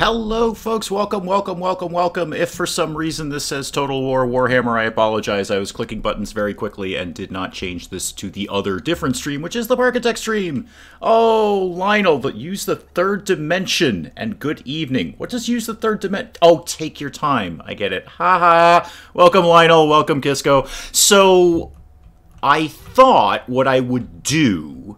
Hello, folks. Welcome, welcome, welcome, welcome. If for some reason this says Total War Warhammer, I apologize. I was clicking buttons very quickly and did not change this to the other different stream, which is the Parkitect stream. Oh, Lionel, but use the third dimension. And good evening. What does use the third dimension? Oh, take your time. I get it. Haha. Welcome, Lionel. Welcome, Kisco. So, I thought what I would do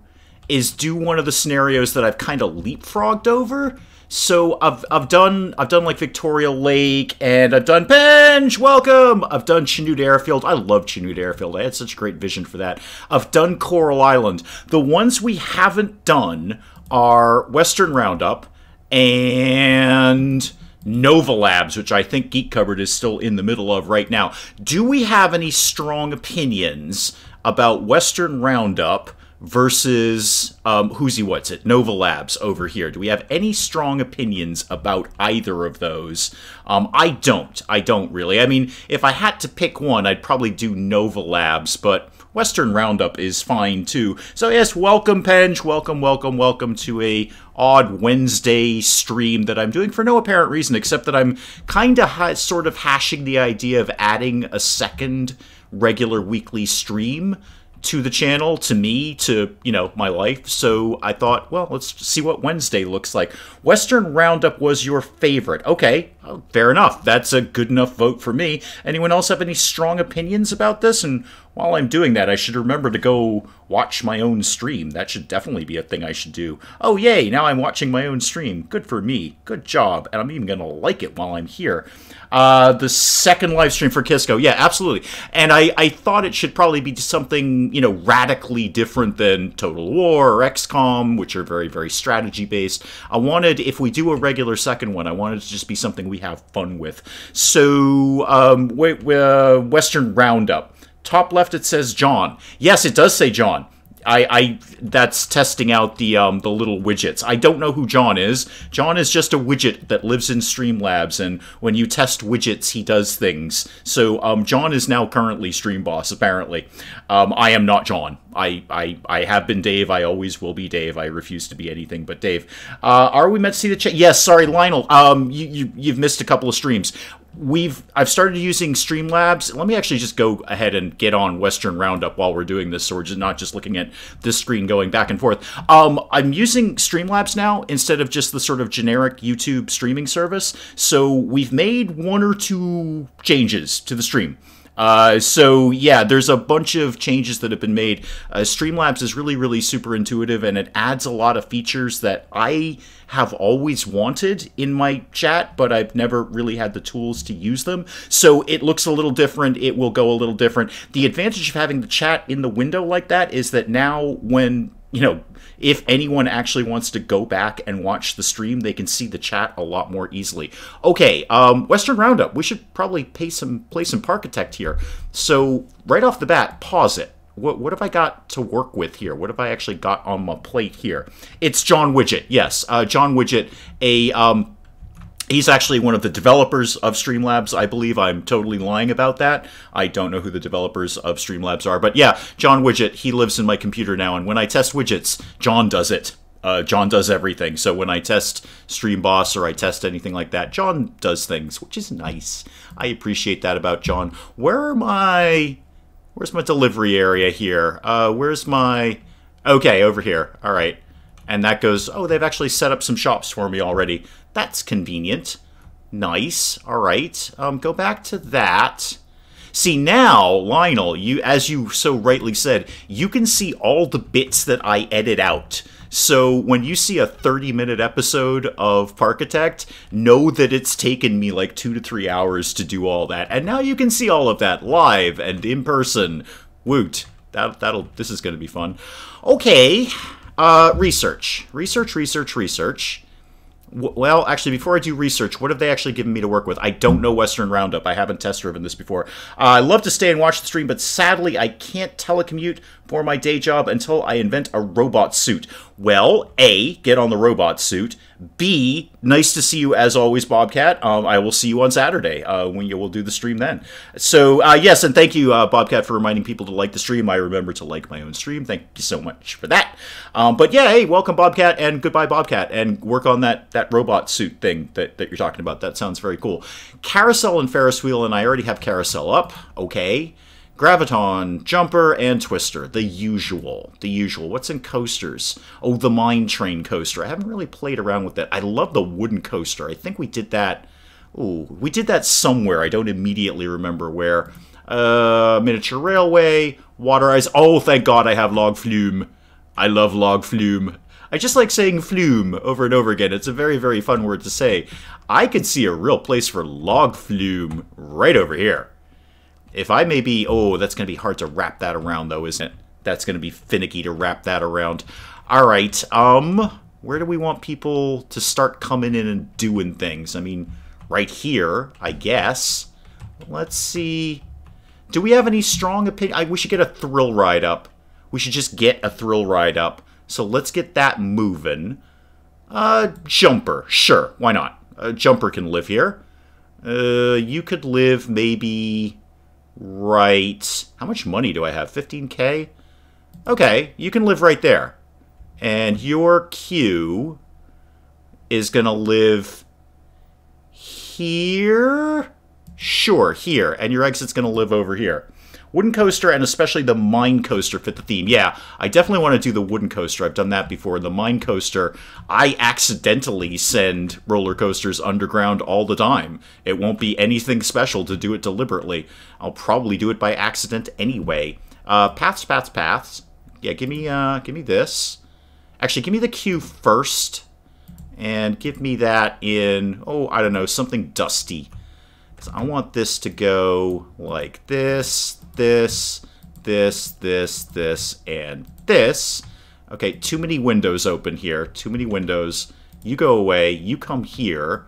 is do one of the scenarios that I've kind of leapfrogged over. So I've done like Victoria Lake, and I've done Penge, welcome! I've done Chinook Airfield. I love Chinook Airfield. I had such a great vision for that. I've done Coral Island. The ones we haven't done are Western Roundup and Nova Labs, which I think Geek Cupboard is still in the middle of right now. Do we have any strong opinions about Western Roundup versus Nova Labs over here? Do we have any strong opinions about either of those? I don't really. I mean, if I had to pick one, I'd probably do Nova Labs, but Western Roundup is fine too. So yes, welcome Penge, welcome to a odd Wednesday stream that I'm doing for no apparent reason, except that I'm kind of sort of hashing the idea of adding a second regular weekly stream to the channel, to me, to, you know, my life. So I thought, well, let's see what Wednesday looks like. Western Roundup was your favorite. Okay, oh, fair enough. That's a good enough vote for me. Anyone else have any strong opinions about this? And while I'm doing that, I should remember to go watch my own stream. That should definitely be a thing I should do. Oh, yay, now I'm watching my own stream. Good for me. Good job. And I'm even going to like it while I'm here. The second live stream for Kisco. Yeah, absolutely. And I thought it should probably be something, you know, radically different than Total War or XCOM, which are very, very strategy-based. I wanted, if we do a regular second one, I wanted it to just be something we have fun with. So, Western Roundup. Top left, it says John. Yes, it does say John. That's testing out the little widgets. I don't know who John is. John is just a widget that lives in Streamlabs, and when you test widgets, he does things. So, John is now currently Stream Boss, apparently. I am not John. I have been Dave. I always will be Dave. I refuse to be anything but Dave. Are we meant to see the chat? Yes, sorry, Lionel. You've missed a couple of streams. I've started using Streamlabs. Let me actually just go ahead and get on Western Roundup while we're doing this, so we're just not just looking at this screen going back and forth. I'm using Streamlabs now instead of just the sort of generic YouTube streaming service. So we've made one or two changes to the stream. So yeah, there's a bunch of changes that have been made. Streamlabs is really, really super intuitive, and it adds a lot of features that I have always wanted in my chat, but I've never really had the tools to use them. So it looks a little different. It will go a little different. The advantage of having the chat in the window like that is that now when, you know, if anyone actually wants to go back and watch the stream, they can see the chat a lot more easily. Okay, Western Roundup. We should probably play some Parkitect here. So right off the bat, pause it. What have I got to work with here? What have I actually got on my plate here? It's John Widget. Yes, John Widget. He's actually one of the developers of Streamlabs, I believe. I'm totally lying about that. I don't know who the developers of Streamlabs are. But yeah, John Widget, he lives in my computer now. And when I test widgets, John does it. John does everything. So when I test Stream Boss or I test anything like that, John does things, which is nice. I appreciate that about John. Where's my delivery area here? Where's my... Okay, over here. All right. And that goes... Oh, they've actually set up some shops for me already. That's convenient. Nice. All right. Go back to that. See, now, Lionel, as you so rightly said, you can see all the bits that I edit out. So when you see a 30-minute episode of Parkitect, know that it's taken me like 2 to 3 hours to do all that. And now you can see all of that live and in person. Woot. This is going to be fun. Okay. Research. Well, actually, before I do research, what have they actually given me to work with? I don't know Western Roundup. I haven't test-driven this before. I love to stay and watch the stream, but sadly, I can't telecommute for my day job until I invent a robot suit. Well, A, get on the robot suit. B, nice to see you as always, Bobcat. I will see you on Saturday when you will do the stream then. So, yes, and thank you, Bobcat, for reminding people to like the stream. I remember to like my own stream. Thank you so much for that. But yeah, hey, welcome, Bobcat, and goodbye, Bobcat, and work on that robot suit thing that you're talking about. That sounds very cool. Carousel and Ferris wheel, and I already have Carousel up. Okay. Graviton, Jumper, and Twister. The usual. The usual. What's in coasters? Oh, the Mine Train coaster. I haven't really played around with that. I love the wooden coaster. I think we did that. Ooh, we did that somewhere. I don't immediately remember where. Miniature railway, water ice. Oh, thank God I have log flume. I love log flume. I just like saying flume over and over again. It's a very, very fun word to say. I could see a real place for log flume right over here. If I maybe... Oh, that's going to be hard to wrap that around, though, isn't it? That's going to be finicky to wrap that around. All right, where do we want people to start coming in and doing things? I mean, right here, I guess. Let's see. Do we have any strong opinion? We should get a thrill ride up. We should just get a thrill ride up. So let's get that moving. Jumper. Sure, why not? Jumper can live here. You could live maybe... Right. How much money do I have? 15K? Okay, you can live right there. And your queue is going to live here? Sure, here. And your exit's going to live over here. Wooden coaster and especially the mine coaster fit the theme. Yeah, I definitely want to do the wooden coaster. I've done that before. The mine coaster, I accidentally send roller coasters underground all the time. It won't be anything special to do it deliberately. I'll probably do it by accident anyway. Paths, paths, paths. Yeah, give me this. Actually, give me the queue first. And give me that in, oh, I don't know, something dusty. Because I want this to go like this. This, and this. Okay, too many windows open here. Too many windows. You go away. You come here.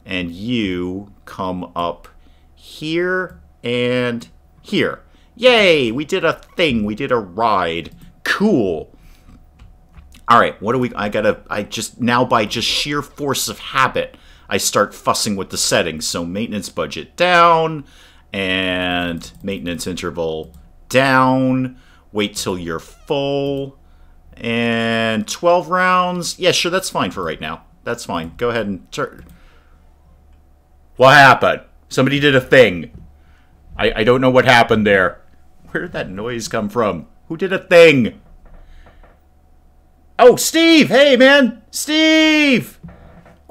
And you come up here and here. Yay! We did a thing. We did a ride. Cool. Alright, what do we... Now by just sheer force of habit, I start fussing with the settings. So maintenance budget down... And maintenance interval down. Wait till you're full. And 12 rounds. Yeah, sure, that's fine for right now. That's fine. Go ahead and turn. What happened? Somebody did a thing. I don't know what happened there. Where did that noise come from? Who did a thing? Oh, Steve! Hey, man! Steve!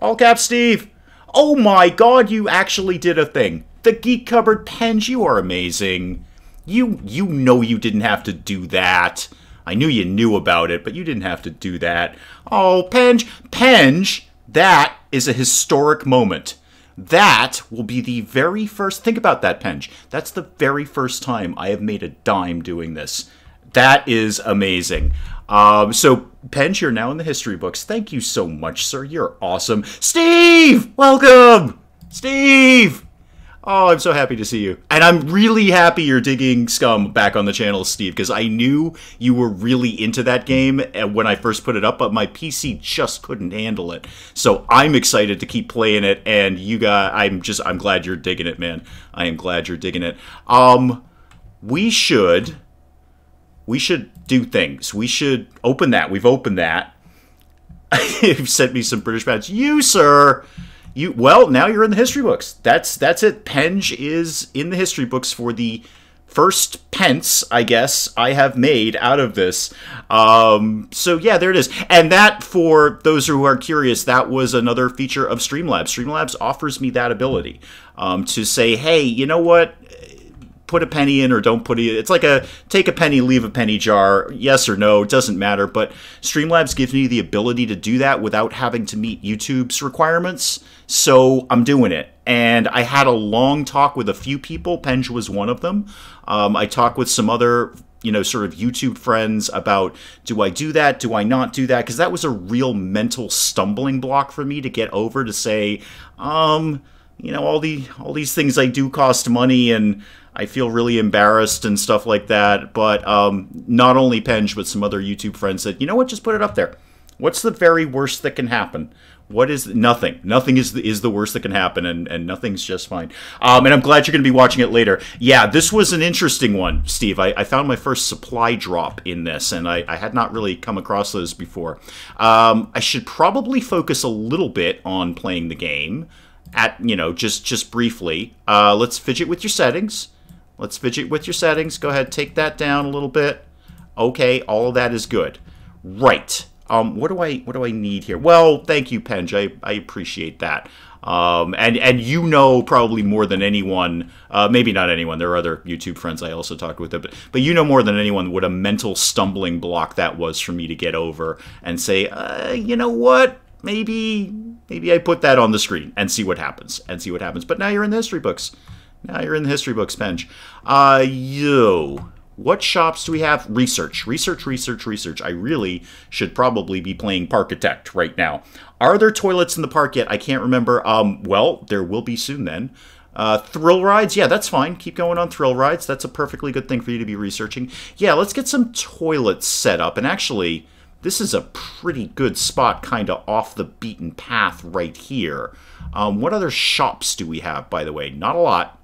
All caps Steve. Oh my God, you actually did a thing. The Geek Cupboard Penge, you are amazing. You know you didn't have to do that. I knew you knew about it, but you didn't have to do that. Oh, Penge. Penge, that is a historic moment. That will be the very first... Think about that, Penge. That's the very first time I have made a dime doing this. That is amazing. So, Penge, you're now in the history books. Thank you so much, sir. You're awesome. Steve! Welcome! Steve! Oh, I'm so happy to see you. And I'm really happy you're digging Scum back on the channel, Steve, because I knew you were really into that game when I first put it up, but my PC just couldn't handle it. So I'm excited to keep playing it, and you guys, I'm glad you're digging it, man. I am glad you're digging it. We should do things. We should open that. We've opened that. You've sent me some British badges. You, sir... Well, now you're in the history books. That's it. Penge is in the history books for the first pence, I guess, I have made out of this. So yeah, there it is. And that, for those who are curious, that was another feature of Streamlabs. Streamlabs offers me that ability to say, hey, you know what? Put a penny in or don't put it. It's like a take a penny, leave a penny jar. Yes or no, it doesn't matter. But Streamlabs gives me the ability to do that without having to meet YouTube's requirements. So I'm doing it. And I had a long talk with a few people. Penge was one of them. I talked with some other, sort of YouTube friends about, do I do that? Do I not do that? Because that was a real mental stumbling block for me to get over, to say, all these things I do cost money, and I feel really embarrassed and stuff like that. But not only Penge, but some other YouTube friends said, you know what, just put it up there. What's the very worst that can happen? What is nothing? Nothing is the worst that can happen, and nothing's just fine. And I'm glad you're going to be watching it later. Yeah, this was an interesting one, Steve. I found my first supply drop in this, and I had not really come across those before. I should probably focus a little bit on playing the game, just briefly. Let's fidget with your settings. Let's fidget with your settings. Go ahead, take that down a little bit. Okay, all of that is good. Right. What do I need here? Well, thank you, Penge. I appreciate that. And you know probably more than anyone, maybe not anyone, there are other YouTube friends I also talked with, but you know more than anyone what a mental stumbling block that was for me to get over and say, you know what? Maybe I put that on the screen and see what happens, But now you're in the history books. Penge. What shops do we have? Research. I really should probably be playing Parkitect right now. Are there toilets in the park yet? I can't remember. Well, there will be soon then. Thrill rides? Yeah, that's fine. Keep going on thrill rides. That's a perfectly good thing for you to be researching. Yeah, let's get some toilets set up. And actually, this is a pretty good spot kind of off the beaten path right here. What other shops do we have, by the way? Not a lot.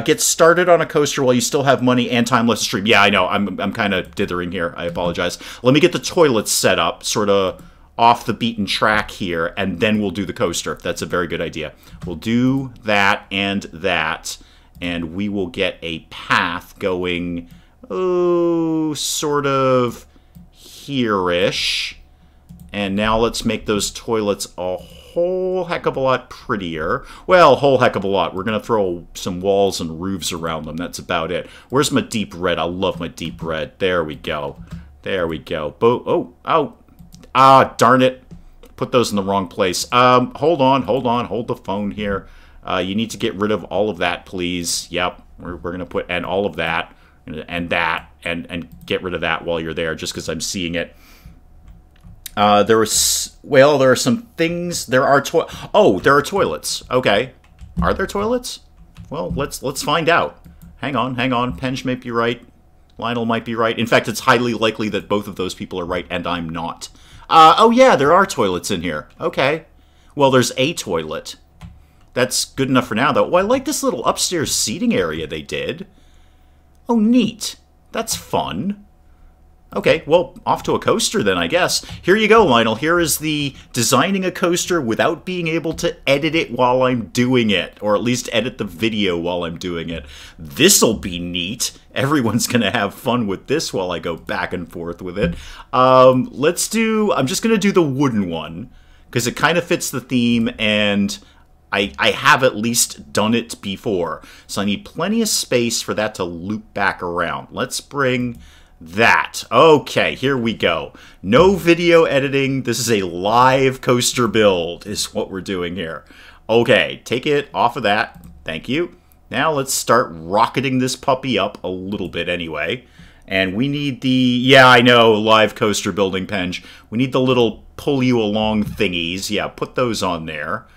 Get started on a coaster while you still have money and time left to stream. Yeah, I know. I'm kind of dithering here. I apologize. Let me get the toilets set up, sort of off the beaten track here, and then we'll do the coaster. That's a very good idea. We'll do that, and we will get a path going, sort of here-ish. And now let's make those toilets a whole heck of a lot prettier. Well, whole heck of a lot. We're going to throw some walls and roofs around them. That's about it. Where's my deep red? I love my deep red. There we go. Darn it. Put those in the wrong place. Hold on. Hold the phone here. You need to get rid of all of that, please. Yep. We're going to put, and all of that, and that, and get rid of that while you're there, just because I'm seeing it. There are some things. There are toilets. Okay. Are there toilets? Well, let's find out. Hang on. Penge might be right. Lionel might be right. In fact, it's highly likely that both of those people are right, and I'm not. Oh yeah, there are toilets in here. Okay. Well, there's a toilet. That's good enough for now, though. Oh, I like this little upstairs seating area they did. Oh, neat. That's fun. Okay, well, off to a coaster then, I guess. Here you go, Lionel. Here is the designing a coaster without being able to edit it while I'm doing it, or at least edit the video while I'm doing it. This'll be neat. Everyone's going to have fun with this while I go back and forth with it. I'm just going to do the wooden one, because it kind of fits the theme, and I have at least done it before. So I need plenty of space for that to loop back around. Let's bring that. Okay, here we go. No video editing. This is a live coaster build is what we're doing here. Okay, take it off of that. Thank you. Now let's start rocketing this puppy up a little bit anyway. And we need the, yeah, I know, live coaster building, Penge. We need the little pull you along thingies. Yeah, put those on there.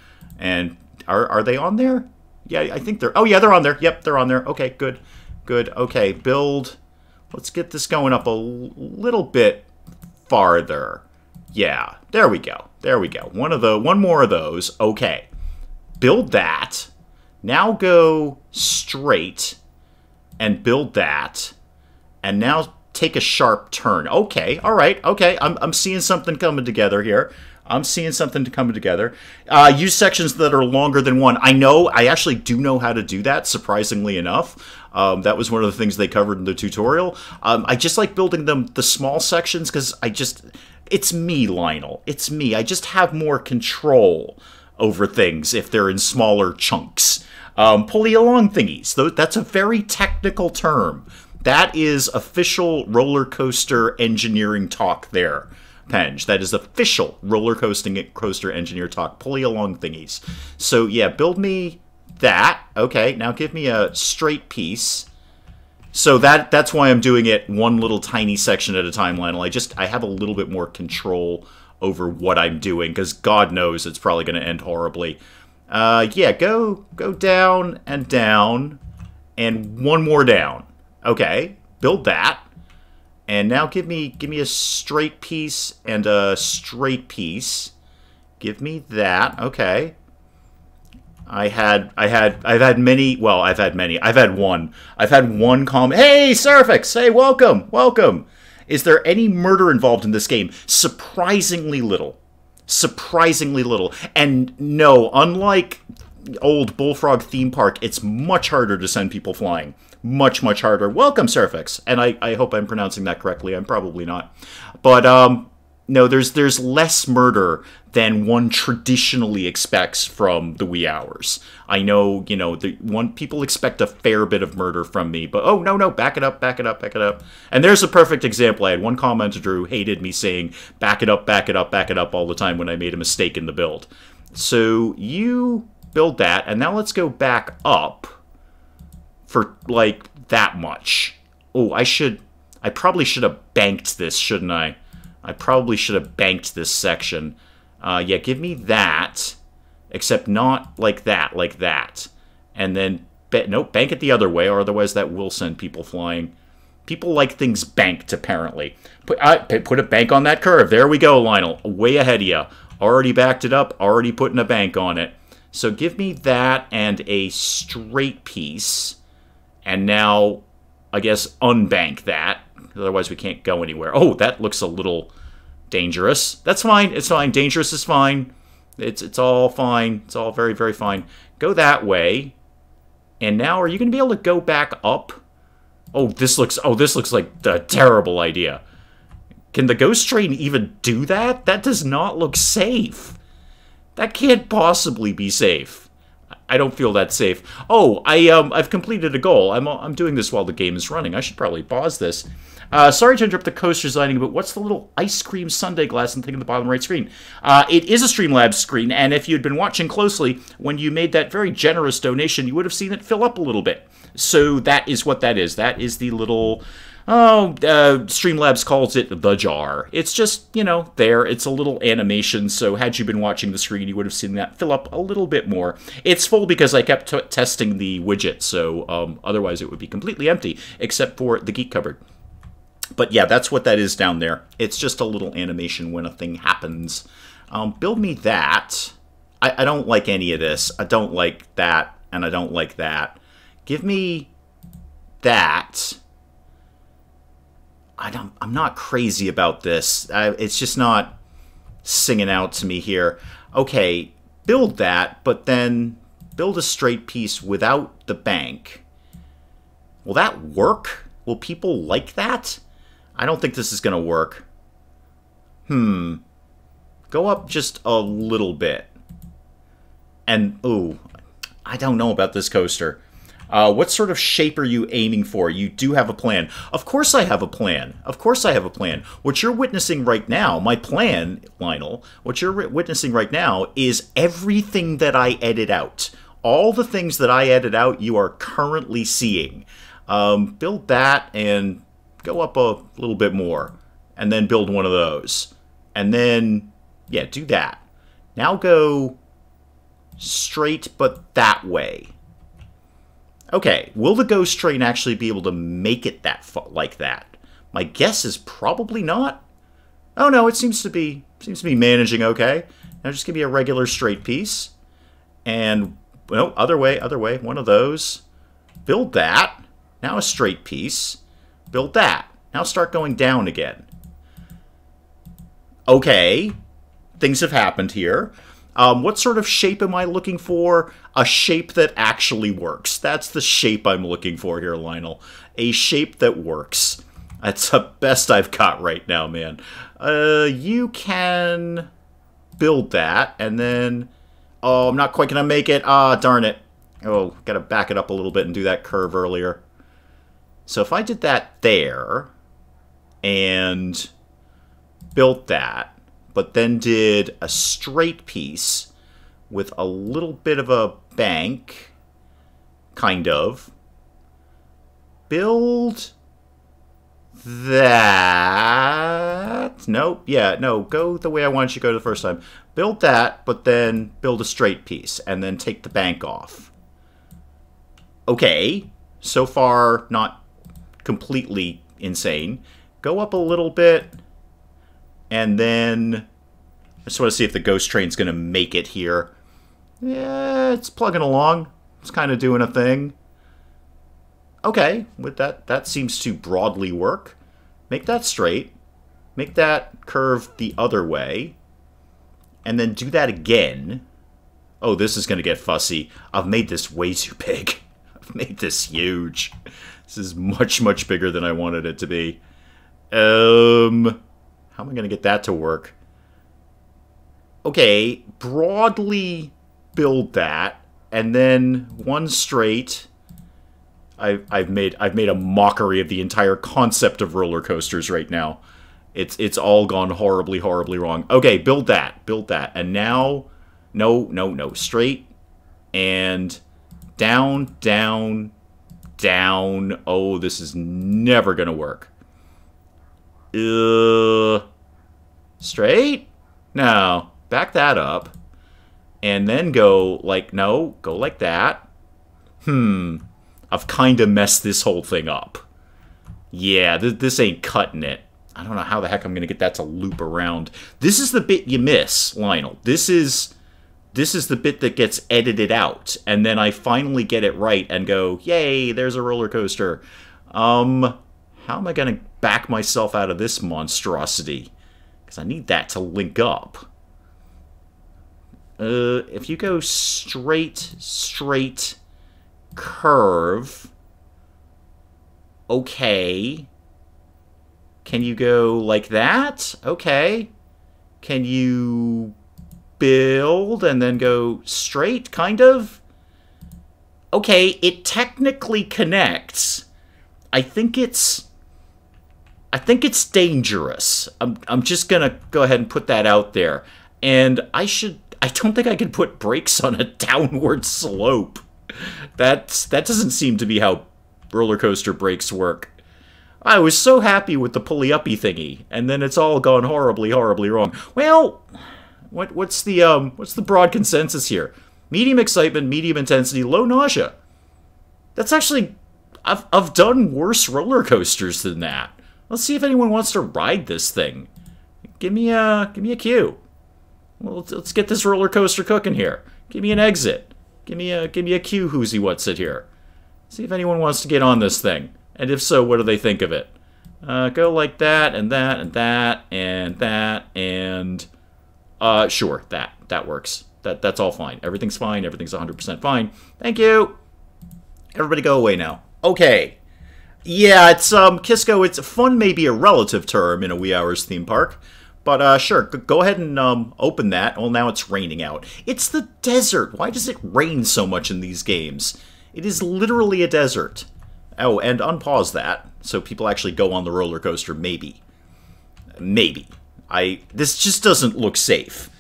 And are they on there? Yeah, I think they're, oh yeah, they're on there. Yep, they're on there. Okay, good. Okay, build. Let's get this going up a little bit farther. Yeah, there we go. One more of those. Okay. Build that. Now go straight and build that. And now take a sharp turn. Okay, all right. Okay, I'm seeing something coming together here. Use sections that are longer than one. I actually do know how to do that, surprisingly enough. That was one of the things they covered in the tutorial. I just like building the small sections because it's me, Lionel. It's me. I just have more control over things if they're in smaller chunks. Pulley along thingies. That's a very technical term. That is official roller coaster engineering talk there, Penge. That is official roller coaster engineer talk. Pulley along thingies. So yeah, build me that. Okay, now give me a straight piece. So that's why I'm doing it one little tiny section at a time, Lionel. I have a little bit more control over what I'm doing, because God knows it's probably going to end horribly. Yeah, go down, and one more down. Okay, build that. And now give me a straight piece and a straight piece. Give me that. Okay. I've had many. Well, I've had many. I've had one. I've had one comment. Hey, Serifix! Hey, welcome, welcome. Is there any murder involved in this game? Surprisingly little. Surprisingly little. And no, unlike old Bullfrog theme park, it's much harder to send people flying. Much, much harder. Welcome, Serifix. And I hope I'm pronouncing that correctly. I'm probably not. But no, there's less murder than one traditionally expects from the wee hours. I know, you know, people expect a fair bit of murder from me, but oh, no, back it up, back it up, back it up. And there's a perfect example. I had one commenter who hated me saying, back it up, back it up, back it up all the time when I made a mistake in the build. So you build that, and now let's go back up for, like, that much. Oh, I probably should have banked this, shouldn't I? I probably should have banked this section. Yeah, give me that, except not like that. And then, nope, bank it the other way, or otherwise that will send people flying. People like things banked, apparently. Put a bank on that curve. There we go, Lionel. Way ahead of you. Already backed it up, already putting a bank on it. So give me that and a straight piece. And now, I guess, unbank that. Otherwise, we can't go anywhere. Oh, that looks a little dangerous. That's fine. It's fine. Dangerous is fine. It's all fine. It's all very, very fine. Go that way. And now, are you going to be able to go back up? Oh, this looks like a terrible idea. Can the ghost train even do that? That does not look safe. That can't possibly be safe. I don't feel that safe. Oh, I've completed a goal. I'm doing this while the game is running. I should probably pause this. Sorry to interrupt the coaster designing, but what's the little ice cream sundae glass thing in the bottom right screen? It is a Streamlabs screen, and if you'd been watching closely, when you made that very generous donation, you would have seen it fill up a little bit. So that is what that is. That is the little... Streamlabs calls it the jar. It's just, you know, there. It's a little animation, so had you been watching the screen, you would have seen that fill up a little bit more. It's full because I kept testing the widget, so otherwise it would be completely empty, except for the geek cupboard. But yeah, that's what that is down there. It's just a little animation when a thing happens. Build me that. I don't like any of this. I don't like that, and I don't like that. Give me that. I'm not crazy about this. It's just not singing out to me here. Okay, build that, but then build a straight piece without the bank. Will that work? Will people like that? I don't think this is going to work. Go up just a little bit. And, ooh, I don't know about this coaster. What sort of shape are you aiming for? You do have a plan. Of course I have a plan. Of course I have a plan. What you're witnessing right now, my plan, Lionel, what you're witnessing right now is everything that I edit out. All the things that I edit out, you are currently seeing. Build that and go up a little bit more. And then build one of those. And then, yeah, do that. Now go straight, but that way. Okay, will the ghost train actually be able to make it like that? My guess is probably not. Oh no, it seems to be managing okay. Now just give me a regular straight piece. And, well, other way, one of those. Build that. Now a straight piece. Build that. Now start going down again. Okay, things have happened here. What sort of shape am I looking for? A shape that actually works. That's the shape I'm looking for here, Lionel. A shape that works. That's the best I've got right now, man. You can build that, and then... Oh, I'm not quite going to make it. Ah, darn it. Oh, got to back it up a little bit and do that curve earlier. So if I did that there, and built that, but then did a straight piece with a little bit of a bank, kind of. Build that. Nope. Yeah, no, go the way I wanted you to go the first time. Build that, but then build a straight piece, and then take the bank off. Okay, so far not completely insane. go up a little bit, and then I just want to see if the ghost train's going to make it here. Yeah, it's plugging along. It's kind of doing a thing. Okay, with that seems to broadly work. Make that straight. Make that curve the other way. And then do that again. Oh, this is going to get fussy. I've made this way too big. I've made this huge. This is much, much bigger than I wanted it to be. How am I going to get that to work? Okay, broadly build that, and then one straight. I've made a mockery of the entire concept of roller coasters right now. It's all gone horribly, horribly wrong. Okay, build that, and now, no, straight and down, down, down. Oh, this is never gonna work. Straight? No, back that up, and then go like go like that. I've kind of messed this whole thing up. Yeah, this ain't cutting it. I don't know how the heck I'm going to get that to loop around. This is the bit you miss, Lionel. This is the bit that gets edited out. And then I finally get it right and go, yay, there's a roller coaster. How am I going to back myself out of this monstrosity? Because I need that to link up. If you go straight, curve. Okay. Can you go like that? Okay. Can you build and then go straight, kind of? Okay, it technically connects. I think it's dangerous. I'm just gonna go ahead and put that out there. And I don't think I can put brakes on a downward slope. That doesn't seem to be how roller coaster brakes work. I was so happy with the pulley-uppy thingy, and then it's all gone horribly, horribly wrong. Well, what's the broad consensus here? Medium excitement, medium intensity, low nausea. That's actually, I've done worse roller coasters than that. Let's see if anyone wants to ride this thing. Give me a cue. Well, let's get this roller coaster cooking here. Give me an exit. Give me a cue, who's he what's it here. See if anyone wants to get on this thing. And if so, what do they think of it? Go like that, and that, and that, and that, and... sure, that works. That's all fine. Everything's fine. Everything's 100% fine. Thank you! Everybody go away now. Okay. Yeah, it's, Kisco, it's fun may be a relative term in a Wee Hours theme park. But, sure, go ahead and, open that. Well, now it's raining out. It's the desert! Why does it rain so much in these games? It is literally a desert. Oh, and unpause that, so people actually go on the roller coaster, maybe. Maybe. This just doesn't look safe.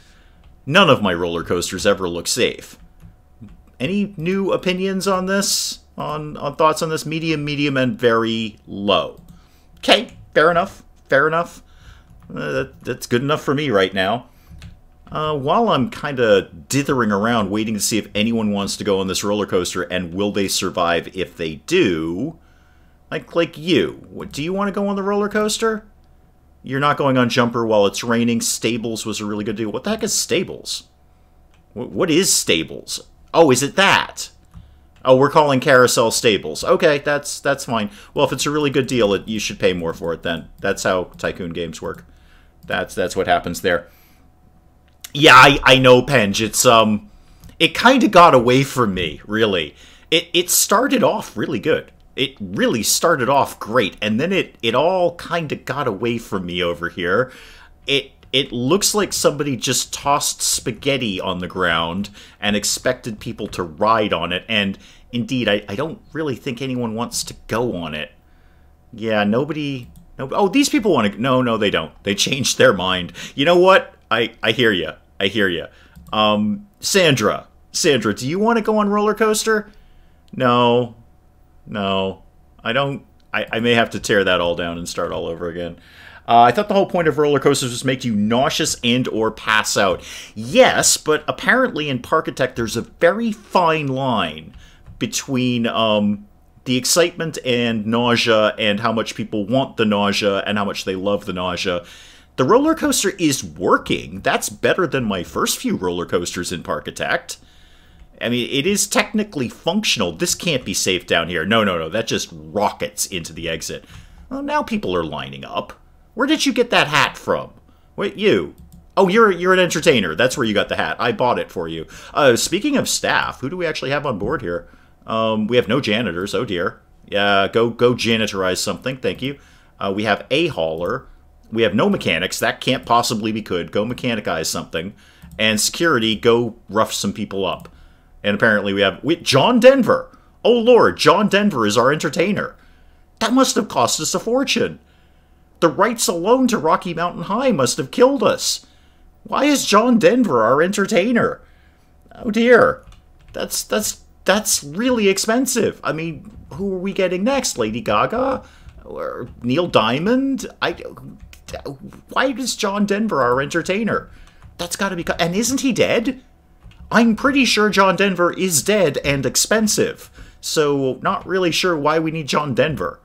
None of my roller coasters ever look safe. Any new opinions on this? On thoughts on this? Medium, medium, and very low. Okay, fair enough. Fair enough. That's good enough for me right now. While I'm kind of dithering around waiting to see if anyone wants to go on this roller coaster and will they survive if they do, like you, do you want to go on the roller coaster? You're not going on Jumper while it's raining. Stables was a really good deal. What the heck is Stables? What is Stables? Oh, is it that? Oh, we're calling Carousel Stables. Okay, that's fine. Well, if it's a really good deal, you should pay more for it then. That's how Tycoon games work. That's what happens there. Yeah, I know, Penge. It's, it kind of got away from me, really. It started off really good. It really started off great, and then it all kind of got away from me over here. It looks like somebody just tossed spaghetti on the ground and expected people to ride on it, and indeed, I don't really think anyone wants to go on it. Yeah, nobody... Oh, these people want to... No, they don't. They changed their mind. You know what? I hear you. I hear you. Sandra, do you want to go on roller coaster? No, I don't. I may have to tear that all down and start all over again. I thought the whole point of roller coasters was to make you nauseous and or pass out. Yes, but apparently in Parkitect there's a very fine line between the excitement and nausea and how much people want the nausea and how much they love the nausea, the roller coaster is working. That's better than my first few roller coasters in Parkitect. I mean, it is technically functional. This can't be safe down here. No, no, no. That just rockets into the exit. Well, now people are lining up. Where did you get that hat from? Wait, you. Oh, you're an entertainer. That's where you got the hat. I bought it for you. Speaking of staff, who do we actually have on board here? We have no janitors. Oh, dear. Yeah, go janitorize something. Thank you. We have a hauler. We have no mechanics. That can't possibly be good. Go mechanicize something. And security, go rough some people up. And apparently we have John Denver. Oh, Lord, John Denver is our entertainer. That must have cost us a fortune. The rights alone to Rocky Mountain High must have killed us. Why is John Denver our entertainer? Oh, dear. That's really expensive. I mean, who are we getting next? Lady Gaga? Or Neil Diamond? Why is John Denver our entertainer? That's got to be... And isn't he dead? I'm pretty sure John Denver is dead and expensive. So, not really sure why we need John Denver.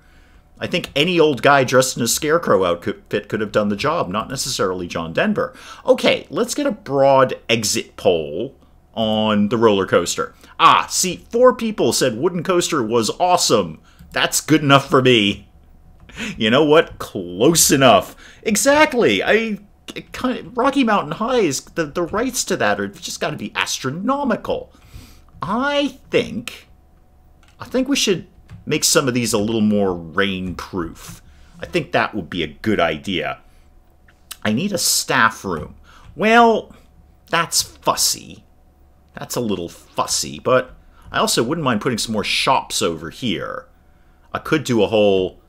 I think any old guy dressed in a scarecrow outfit could have done the job, not necessarily John Denver. Okay, let's get a broad exit poll on the roller coaster. Ah, see, 4 people said wooden coaster was awesome. That's good enough for me. You know what? Close enough. Exactly. Rocky Mountain High is the rights to that are just got to be astronomical. I think we should make some of these a little more rain-proof. I think that would be a good idea. I need a staff room. Well, that's fussy. That's a little fussy, but I also wouldn't mind putting some more shops over here. I could do a whole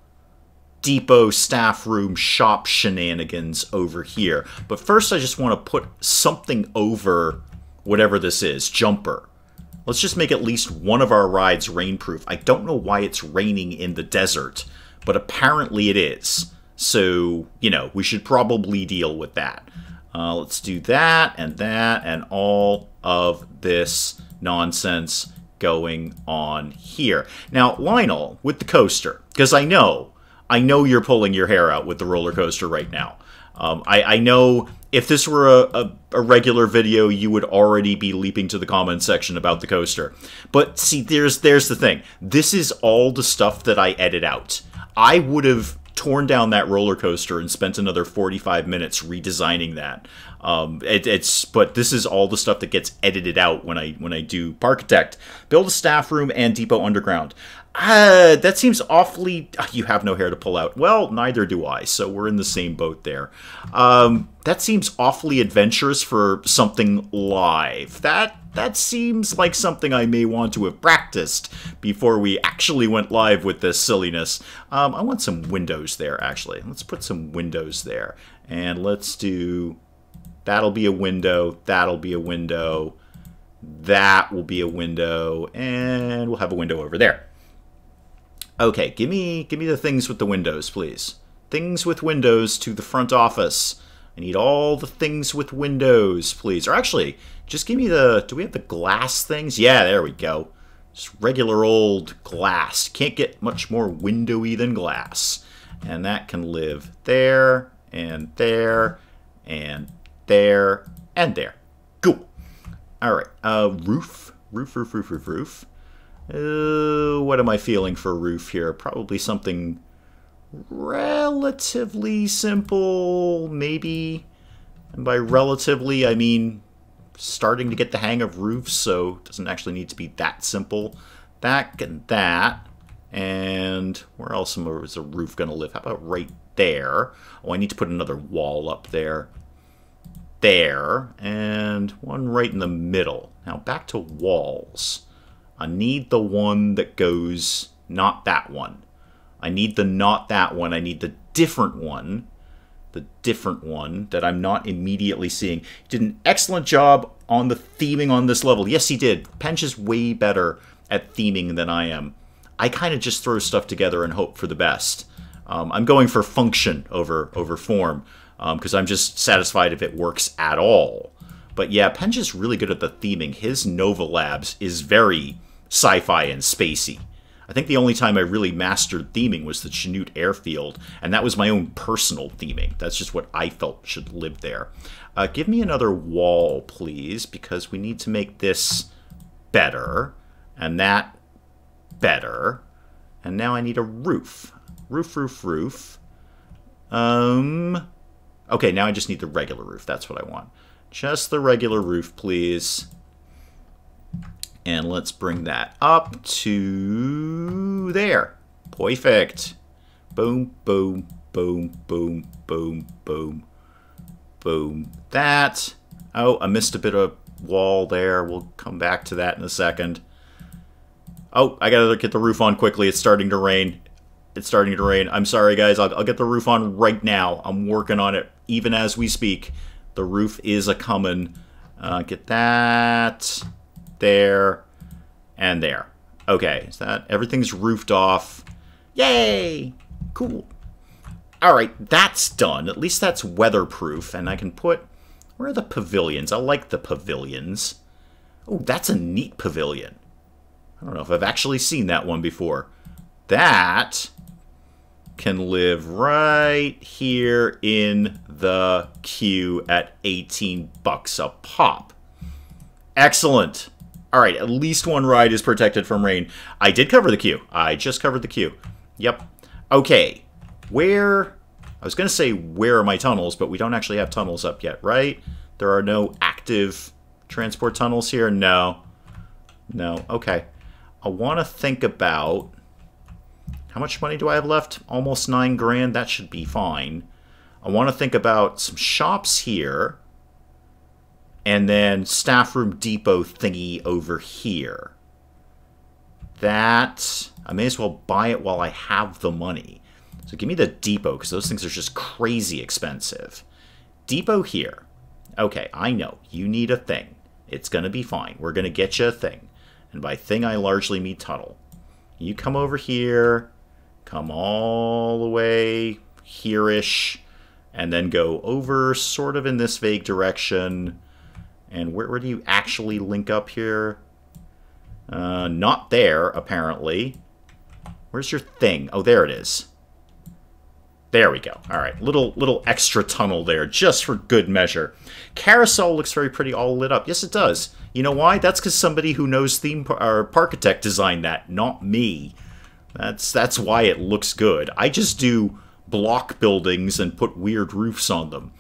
depot, staff room, shop shenanigans over here. But first I just want to put something over whatever this is. Jumper. Let's just make at least one of our rides rainproof. I don't know why it's raining in the desert, but apparently it is. So, you know, we should probably deal with that. Let's do that and all of this nonsense going on here. Now, Lionel, with the coaster, because I know you're pulling your hair out with the roller coaster right now. I know if this were a regular video, you would already be leaping to the comment section about the coaster. But see, there's the thing. This is all the stuff that I edit out. I would have torn down that roller coaster and spent another 45 minutes redesigning that. But this is all the stuff that gets edited out when I do Parkitect. Build a staff room and depot underground. That seems awfully... You have no hair to pull out. Well, neither do I, so we're in the same boat there. That seems awfully adventurous for something live. That seems like something I may want to have practiced before we actually went live with this silliness. I want some windows there, actually. Let's put some windows there. And let's do... That'll be a window. That'll be a window. That will be a window. And we'll have a window over there. Okay, give me the things with the windows, please. Things with windows to the front office. I need all the things with windows, please. Or actually, just give me the... Do we have the glass things? Yeah, there we go. Just regular old glass. Can't get much more windowy than glass. And that can live there, and there, and there, and there. Cool. All right. Roof. Roof. What am I feeling for roof here? Probably something relatively simple, maybe. And by relatively, I mean starting to get the hang of roofs, so it doesn't actually need to be that simple. That and that. And where else is a roof going to live? How about right there? Oh, I need to put another wall up there. There. And one right in the middle. Now back to walls. I need the one that goes, not that one. I need the not that one. I need the different one. The different one that I'm not immediately seeing. He did an excellent job on the theming on this level. Yes, he did. Pench is way better at theming than I am. I kind of just throw stuff together and hope for the best. I'm going for function over form because I'm just satisfied if it works at all. But yeah, Pench is really good at the theming. His Nova Labs is very sci-fi and spacey. I think the only time I really mastered theming was the Chanute airfield, and that was my own personal theming. That's just what I felt should live there. Give me another wall, please, because we need to make this better, and that better. And now I need a roof. Roof. Okay, now I just need the regular roof. That's what I want. Just the regular roof, please. And let's bring that up to there. Perfect. Boom, boom, boom, boom, boom, boom, boom. That. Oh, I missed a bit of wall there. We'll come back to that in a second. Oh, I gotta get the roof on quickly. It's starting to rain. It's starting to rain. I'm sorry, guys. I'll get the roof on right now. I'm working on it even as we speak. The roof is a-coming. Get that there and there. Okay, is that everything's roofed off? Yay! Cool. All right, that's done. At least that's weatherproof, and I can put... Where are the pavilions? I like the pavilions. Oh, that's a neat pavilion. I don't know if I've actually seen that one before. That can live right here in the queue at 18 bucks a pop. Excellent. All right, at least one ride is protected from rain. I did cover the queue. I just covered the queue. Yep. Okay. Where... I was going to say, where are my tunnels? But we don't actually have tunnels up yet, right? There are no active transport tunnels here? No. No. Okay. I want to think about... How much money do I have left? Almost 9 grand. That should be fine. I want to think about some shops here. And then staff room depot thingy over here. That... I may as well buy it while I have the money. So give me the depot, because those things are just crazy expensive. Depot here. Okay, I know. You need a thing. It's going to be fine. We're going to get you a thing. And by thing, I largely mean tunnel. You come over here, come all the way here-ish, and then go over sort of in this vague direction. And where do you actually link up here? Not there, apparently. Where's your thing? Oh, there it is. There we go. All right, little extra tunnel there, just for good measure. Carousel looks very pretty, all lit up. Yes, it does. You know why? That's because somebody who knows Parkitect designed that, not me. That's why it looks good. I just do block buildings and put weird roofs on them.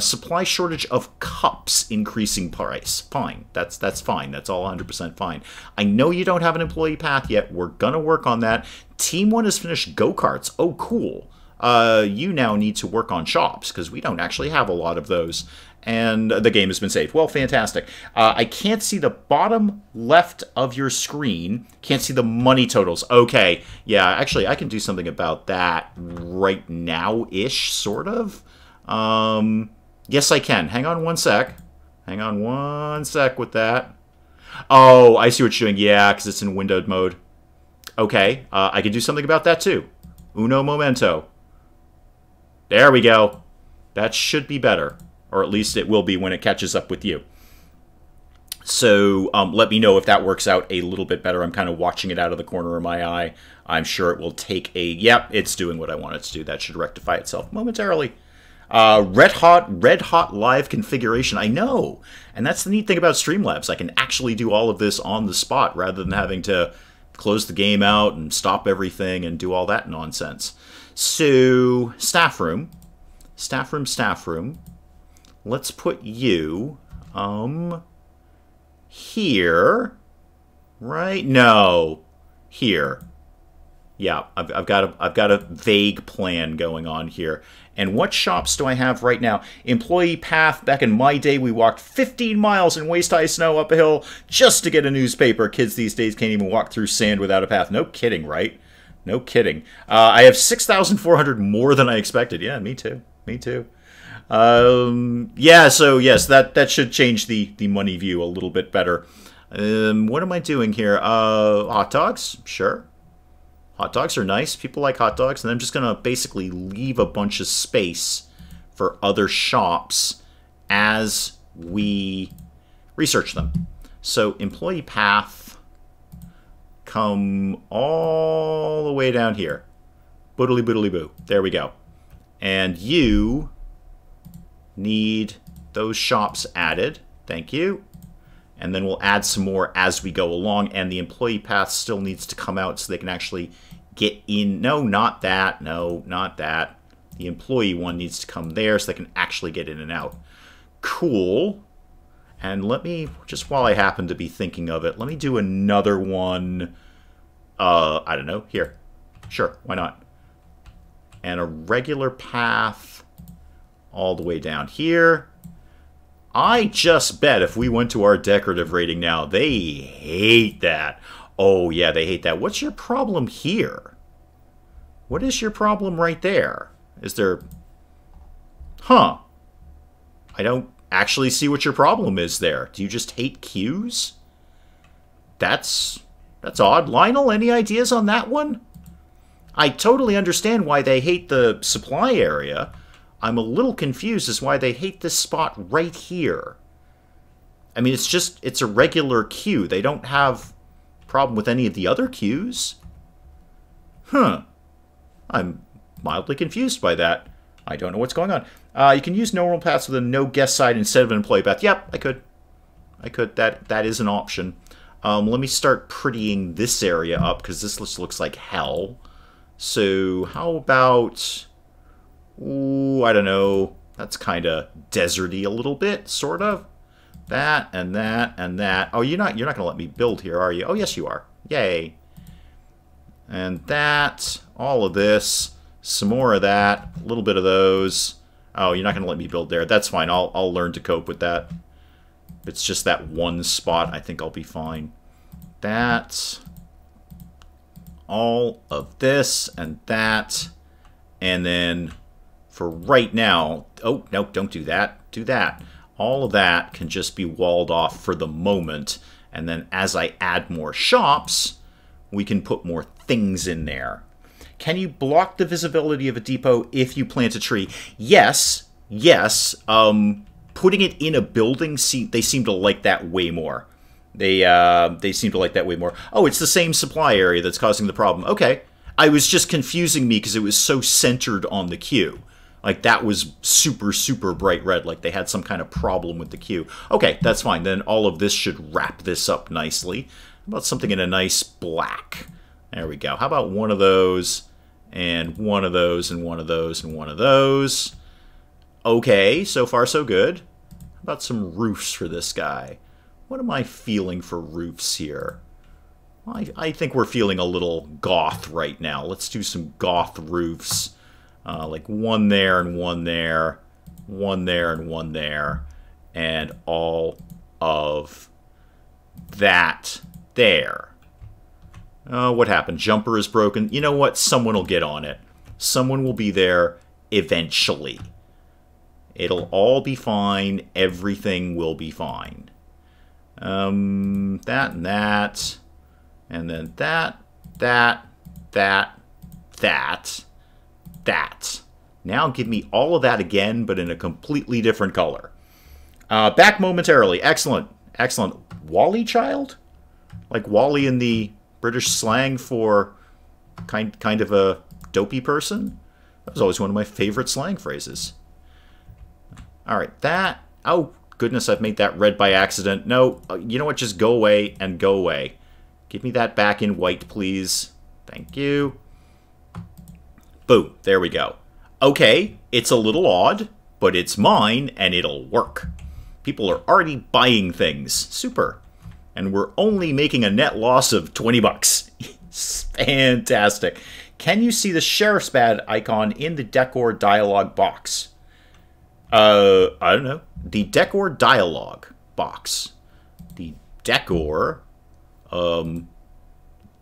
Supply shortage of cups increasing price. Fine. That's fine. That's all 100% fine. I know you don't have an employee path yet. We're gonna work on that. Team 1 has finished go-karts. Oh, cool. You now need to work on shops, because we don't actually have a lot of those. And the game has been saved. Well, fantastic. I can't see the bottom left of your screen. Can't see the money totals. Okay. Yeah, actually, I can do something about that right now-ish, sort of. Yes, I can. Hang on one sec. Hang on one sec with that. Oh, I see what you're doing. Yeah, because it's in windowed mode. Okay. I can do something about that, too. Uno momento. There we go. That should be better. Or at least it will be when it catches up with you. So let me know if that works out a little bit better. I'm kind of watching it out of the corner of my eye. I'm sure it will take a... Yep, it's doing what I want it to do. That should rectify itself momentarily. Red hot live configuration. I know. And that's the neat thing about Streamlabs. I can actually do all of this on the spot rather than having to close the game out and stop everything and do all that nonsense. So, staff room. Staff room. Let's put you, here. Right? No. Here. Yeah, I've got a vague plan going on here. And what shops do I have right now? Employee path. Back in my day, we walked 15 miles in waist-high snow up a hill just to get a newspaper. Kids these days can't even walk through sand without a path. No kidding, right? No kidding. I have 6,400 more than I expected. Yeah, me too. Me too. Yeah, so yes, that should change the money view a little bit better. What am I doing here? Hot dogs? Sure. Hot dogs are nice. People like hot dogs. And I'm just going to basically leave a bunch of space for other shops as we research them. So employee path, come all the way down here. Boodly boodly boo. There we go. And you need those shops added. Thank you. And then we'll add some more as we go along. And the employee path still needs to come out so they can actually get in. No, not that. No, not that. The employee one needs to come there so they can actually get in and out. Cool. And let me, just while I happen to be thinking of it, let me do another one. I don't know. Here. Sure, why not? And a regular path all the way down here. I just bet if we went to our decorative rating now, they hate that. Oh, yeah, they hate that. What's your problem here? What is your problem right there? Is there... Huh. I don't actually see what your problem is there. Do you just hate queues? That's odd. Lionel, any ideas on that one? I totally understand why they hate the supply area. I'm a little confused as why they hate this spot right here. I mean, it's a regular queue. They don't have a problem with any of the other queues. Huh. I'm mildly confused by that. I don't know what's going on. You can use normal paths with a no guest side instead of an employee path. Yep, I could. That is an option. Let me start prettying this area up because this looks like hell. So how about... Ooh, I don't know. That's kind of deserty a little bit, sort of. That and that and that. Oh, you're not going to let me build here, are you? Oh, yes, you are. Yay. And that, all of this, some more of that, a little bit of those. Oh, you're not going to let me build there. That's fine. I'll learn to cope with that. If it's just that one spot, I think I'll be fine. That, all of this and that, and then... For right now, oh, no, don't do that. Do that. All of that can just be walled off for the moment. And then as I add more shops, we can put more things in there. Can you block the visibility of a depot if you plant a tree? Yes, yes. Putting it in a building, they seem to like that way more. They seem to like that way more. Oh, it's the same supply area that's causing the problem. Okay. I was just confusing me because it was so centered on the queue. Like, that was super, super bright red. Like, they had some kind of problem with the queue. Okay, that's fine. Then all of this should wrap this up nicely. How about something in a nice black? There we go. How about one of those, and one of those, and one of those, and one of those? Okay, so far so good. How about some roofs for this guy? What am I feeling for roofs here? I think we're feeling a little goth right now. Let's do some goth roofs. Like one there and one there, one there and one there, and all of that there. What happened? Jumper is broken. You know what? Someone will get on it. Someone will be there eventually. It'll all be fine. Everything will be fine. That and that. And then that. Now give me all of that again, but in a completely different color. Back momentarily. Excellent. Excellent. Wally child? Like Wally in the British slang for kind of a dopey person? That was always one of my favorite slang phrases. Alright, that... Oh, goodness, I've made that red by accident. No, you know what? Just go away and go away. Give me that back in white, please. Thank you. Boom. There we go. Okay, it's a little odd, but it's mine, and it'll work. People are already buying things. Super. And we're only making a net loss of 20 bucks. Fantastic. Can you see the sheriff's badge icon in the decor dialog box? I don't know. The decor dialog box. The decor,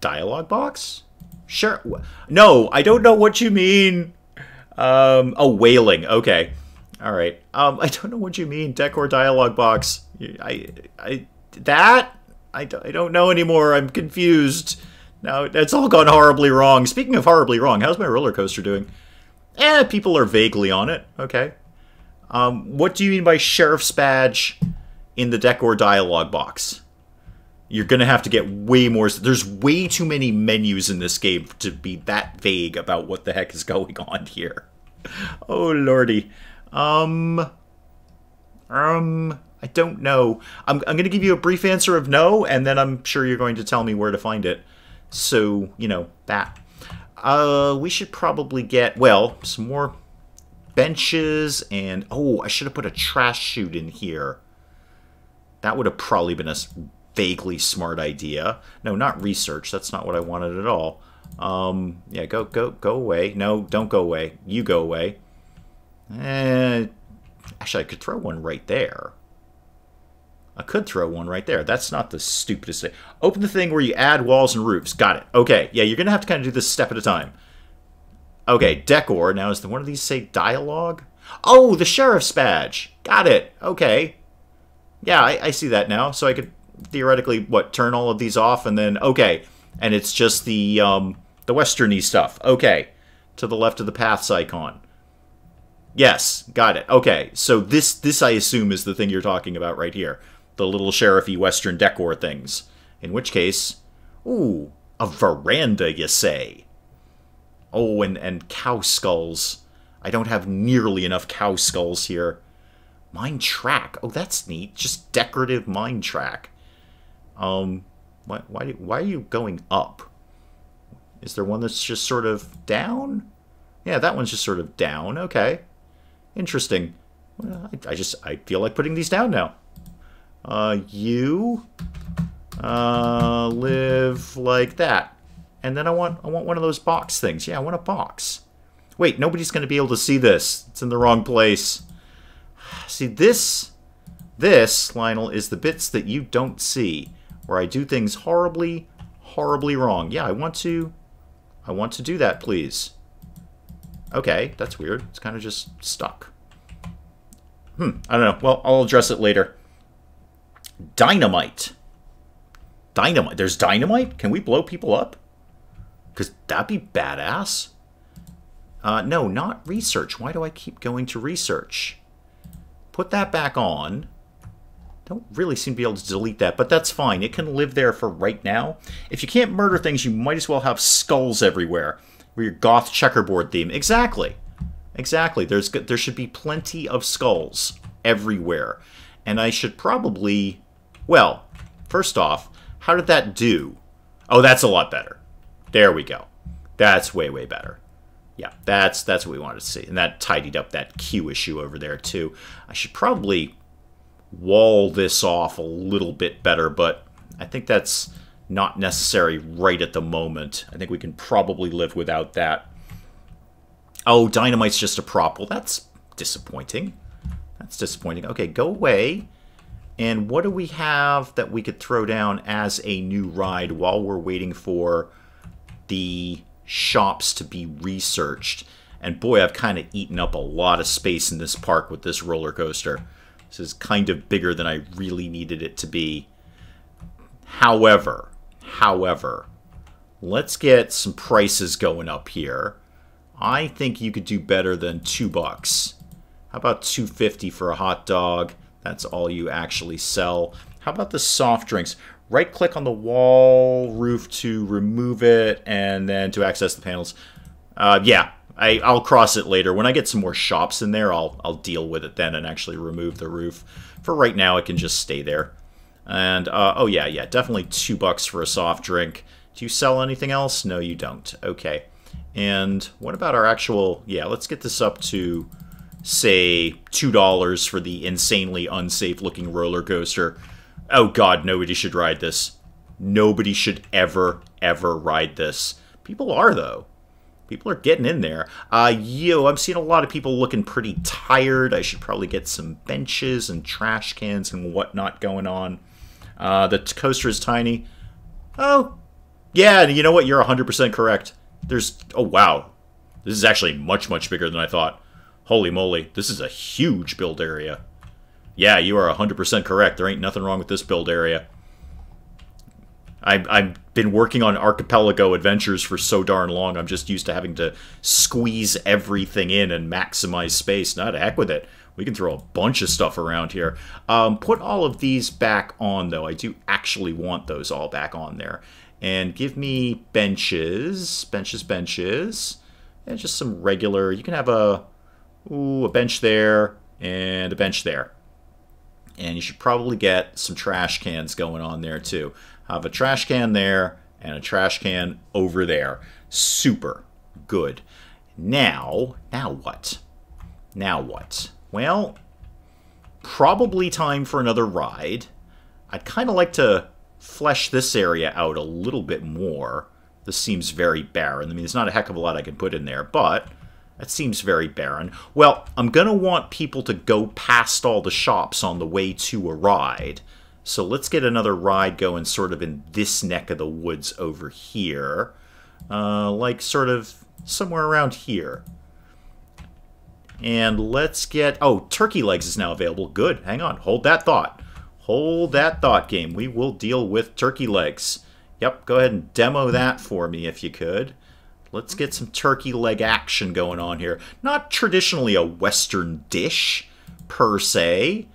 dialog box? Sure. No, I don't know what you mean. Oh, whaling. Okay. All right. I don't know what you mean. Decor dialog box. I don't know anymore. I'm confused. Now, it's all gone horribly wrong. Speaking of horribly wrong, how's my roller coaster doing? People are vaguely on it. Okay. What do you mean by sheriff's badge in the decor dialog box? You're going to have to get way more. There's way too many menus in this game to be that vague about what the heck is going on here. Oh, lordy. I don't know. I'm going to give you a brief answer of no, and then I'm sure you're going to tell me where to find it. So, you know, that. We should probably get, well, some more benches, and, oh, I should have put a trash chute in here. That would have probably been a vaguely smart idea. No, not research. That's not what I wanted at all. Yeah, go away. No, don't go away. You go away. Actually, I could throw one right there. I could throw one right there. That's not the stupidest thing. Open the thing where you add walls and roofs. Got it. Okay, yeah, you're going to have to kind of do this step at a time. Okay, decor. Now, is one of these say dialogue? Oh, the sheriff's badge. Got it. Okay. Yeah, I see that now. So I could theoretically, what, turn all of these off and then, okay. And it's just the westerny stuff. Okay. To the left of the paths icon. Yes, got it. Okay, so this I assume is the thing you're talking about right here. The little sheriffy western decor things. In which case, ooh, a veranda, you say. Oh, and cow skulls. I don't have nearly enough cow skulls here. Mine track. Oh, that's neat. Just decorative mine track. Why are you going up? Is there one that's just sort of down? Yeah, that one's just sort of down. Okay. Interesting. Well, I feel like putting these down now. You live like that. And then I want one of those box things. Yeah, I want a box. Wait, nobody's going to be able to see this. It's in the wrong place. See, this, Lionel, is the bits that you don't see, where I do things horribly, horribly wrong. Yeah, I want to do that, please. Okay, that's weird. It's kind of just stuck. I don't know. Well, I'll address it later. Dynamite. Dynamite. There's dynamite? Can we blow people up? Because that'd be badass. No, not research. Why do I keep going to research? Put that back on. Don't really seem to be able to delete that, but that's fine. It can live there for right now. If you can't murder things, you might as well have skulls everywhere. Or your goth checkerboard theme. Exactly. Exactly. There should be plenty of skulls everywhere. And I should probably... Well, first off, how did that do? Oh, that's a lot better. There we go. That's way, way better. Yeah, that's what we wanted to see. And that tidied up that queue issue over there, too. I should probably wall this off a little bit better, but I think that's not necessary right at the moment. I think we can probably live without that. Oh, dynamite's just a prop. Well, that's disappointing. That's disappointing. Okay, go away. And what do we have that we could throw down as a new ride while we're waiting for the shops to be researched? And boy, I've kind of eaten up a lot of space in this park with this roller coaster. This is kind of bigger than I really needed it to be. However, let's get some prices going up here. I think you could do better than $2. How about $2.50 for a hot dog? That's all you actually sell. How about the soft drinks? Right-click on the wall roof to remove it, and then to access the panels. Yeah, I'll cross it later. When I get some more shops in there, I'll deal with it then and actually remove the roof. For right now, it can just stay there. And, oh yeah, definitely $2 for a soft drink. Do you sell anything else? No, you don't. Okay. And what about our actual... Yeah, let's get this up to, say, $2 for the insanely unsafe-looking roller coaster. Oh, God, nobody should ride this. Nobody should ever ride this. People are, though. People are getting in there. I'm seeing a lot of people looking pretty tired. I should probably get some benches and trash cans and whatnot going on. The coaster is tiny. Oh, yeah, you know what? You're 100% correct. Oh, wow. This is actually much bigger than I thought. Holy moly, this is a huge build area. Yeah, you are 100% correct. There ain't nothing wrong with this build area. I've been working on Archipelago Adventures for so darn long, I'm just used to having to squeeze everything in and maximize space. Not to heck with it. We can throw a bunch of stuff around here. Put all of these back on, though. I do actually want those all back on there. And give me benches. Benches. And just some regular... You can have a bench there and a bench there. And you should probably get some trash cans going on there, too. Have a trash can there and a trash can over there. Super good. Now what? Now what? Well, probably time for another ride. I'd kind of like to flesh this area out a little bit more. This seems very barren. I mean, there's not a heck of a lot I can put in there, but that seems very barren. Well, I'm going to want people to go past all the shops on the way to a ride. So let's get another ride going sort of in this neck of the woods over here. Like sort of somewhere around here. And let's get... Oh, turkey legs is now available. Good. Hang on. Hold that thought. Hold that thought, game. We will deal with turkey legs. Yep, go ahead and demo that for me if you could. Let's get some turkey leg action going on here. Not traditionally a Western dish, per se.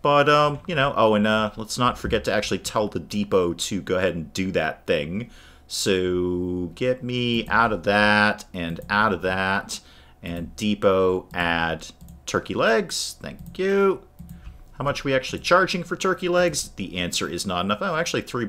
But, you know... Oh, and let's not forget to actually tell the depot to go ahead and do that thing. So, get me out of that and out of that. And depot, add turkey legs. Thank you. How much are we actually charging for turkey legs? The answer is not enough. Oh, actually, $3.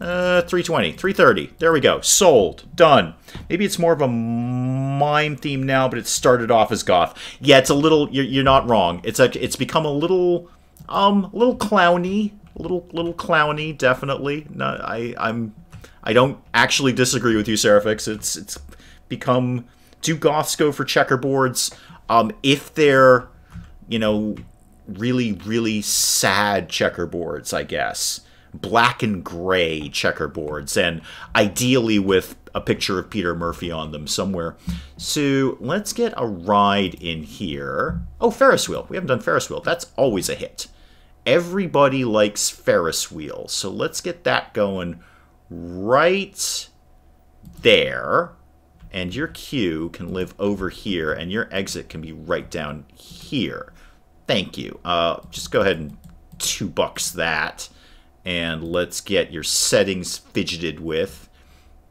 $3.20, $3.30. There we go. Sold. Done. Maybe it's more of a mime theme now, but it started off as goth. Yeah, it's a little. You're not wrong. It's become a little clowny. A little clowny, definitely. No, I don't actually disagree with you, Seraphix. It's become. Do goths go for checkerboards? If they're, you know, really, really sad checkerboards, I guess. Black and gray checkerboards, and ideally with a picture of Peter Murphy on them somewhere. So let's get a ride in here. Oh, Ferris wheel. We haven't done Ferris wheel. That's always a hit. Everybody likes Ferris wheel. So let's get that going right there. And your queue can live over here, and your exit can be right down here. Thank you. Just go ahead and $2 that. And let's get your settings fidgeted with.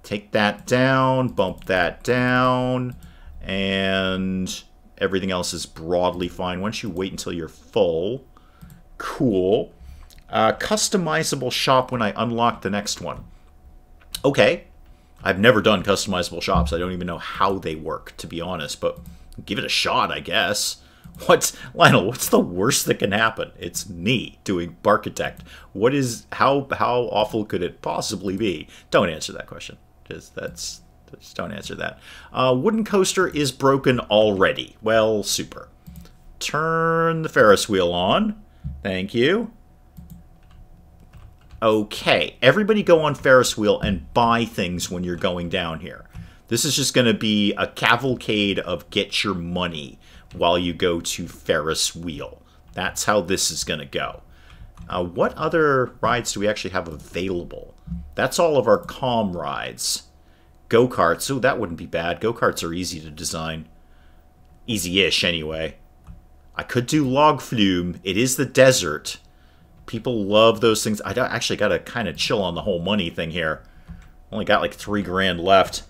Take that down, bump that down, and everything else is broadly fine. Why don't you wait until you're full? Cool. Customizable shop when I unlock the next one. Okay. I've never done customizable shops. I don't even know how they work, to be honest, but give it a shot, I guess. Lionel, what's the worst that can happen? It's me doing Parkitect. How awful could it possibly be? Don't answer that question. Just don't answer that. Wooden coaster is broken already. Well, super. Turn the Ferris wheel on. Thank you. Okay, everybody go on Ferris wheel and buy things when you're going down here. This is just going to be a cavalcade of get your money while you go to Ferris wheel. That's how this is going to go. What other rides do we actually have available? That's all of our calm rides. Go-karts, oh, that wouldn't be bad. Go-karts are easy to design. Easy-ish, anyway. I could do log flume. It is the desert. People love those things. I actually got to kind of chill on the whole money thing here. Only got like $3 left.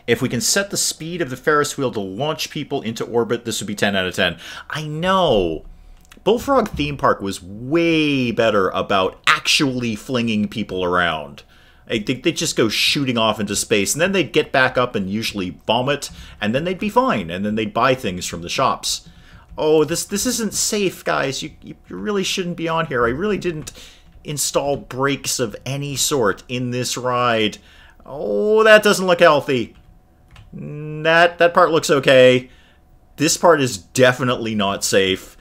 If we can set the speed of the Ferris wheel to launch people into orbit, this would be 10 out of 10. I know. Bullfrog Theme Park was way better about actually flinging people around. They'd just go shooting off into space, and then they'd get back up and usually vomit, and then they'd be fine, and then they'd buy things from the shops. Oh, this isn't safe, guys. You really shouldn't be on here. I really didn't install brakes of any sort in this ride. Oh, that doesn't look healthy. That part looks okay. This part is definitely not safe.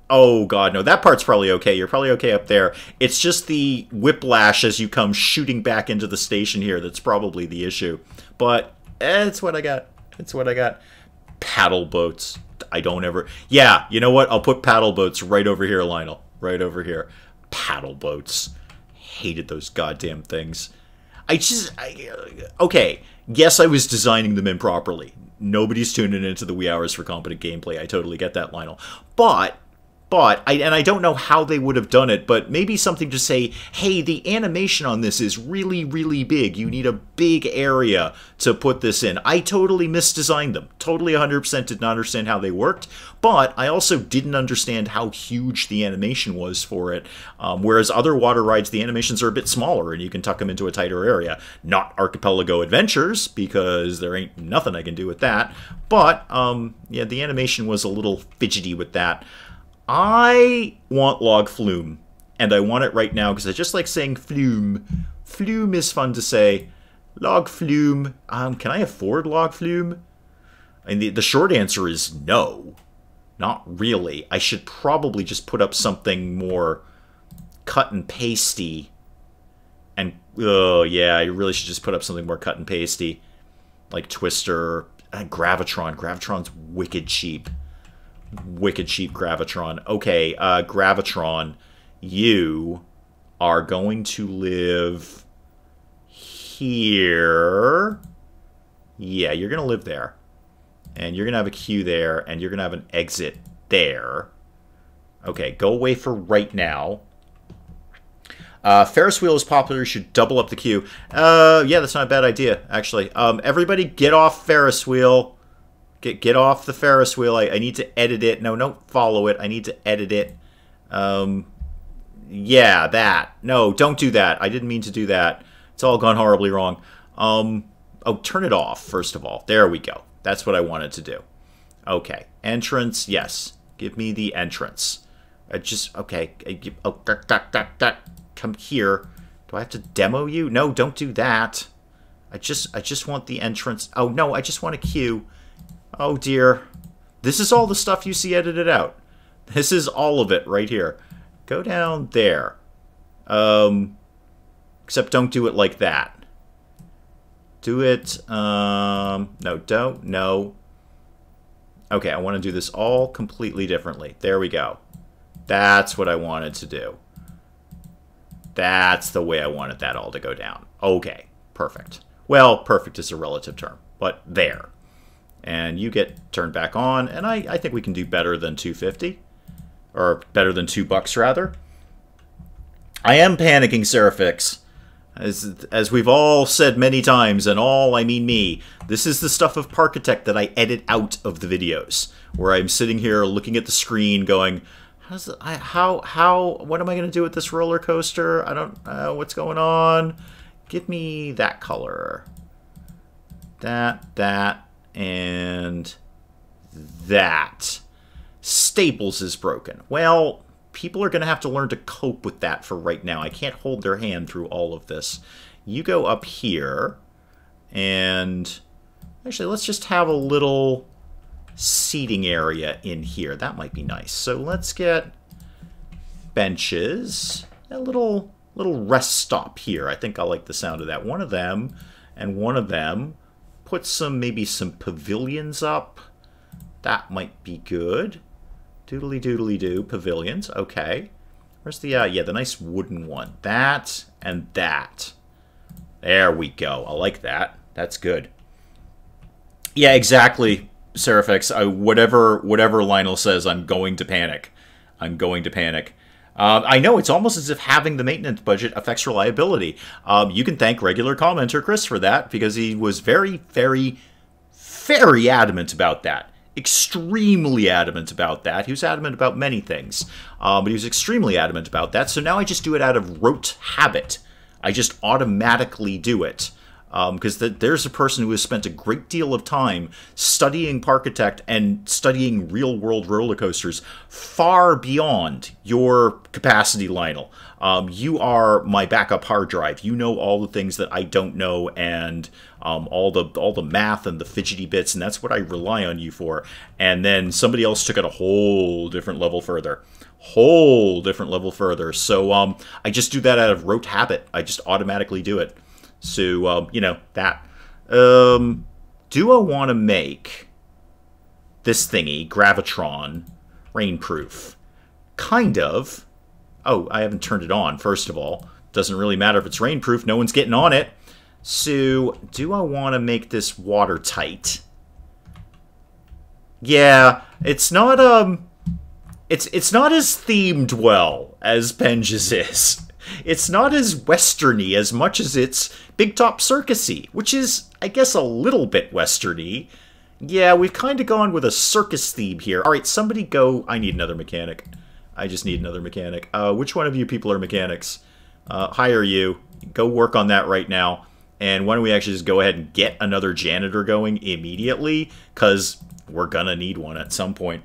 Oh, God, no. That part's probably okay. You're probably okay up there. It's just the whiplash as you come shooting back into the station here that's probably the issue. But it's what I got. It's what I got. Paddle boats. I don't ever... Yeah, you know what? I'll put paddle boats right over here, Lionel. Right over here. Paddle boats. hated those goddamn things. Okay, yes, I was designing them improperly. Nobody's tuning into the wee hours for competent gameplay. I totally get that, Lionel. But I don't know how they would have done it, but maybe something to say, hey, the animation on this is really, really big. You need a big area to put this in. I totally misdesigned them. Totally 100% did not understand how they worked, but I also didn't understand how huge the animation was for it. Whereas other water rides, the animations are a bit smaller, and you can tuck them into a tighter area. Not Archipelago Adventures, because there ain't nothing I can do with that. But, yeah, the animation was a little fidgety with that. I want log flume, and I want it right now because I just like saying flume. Flume is fun to say. Log flume. Can I afford log flume? And the short answer is no. Not really. I should probably just put up something more cut and pasty. And, oh yeah, I really should just put up something more cut and pasty. Like Twister. Gravitron. Gravitron's wicked cheap. Wicked cheap Gravitron. Okay, Gravitron, you are going to live here. Yeah, you're going to live there. And you're going to have a queue there, and you're going to have an exit there. Okay, go away for right now. Ferris wheel is popular. You should double up the queue. Yeah, that's not a bad idea, actually. Everybody get off Ferris wheel. Get off the Ferris wheel. I need to edit it. No, don't follow it. I need to edit it. Yeah, that. No, don't do that. I didn't mean to do that. It's all gone horribly wrong. Oh, turn it off, first of all. There we go. That's what I wanted to do. Okay. Entrance, yes. Give me the entrance. Okay. Oh, come here. Do I have to demo you? No, don't do that. I just want the entrance. Oh, no, I just want a queue. Oh dear. This is all the stuff you see edited out. This is all of it right here. Go down there. Except don't do it like that. Do it, no, don't, no. Okay, I want to do this all completely differently. There we go. That's what I wanted to do. That's the way I wanted that all to go down. Okay, perfect. Well, perfect is a relative term, but there. And you get turned back on, and I think we can do better than $2.50. Or better than $2, rather. I am panicking, Seraphix. As we've all said many times, and all, I mean me, this is the stuff of Parkitect that I edit out of the videos. Where I'm sitting here looking at the screen going, what am I going to do with this roller coaster? I don't, what's going on? Give me that color. That. And that. Staples is broken. Well, people are going to have to learn to cope with that for right now. I can't hold their hand through all of this. You go up here, and actually, let's just have a little seating area in here. That might be nice. So let's get benches, a little rest stop here. I think I like the sound of that. One of them and one of them. Put maybe some pavilions up. That might be good. Doodly doodly do. Pavilions. Okay. Where's the, yeah, the nice wooden one. That and that. There we go. I like that. That's good. Yeah, exactly, Seraphix. Whatever Lionel says, I'm going to panic. I'm going to panic. I know, it's almost as if having the maintenance budget affects reliability. You can thank regular commenter Chris for that, because he was very, very, very adamant about that. Extremely adamant about that. He was adamant about many things, but he was extremely adamant about that. So now I just do it out of rote habit. I just automatically do it. Because there's a person who has spent a great deal of time studying Parkitect and studying real-world roller coasters far beyond your capacity, Lionel. You are my backup hard drive. You know all the things that I don't know, and all the math and the fidgety bits, and that's what I rely on you for. And then somebody else took it a whole different level further. So I just do that out of rote habit. I just automatically do it. So, you know, that. Do I want to make this thingy, Gravitron, rainproof? Kind of. Oh, I haven't turned it on, first of all. Doesn't really matter if it's rainproof. No one's getting on it. So, do I want to make this watertight? Yeah, it's not it's not as themed well as Penge's is. It's not as westerny as much as it's Big Top Circusy, which is, I guess, a little bit westerny. Yeah, we've kind of gone with a circus theme here. All right, somebody go. I need another mechanic. I just need another mechanic. Which one of you people are mechanics? Hire you. Go work on that right now. And why don't we actually just go ahead and get another janitor going immediately? Because we're gonna need one at some point.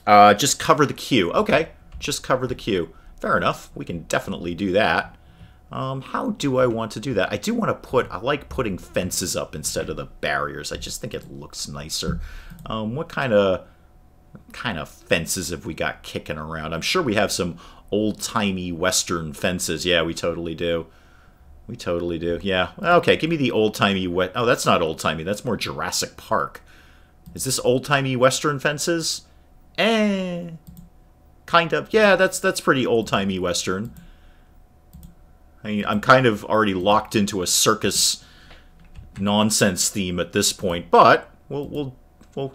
Just cover the queue. Okay, just cover the queue. Fair enough. We can definitely do that. How do I want to do that? I do want to I like putting fences up instead of the barriers. I just think it looks nicer. What kind of fences have we got kicking around? I'm sure we have some old-timey Western fences. Yeah, we totally do. We totally do. Yeah. Okay, give me the old-timey... Oh, that's not old-timey. That's more Jurassic Park. Is this old-timey Western fences? Kind of. Yeah, that's pretty old-timey Western. I mean, I'm kind of already locked into a circus nonsense theme at this point, but we'll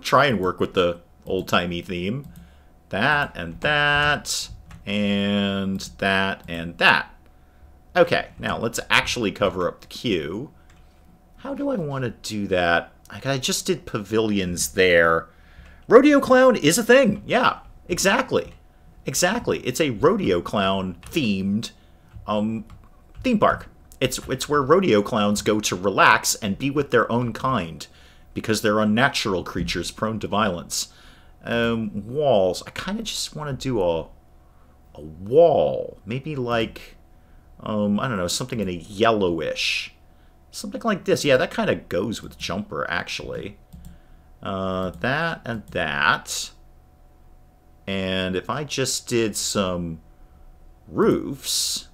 try and work with the old-timey theme. That and that and that and that. Okay, now let's actually cover up the queue. How do I want to do that? I just did pavilions there. Rodeo Clown is a thing. Yeah, exactly. Exactly. It's a Rodeo Clown themed theme park. It's where rodeo clowns go to relax and be with their own kind because they're unnatural creatures prone to violence. Walls. I kind of just want to do a wall. Maybe like, I don't know, something in a yellowish. Something like this. Yeah, that kind of goes with Jumper, actually. That and that. And if I just did some roofs,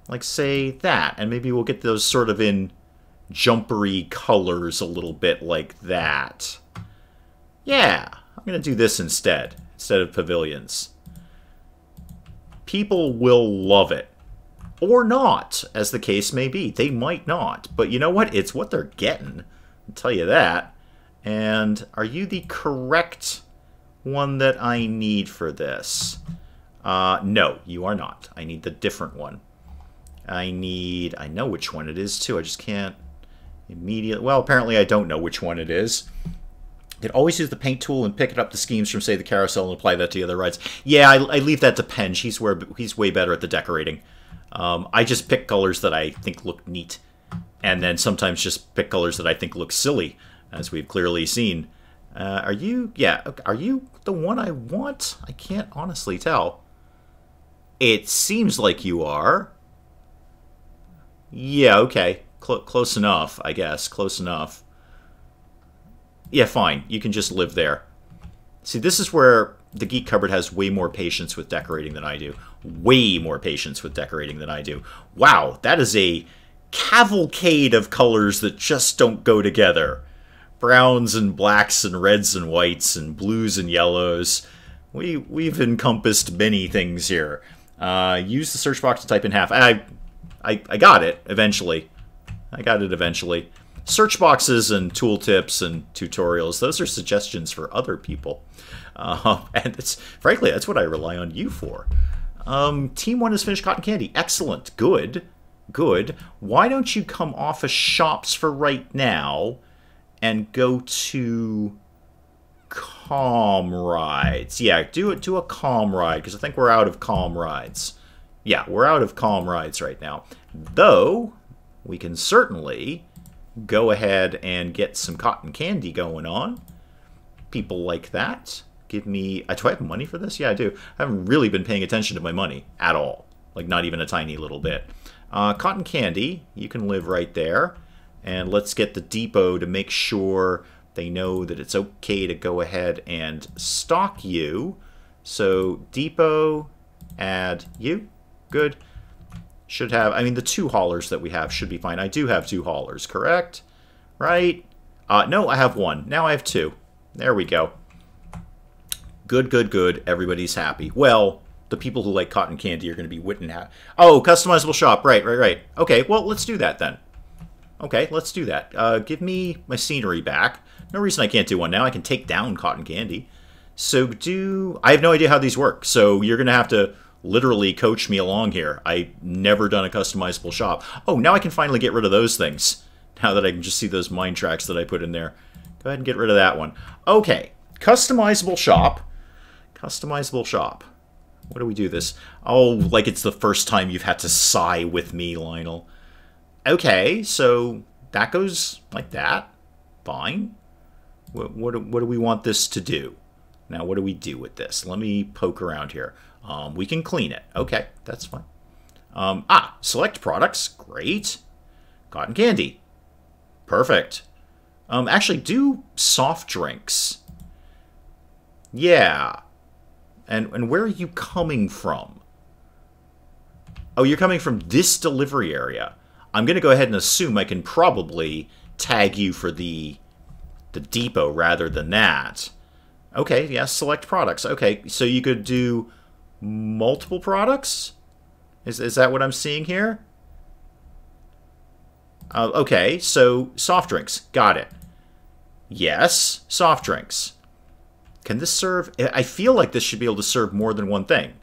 like say that, and maybe we'll get those sort of in jumpery colors a little bit like that. Yeah, I'm going to do this instead of pavilions. People will love it. Or not, as the case may be. They might not. But you know what? It's what they're getting. I'll tell you that. And are you the correct one that I need for this? No, you are not. I need the different one. I know which one it is, too. I just can't immediately... Well, apparently I don't know which one it is. You could always use the paint tool and pick it up the schemes from, say, the carousel and apply that to the other rides. Yeah, I leave that to Penge. He's way better at the decorating. I just pick colors that I think look neat. And then sometimes just pick colors that I think look silly, as we've clearly seen. Are you the one I want? I can't honestly tell. It seems like you are. Yeah, okay. Close enough, I guess. Close enough. Yeah, fine. You can just live there. See, this is where the Geek Cupboard has way more patience with decorating than I do. Way more patience with decorating than I do. Wow, that is a cavalcade of colors that just don't go together. Browns and blacks and reds and whites and blues and yellows. We've encompassed many things here. Use the search box to type in half. I got it eventually. Search boxes and tooltips and tutorials, those are suggestions for other people. And frankly, that's what I rely on you for. Team 1 has finished cotton candy. Excellent. Good. Good. Why don't you come off of shops for right now and go to calm rides? Yeah, do a calm ride, because I think we're out of calm rides. Yeah, we're out of calm rides right now. Though, we can certainly go ahead and get some cotton candy going on. People like that. Give me... do I have money for this? Yeah, I do. I haven't really been paying attention to my money at all. Like, not even a tiny little bit. Cotton candy, you can live right there. And let's get the depot to make sure they know that it's okay to go ahead and stock you. So, depot, add you. Good. Should have... I mean, the 2 haulers that we have should be fine. I do have 2 haulers, correct? Right? No, I have 1. Now I have 2. There we go. Good, good, good. Everybody's happy. Well, the people who like cotton candy are going to be witten out. Oh, customizable shop. Right. Okay, well, let's do that then. Okay, let's do that. Give me my scenery back. No reason I can't do one now. I can take down cotton candy. So I have no idea how these work. So you're going to have to literally coach me along here. I've never done a customizable shop. Oh, now I can finally get rid of those things. Now that I can just see those mine tracks that I put in there. Go ahead and get rid of that one. Okay, customizable shop. Customizable shop. What do we do this? Oh, like it's the first time you've had to sigh with me, Lionel. Okay, so that goes like that. Fine. What do we want this to do? Now, what do we do with this? Let me poke around here. We can clean it. Okay, that's fine. Select products. Great. Cotton candy. Perfect. Actually, do soft drinks. Yeah. And where are you coming from? Oh, you're coming from this delivery area. I'm going to go ahead and assume I can probably tag you for the depot rather than that. Okay, yes, select products. Okay, so you could do multiple products? Is that what I'm seeing here? Okay, so soft drinks. Got it. Yes, soft drinks. Can this serve? I feel like this should be able to serve more than one thing.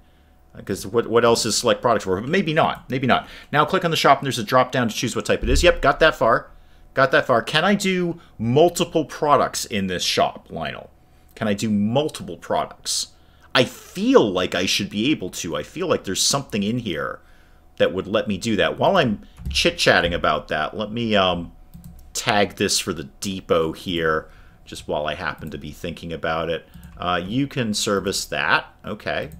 Because what else is select products for? But maybe not. Maybe not. Now click on the shop and there's a drop down to choose what type it is. Yep, got that far. Got that far. Can I do multiple products in this shop, Lionel? Can I do multiple products? I feel like I should be able to. I feel like there's something in here that would let me do that. While I'm chit-chatting about that, let me tag this for the depot here, just while I happen to be thinking about it. You can service that. Okay.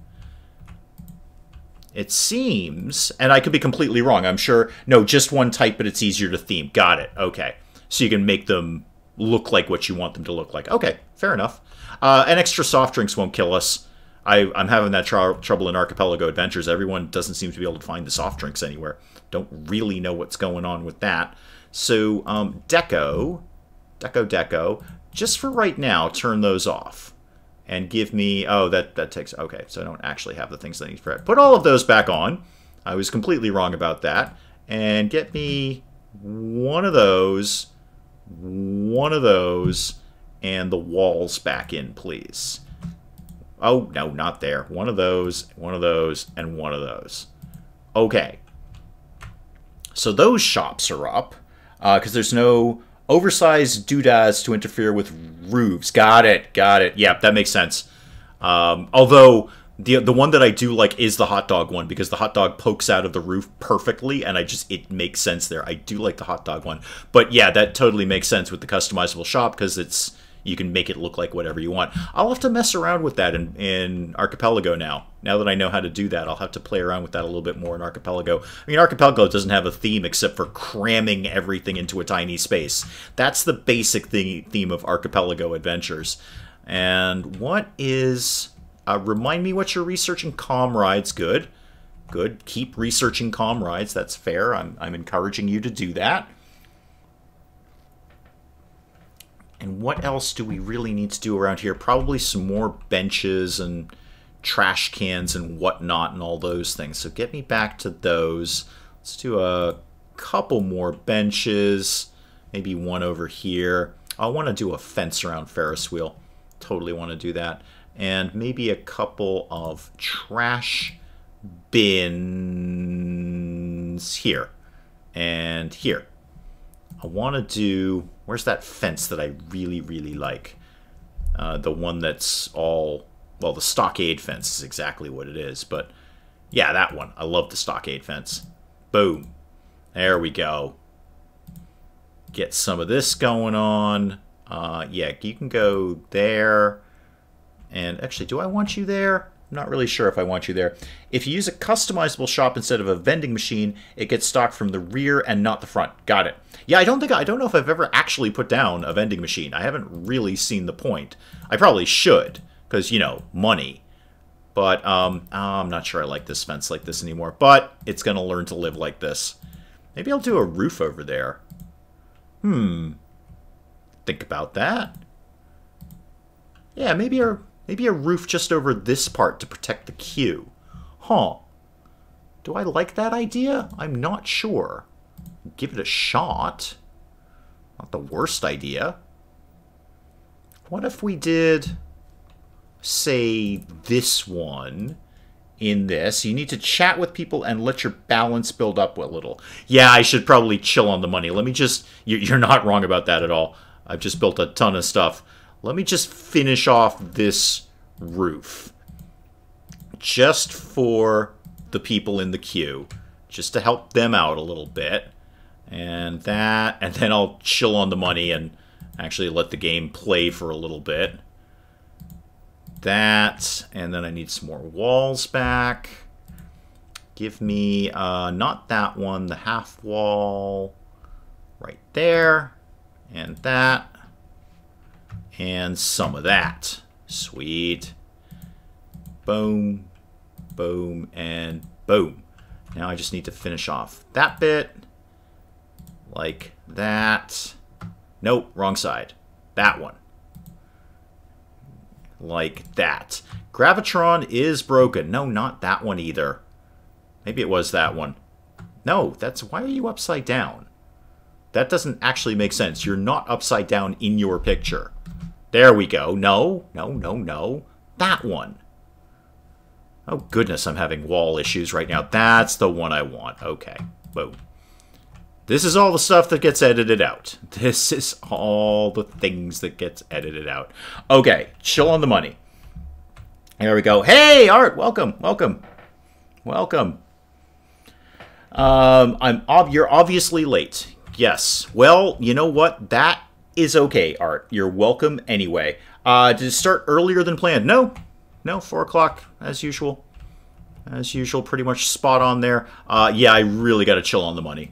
It seems, and I could be completely wrong, I'm sure. No, just one type, but it's easier to theme. Got it. Okay. So you can make them look like what you want them to look like. Okay, fair enough. And extra soft drinks won't kill us. I'm having that trouble in Archipelago Adventures. Everyone doesn't seem to be able to find the soft drinks anywhere. Don't really know what's going on with that. So, deco. Just for right now, turn those off. And give me... Oh, that takes... Okay, so I don't actually have the things that I need for it. Put all of those back on. I was completely wrong about that. And get me one of those, and the walls back in, please. Oh, no, not there. One of those, and one of those. Okay. So those shops are up, because there's no oversized doodads to interfere with roofs. Got it. Yeah, that makes sense. Although the one that I do like is the hot dog one, because the hot dog pokes out of the roof perfectly, and it makes sense there. I do like the hot dog one. But yeah, that totally makes sense with the customizable shop, because you can make it look like whatever you want. I'll have to mess around with that in Archipelago now. Now that I know how to do that, I'll have to play around with that a little bit more in Archipelago. I mean, Archipelago doesn't have a theme except for cramming everything into a tiny space. That's the basic theme of Archipelago Adventures. And what is... remind me what you're researching. Comm rides. Good. Keep researching comm rides. That's fair. I'm encouraging you to do that. And what else do we really need to do around here? Probably some more benches and trash cans and whatnot and all those things. So get me back to those. Let's do a couple more benches. Maybe one over here. I want to do a fence around Ferris wheel. Totally want to do that. And maybe a couple of trash bins here and here. I want to do... Where's that fence that I really, really like? The one that's all... Well, the stockade fence is exactly what it is. But, yeah, that one. I love the stockade fence. Boom. There we go. Get some of this going on. Yeah, you can go there. And actually, do I want you there? I'm not really sure if I want you there. If you use a customizable shop instead of a vending machine, it gets stocked from the rear and not the front. Got it. Yeah, I don't know if I've ever actually put down a vending machine. I haven't really seen the point. I probably should, because, you know, money. But I'm not sure I like this fence like this anymore. But it's going to learn to live like this. Maybe I'll do a roof over there. Think about that. Yeah, maybe a roof just over this part to protect the queue. Huh. Do I like that idea? I'm not sure. Give it a shot. Not the worst idea. What if we did, say, this one in this? You need to chat with people and let your balance build up a little. Yeah, I should probably chill on the money. Let me just... You're not wrong about that at all. I've just built a ton of stuff. Let me just finish off this roof. Just for the people in the queue. Just to help them out a little bit. And that... And then I'll chill on the money and actually let the game play for a little bit. That, and then I need some more walls back. Give me, not that one, the half wall right there, and that, and some of that. Sweet. Boom, boom, and boom. Now I just need to finish off that bit, like that. Nope, wrong side. That one. Like that. Gravitron is broken. No, not that one either. Maybe it was that one. No, that's... Why are you upside down? That doesn't actually make sense. You're not upside down in your picture. There we go. No, no, no, no. That one. Oh, goodness, I'm having wall issues right now. That's the one I want. Okay. Boom. This is all the stuff that gets edited out. This is all the things that gets edited out. Okay, chill on the money. There we go. Hey, Art, welcome, welcome, welcome. You're obviously late. Yes. Well, you know what? That is okay, Art. You're welcome anyway. Did it start earlier than planned? No, no, 4 o'clock as usual. As usual, pretty much spot on there. Yeah, I really got to chill on the money.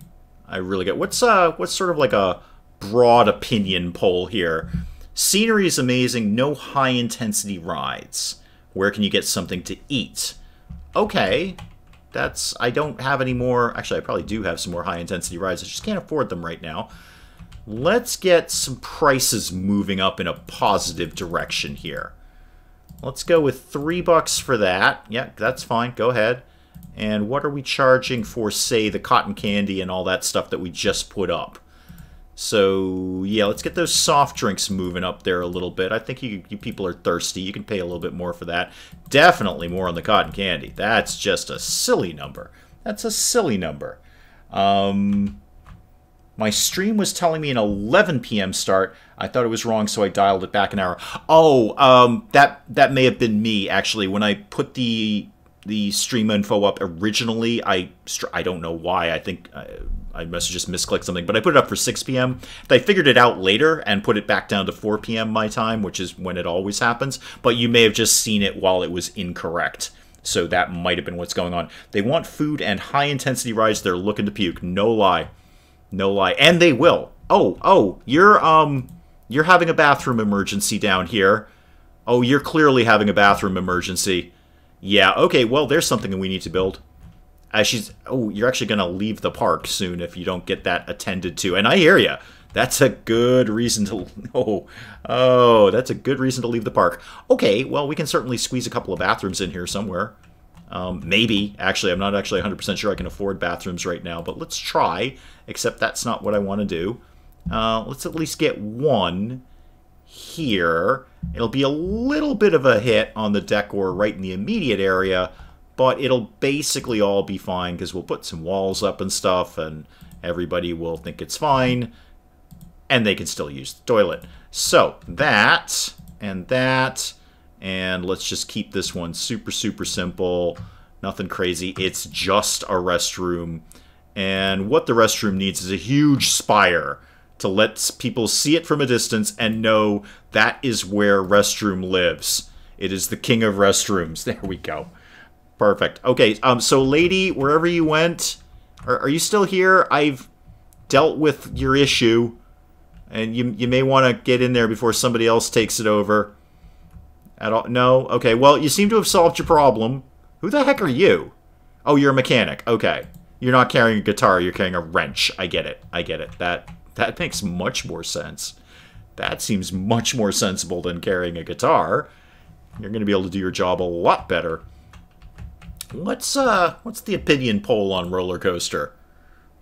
I really get... What's sort of like a broad opinion poll here? Scenery is amazing. No high-intensity rides. Where can you get something to eat? Okay. That's... I don't have any more... Actually, I probably do have some more high-intensity rides. I just can't afford them right now. Let's get some prices moving up in a positive direction here. Let's go with $3 for that. Yeah, that's fine. Go ahead. And what are we charging for, say, the cotton candy and all that stuff that we just put up? So, yeah, let's get those soft drinks moving up there a little bit. I think you people are thirsty. You can pay a little bit more for that. Definitely more on the cotton candy. That's just a silly number. That's a silly number. My stream was telling me an 11 p.m. start. I thought it was wrong, so I dialed it back an hour. Oh, that may have been me, actually. When I put the stream info up originally, I don't know why. I think I must have just misclicked something, but I put it up for 6 p.m. I figured it out later and put it back down to 4 p.m. my time, which is when it always happens. But you may have just seen it while it was incorrect. So that might have been what's going on. They want food and high-intensity rides. They're looking to puke. No lie. No lie. And they will. Oh, you're having a bathroom emergency down here. Oh, you're clearly having a bathroom emergency. Yeah, okay, well, there's something we need to build. You're actually going to leave the park soon if you don't get that attended to. And I hear you. That's a good reason to... Oh, that's a good reason to leave the park. Okay, well, we can certainly squeeze a couple of bathrooms in here somewhere. Maybe. Actually, I'm not actually 100% sure I can afford bathrooms right now, but let's try. Except that's not what I want to do. Let's at least get one here. It'll be a little bit of a hit on the decor right in the immediate area, but it'll basically all be fine because we'll put some walls up and stuff, and everybody will think it's fine, and they can still use the toilet. So, that, and let's just keep this one super, super simple. Nothing crazy. It's just a restroom, and what the restroom needs is a huge spire to let people see it from a distance and know that is where restroom lives. It is the king of restrooms. There we go. Perfect. Okay, so lady, wherever you went, are you still here? I've dealt with your issue, and you may want to get in there before somebody else takes it over. At all? No? Okay, well, you seem to have solved your problem. Who the heck are you? Oh, you're a mechanic. Okay. You're not carrying a guitar, you're carrying a wrench. I get it. I get it. That makes much more sense. That seems much more sensible than carrying a guitar. You're going to be able to do your job a lot better. What's the opinion poll on Roller Coaster?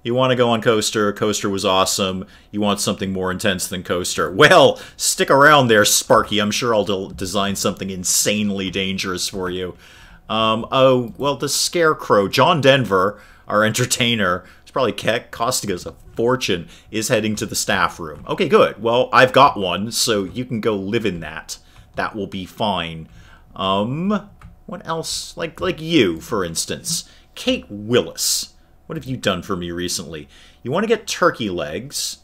You want to go on Coaster? Coaster was awesome. You want something more intense than Coaster? Well, stick around there, Sparky. I'm sure I'll design something insanely dangerous for you. Oh, well, the Scarecrow, John Denver, our entertainer, it's probably costing us a fortune, is heading to the staff room. Okay, good. Well, I've got one, so you can go live in that. That will be fine. What else? Like you, for instance. Kate Willis. What have you done for me recently? You want to get turkey legs.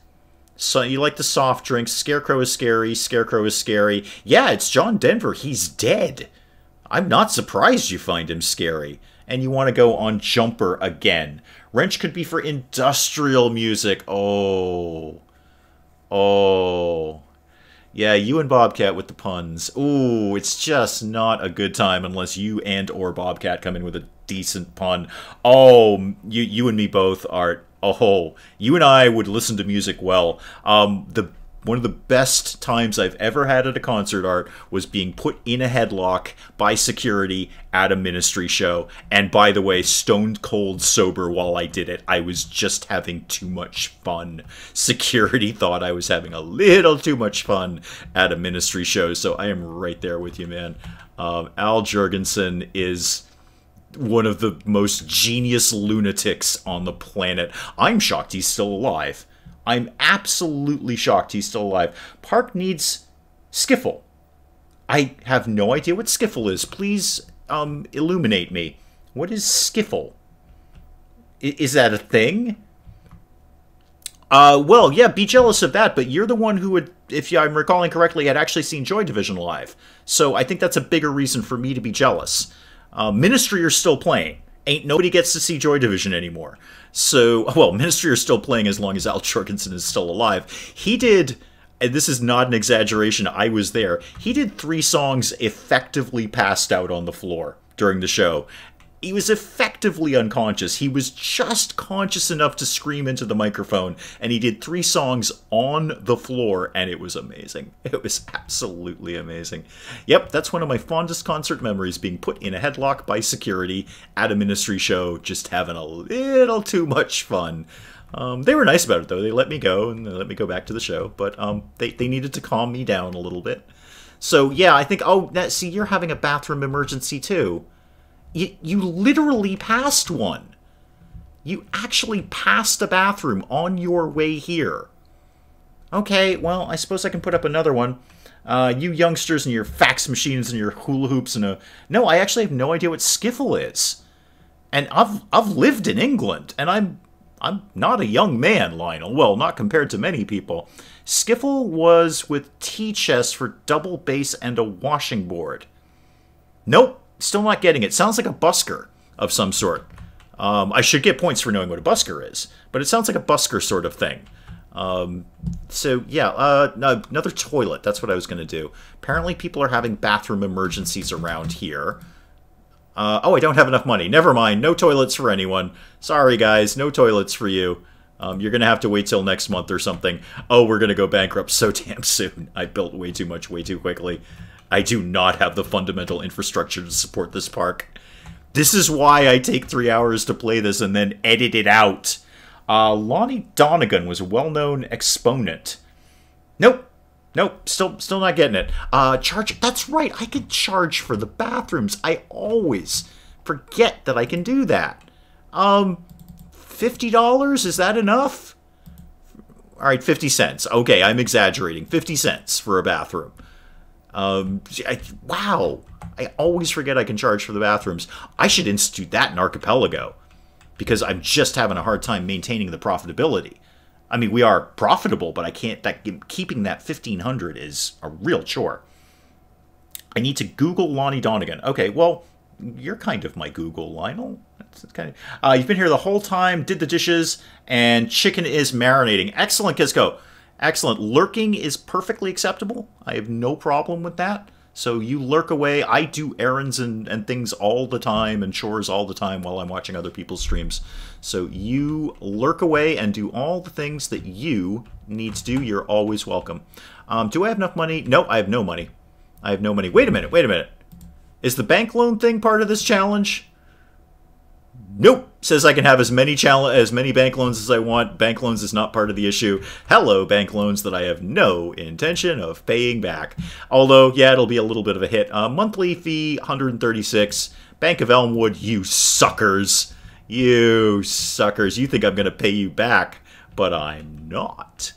So you like the soft drinks. Scarecrow is scary. Scarecrow is scary. Yeah, it's John Denver. He's dead. I'm not surprised you find him scary. And you want to go on Jumper again. Wrench could be for industrial music. Oh. Oh. Yeah, you and Bobcat with the puns. Ooh, it's just not a good time unless you and or Bobcat come in with a decent pun. Oh, you and me both, Art. Oh, you and I would listen to music well. One of the best times I've ever had at a concert, Art, was being put in a headlock by security at a Ministry show. And by the way, stone cold sober while I did it. I was just having too much fun. Security thought I was having a little too much fun at a Ministry show. So I am right there with you, man. Al Jurgensen is one of the most genius lunatics on the planet. I'm shocked he's still alive. I'm absolutely shocked he's still alive. Park needs skiffle. I have no idea what skiffle is. Please illuminate me. What is skiffle? Is that a thing? Well, yeah, be jealous of that, but you're the one who would, if I'm recalling correctly, had actually seen Joy Division live. So I think that's a bigger reason for me to be jealous. Ministry are still playing. Ain't nobody gets to see Joy Division anymore. So, well, Ministry are still playing as long as Al Jorgensen is still alive. He did, and this is not an exaggeration, I was there, he did 3 songs effectively passed out on the floor during the show. He was effectively unconscious. He was just conscious enough to scream into the microphone, and he did 3 songs on the floor, and it was amazing. It was absolutely amazing. Yep, that's one of my fondest concert memories, being put in a headlock by security at a Ministry show, just having a little too much fun. They were nice about it, though. They let me go, and they let me go back to the show, but they needed to calm me down a little bit. So, yeah, I think, oh, see, you're having a bathroom emergency, too. You literally passed one. You actually passed a bathroom on your way here. Okay, well, I suppose I can put up another one. You youngsters and your fax machines and your hula hoops and a... No, I actually have no idea what skiffle is. And I've lived in England, and I'm not a young man, Lionel. Well, not compared to many people. Skiffle was with tea-chest for double bass and a washing board. Nope. Still not getting it. Sounds like a busker of some sort. I should get points for knowing what a busker is, but it sounds like a busker sort of thing. So, yeah, another toilet. That's what I was going to do. Apparently people are having bathroom emergencies around here. Oh, I don't have enough money. Never mind. No toilets for anyone. Sorry, guys. No toilets for you. You're going to have to wait till next month or something. Oh, we're going to go bankrupt so damn soon. I built way too much way too quickly. I do not have the fundamental infrastructure to support this park. This is why I take 3 hours to play this and then edit it out. Lonnie Donegan was a well-known exponent. Nope. Nope. Still not getting it. Charge. That's right. I could charge for the bathrooms. I always forget that I can do that. $50? Is that enough? All right, 50 cents. Okay, I'm exaggerating. 50 cents for a bathroom. Wow. I always forget I can charge for the bathrooms. I should institute that in Archipelago, because I'm just having a hard time maintaining the profitability. I mean, we are profitable, but I can't. Keeping that 1,500 is a real chore. I need to Google Lonnie Donegan. Okay, well, you're kind of my Google, Lionel. That's kind of. You've been here the whole time, did the dishes, and chicken is marinating. Excellent, Kisco. Excellent. Lurking is perfectly acceptable. I have no problem with that. So you lurk away. I do errands and things all the time and chores all the time while I'm watching other people's streams. So you lurk away and do all the things that you need to do. You're always welcome. Do I have enough money? No, I have no money. I have no money. Wait a minute. Wait a minute. Is the bank loan thing part of this challenge? Nope. Says I can have as many bank loans as I want. Bank loans is not part of the issue. Hello, bank loans that I have no intention of paying back. Although, yeah, it'll be a little bit of a hit. Monthly fee, $136. Bank of Elmwood, you suckers. You suckers. You think I'm going to pay you back, but I'm not.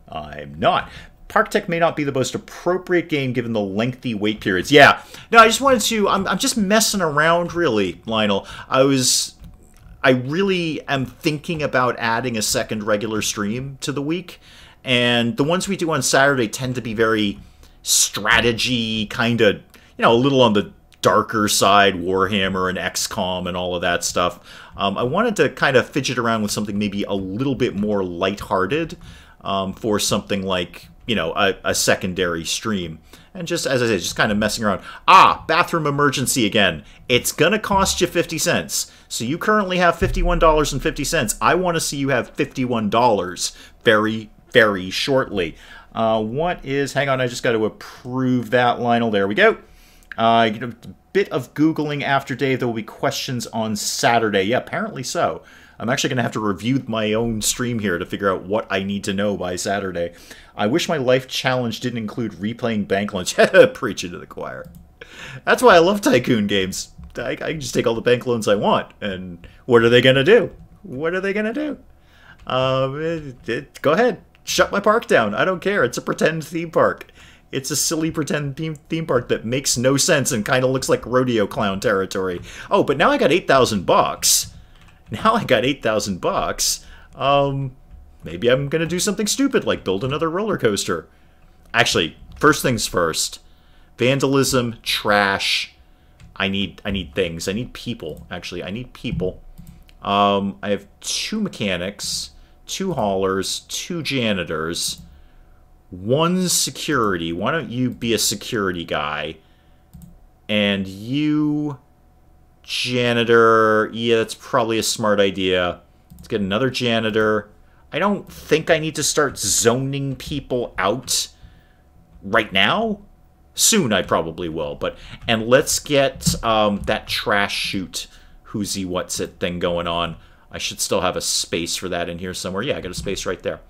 I'm not. Parkitect may not be the most appropriate game given the lengthy wait periods. Yeah. No, I just wanted to... I'm just messing around, really, Lionel. I really am thinking about adding a second regular stream to the week. And the ones we do on Saturday tend to be very strategy, kind of, a little on the darker side, Warhammer and XCOM and all of that stuff. I wanted to kind of fidget around with something maybe a little bit more lighthearted for something like, a secondary stream. And just, as I said, just kind of messing around. Bathroom emergency again. It's going to cost you 50 cents. So you currently have $51.50. I want to see you have $51 very, very shortly. Hang on, I just got to approve that, Lionel. There we go. A bit of Googling after Dave. There will be questions on Saturday. Yeah, apparently so. I'm actually going to have to review my own stream here to figure out what I need to know by Saturday. I wish my life challenge didn't include replaying bank loans. Preaching to the choir. That's why I love Tycoon games. I can just take all the bank loans I want. And what are they going to do? What are they going to do? Go ahead. Shut my park down. I don't care. It's a pretend theme park. It's a silly pretend theme park that makes no sense and kind of looks like rodeo clown territory. Oh, but now I got $8,000. Now I got $8,000. Maybe I'm going to do something stupid like build another roller coaster. Actually, first things first. Vandalism, trash. I need things. I need people. Actually, I need people. I have 2 mechanics, 2 haulers, 2 janitors, 1 security. Why don't you be a security guy? And you, janitor. Yeah, that's probably a smart idea. Let's get another janitor. I don't think I need to start zoning people out right now. Soon I probably will. And let's get that trash chute who's-y what's-it thing going on. I should still have a space for that in here somewhere. Yeah, I got a space right there.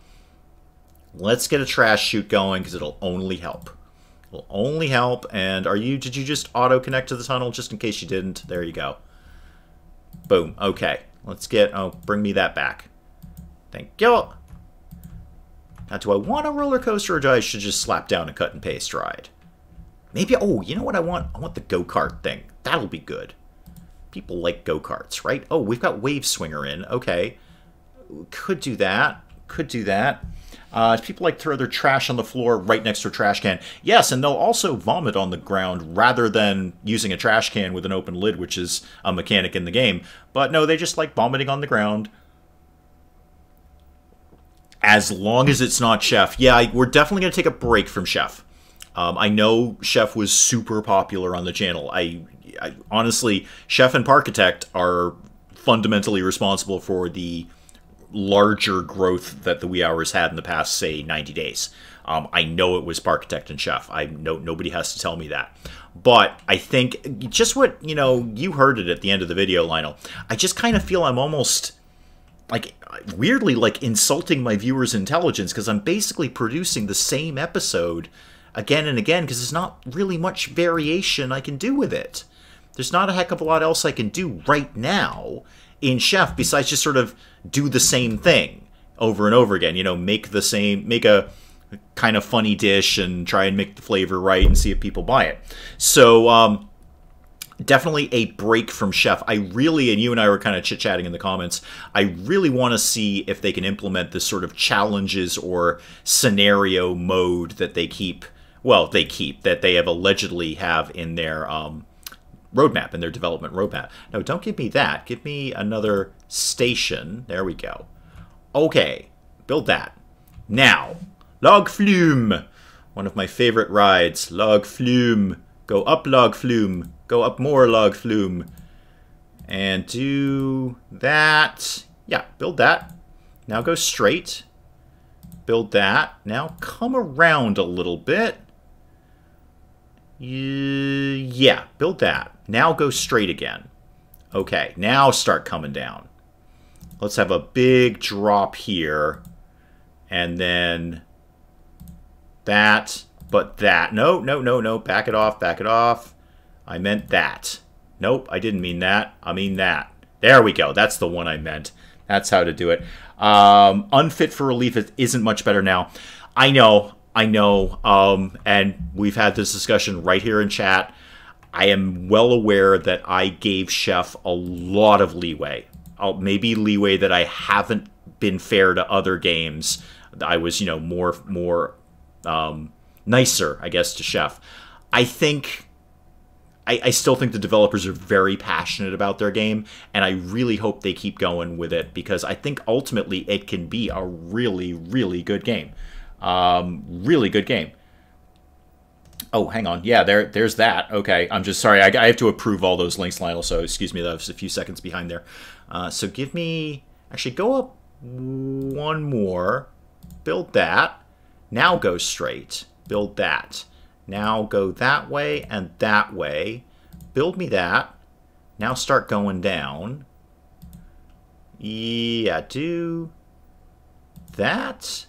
Let's get a trash chute going because it'll only help. It'll only help. And did you just auto-connect to the tunnel just in case you didn't? There you go. Boom. Okay. Let's bring me that back. Thank you. Now, do I want a roller coaster or do I should just slap down a cut and paste ride? Maybe, you know what I want? I want the go-kart thing. That'll be good. People like go-karts, right? Oh, we've got Wave Swinger in. Okay. Could do that. Could do that. People like throw their trash on the floor right next to a trash can. Yes, and they'll also vomit on the ground rather than using a trash can with an open lid, which is a mechanic in the game. But no, they just like vomiting on the ground. As long as it's not Chef. Yeah, we're definitely going to take a break from Chef. I know Chef was super popular on the channel. I honestly, Chef and Parkitect are fundamentally responsible for the larger growth that the Wee Hours had in the past, say, 90 days. I know it was Parkitect and Chef. I know nobody has to tell me that. But I think just what, you heard it at the end of the video, Lionel. I just kind of feel I'm almost, weirdly, insulting my viewers' intelligence because I'm basically producing the same episode again and again because there's not really much variation I can do with it. There's not a heck of a lot else I can do right now in Chef besides just sort of do the same thing over and over again. Make a kind of funny dish and try and make the flavor right and see if people buy it. So definitely a break from Chef. I really, and you and I were kind of chit-chatting in the comments, I really want to see if they can implement this sort of challenges or scenario mode that they keep, that they have allegedly have in their roadmap, in their development roadmap. No, don't give me that. Give me another station. There we go. Okay, build that. Now, Log Flume. One of my favorite rides. Log Flume. Go up, Log Flume. Go up more, Log Flume. And do that. Yeah, build that. Now go straight. Build that. Now come around a little bit. Yeah, build that. Now go straight again. Okay, now start coming down. Let's have a big drop here. And then that, but that. No, no, no, no. Back it off, back it off. I meant that. Nope, I didn't mean that. I mean that. There we go. That's the one I meant. That's how to do it. Unfit for relief isn't much better now. I know. And we've had this discussion right here in chat. I am well aware that I gave Chef a lot of leeway. Maybe leeway that I haven't been fair to other games. I was, you know, more nicer, I guess, to Chef. I still think the developers are very passionate about their game, and I really hope they keep going with it, because I think ultimately it can be a really, really good game. Really good game. Oh, hang on. Yeah, there's that. Okay, I'm just sorry. I have to approve all those links, Lionel, so excuse me, that was a few seconds behind there. So give me... Actually, go up one more. Build that. Now go straight. Build that. Now go that way and that way. Build me that. Now start going down. Yeah, do that.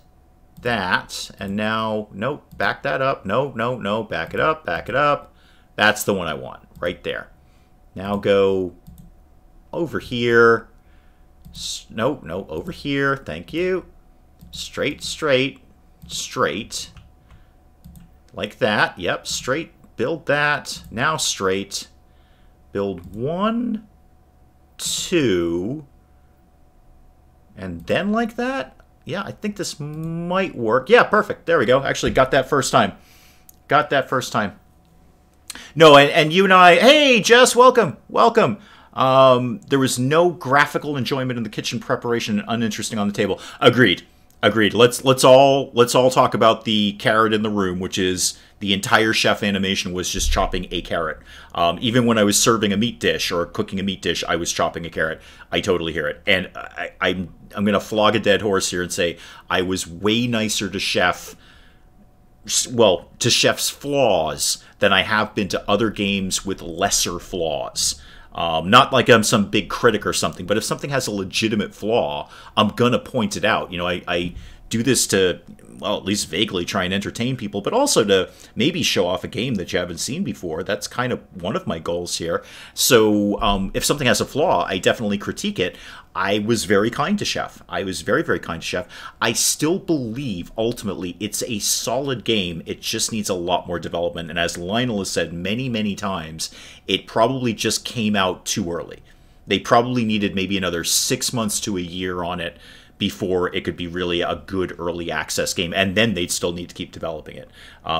That. And now, nope, back that up. No, no, no, back it up, back it up. That's the one I want, right there. Now go over here. No, no, over here. Thank you. Straight, straight, straight. Like that. Yep, straight. Build that. Now straight. Build 1, 2. And then like that. Yeah, I think this might work. Yeah, perfect. There we go. Actually, got that first time. Got that first time. No, and you and I... Hey, Jess, welcome. Welcome. There was no graphical enjoyment in the kitchen preparation and uninteresting on the table. Agreed. Agreed. Let's all talk about the carrot in the room, which is the entire chef animation was just chopping a carrot. Even when I was serving a meat dish or cooking a meat dish, I was chopping a carrot. I totally hear it. And I'm going to flog a dead horse here and say I was way nicer to Chef, well, to Chef's flaws than I have been to other games with lesser flaws. Not like I'm some big critic or something, but if something has a legitimate flaw, I'm going to point it out. You know, I do this to, well, at least vaguely try and entertain people, but also to maybe show off a game that you haven't seen before. That's kind of one of my goals here. So if something has a flaw, I definitely critique it. I was very kind to Chef. I was very, very kind to Chef. I still believe, ultimately, it's a solid game. It just needs a lot more development. And as Lionel has said many, many times, it probably just came out too early. They probably needed maybe another 6 months to a year on it before it could be really a good early access game. And then they'd still need to keep developing it.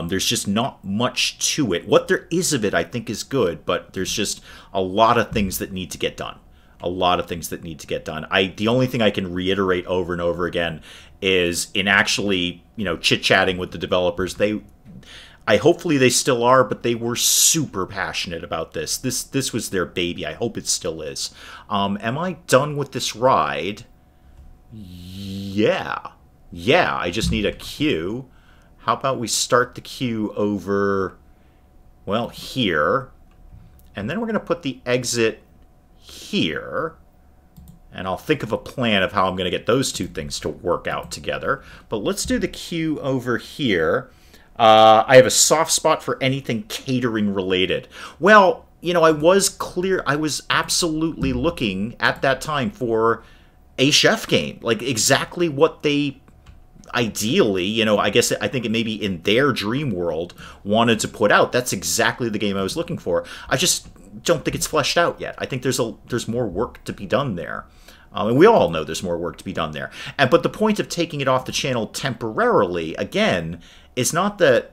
There's just not much to it. What there is of it, I think, is good. But there's just a lot of things that need to get done. A lot of things that need to get done. The only thing I can reiterate over and over again is in actually, you know, chit-chatting with the developers, hopefully they still are, but they were super passionate about this. This was their baby. I hope it still is. Am I done with this ride? Yeah. Yeah, I just need a queue. How about we start the queue over, well, here. And then we're going to put the exit here, and I'll think of a plan of how I'm going to get those two things to work out together. But let's do the queue over here. I have a soft spot for anything catering related. Well, you know, I was absolutely looking at that time for a chef game, like exactly what they ideally, you know, I think it maybe in their dream world wanted to put out. That's exactly the game I was looking for. I just don't think it's fleshed out yet. I think there's more work to be done there. And we all know there's more work to be done there. But the point of taking it off the channel temporarily, again, is not that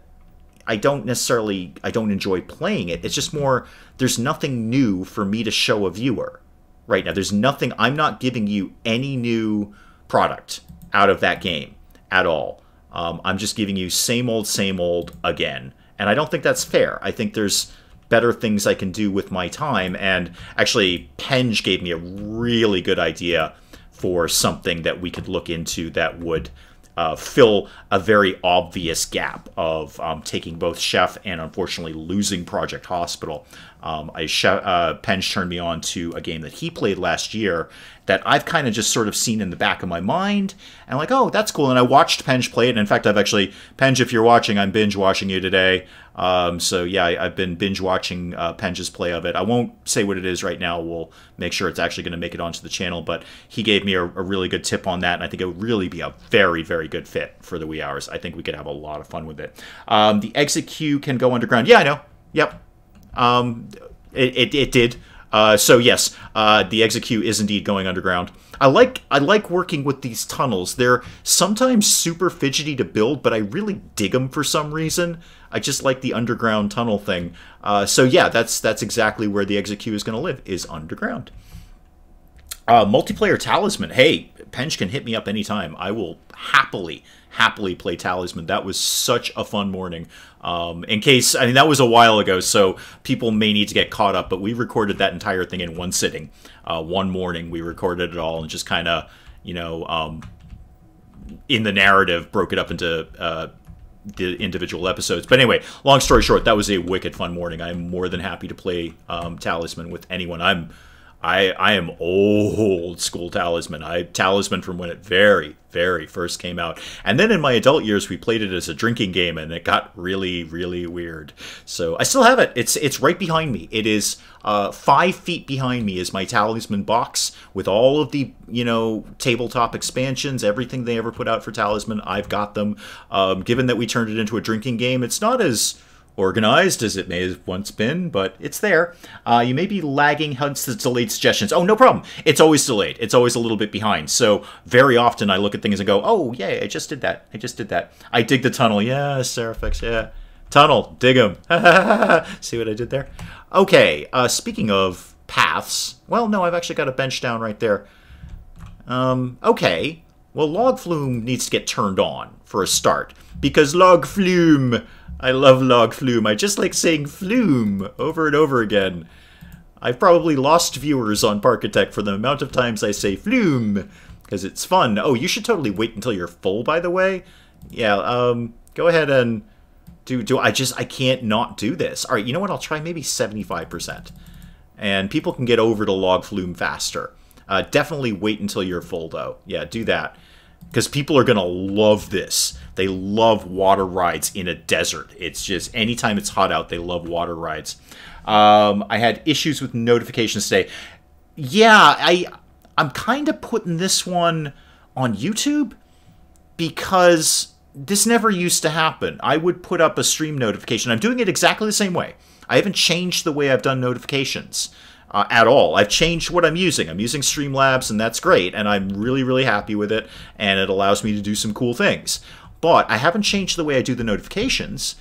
I don't enjoy playing it. It's just more, there's nothing new for me to show a viewer right now. There's nothing, I'm not giving you any new product out of that game at all. I'm just giving you same old again. And I don't think that's fair. I think there's better things I can do with my time. And actually, Penge gave me a really good idea for something that we could look into that would fill a very obvious gap of taking both Chef and unfortunately losing Project Hospital. Penge turned me on to a game that he played last year that I've kind of just sort of seen in the back of my mind, and like, oh, that's cool. And I watched Penge play it. And in fact, Penge, if you're watching, I'm binge watching you today. So yeah, I've been binge watching Penge's play of it. I won't say what it is right now. We'll make sure it's actually going to make it onto the channel. But he gave me a really good tip on that, and I think it would really be a very, very good fit for the wee hours. I think we could have a lot of fun with it. The exit queue can go underground. Yeah, I know. Yep. It did. So yes, the exit queue is indeed going underground. I like working with these tunnels. They're sometimes super fidgety to build, but I really dig them for some reason. I just like the underground tunnel thing. So yeah, that's exactly where the exit queue is going to live, is underground. Multiplayer Talisman. Hey, Penge can hit me up anytime. I will happily play Talisman. That was such a fun morning. In case, I mean, that was a while ago, so people may need to get caught up, but we recorded that entire thing in one sitting. One morning, we recorded it all and just kind of, you know, in the narrative, broke it up into the individual episodes. But anyway, long story short, that was a wicked fun morning. I'm more than happy to play Talisman with anyone. I am old school Talisman. Talisman from when it very, very first came out. And then in my adult years, we played it as a drinking game, and it got really, really weird. So I still have it. It's right behind me. It is 5 feet behind me is my Talisman box with all of the, you know, tabletop expansions, everything they ever put out for Talisman. I've got them. Given that we turned it into a drinking game, it's not as organized as it may have once been, but it's there. You may be lagging, hence the delayed suggestions. Oh, no problem. It's always delayed. It's always a little bit behind. So very often I look at things and go, oh, yeah, I just did that. I just did that. I dig the tunnel. Yeah, Seraphex, yeah. Tunnel, dig them. See what I did there? Okay, speaking of paths, well, no, I've actually got a bench down right there. Okay, well, log flume needs to get turned on for a start, because log flume... I love log flume. I just like saying flume over and over again. I've probably lost viewers on Parkitect for the amount of times I say flume, because it's fun. Oh, you should totally wait until you're full, by the way. Yeah, go ahead and I can't not do this. All right, you know what? I'll try maybe 75%. And people can get over to log flume faster. Definitely wait until you're full, though. Yeah, do that. Because people are going to love this. They love water rides in a desert. It's just, anytime it's hot out, they love water rides. I had issues with notifications today. Yeah, I'm kind of putting this one on YouTube because this never used to happen. I would put up a stream notification. I'm doing it exactly the same way. I haven't changed the way I've done notifications. At all. I've changed what I'm using. I'm using Streamlabs, and that's great, and I'm really, really happy with it, and it allows me to do some cool things. But I haven't changed the way I do the notifications,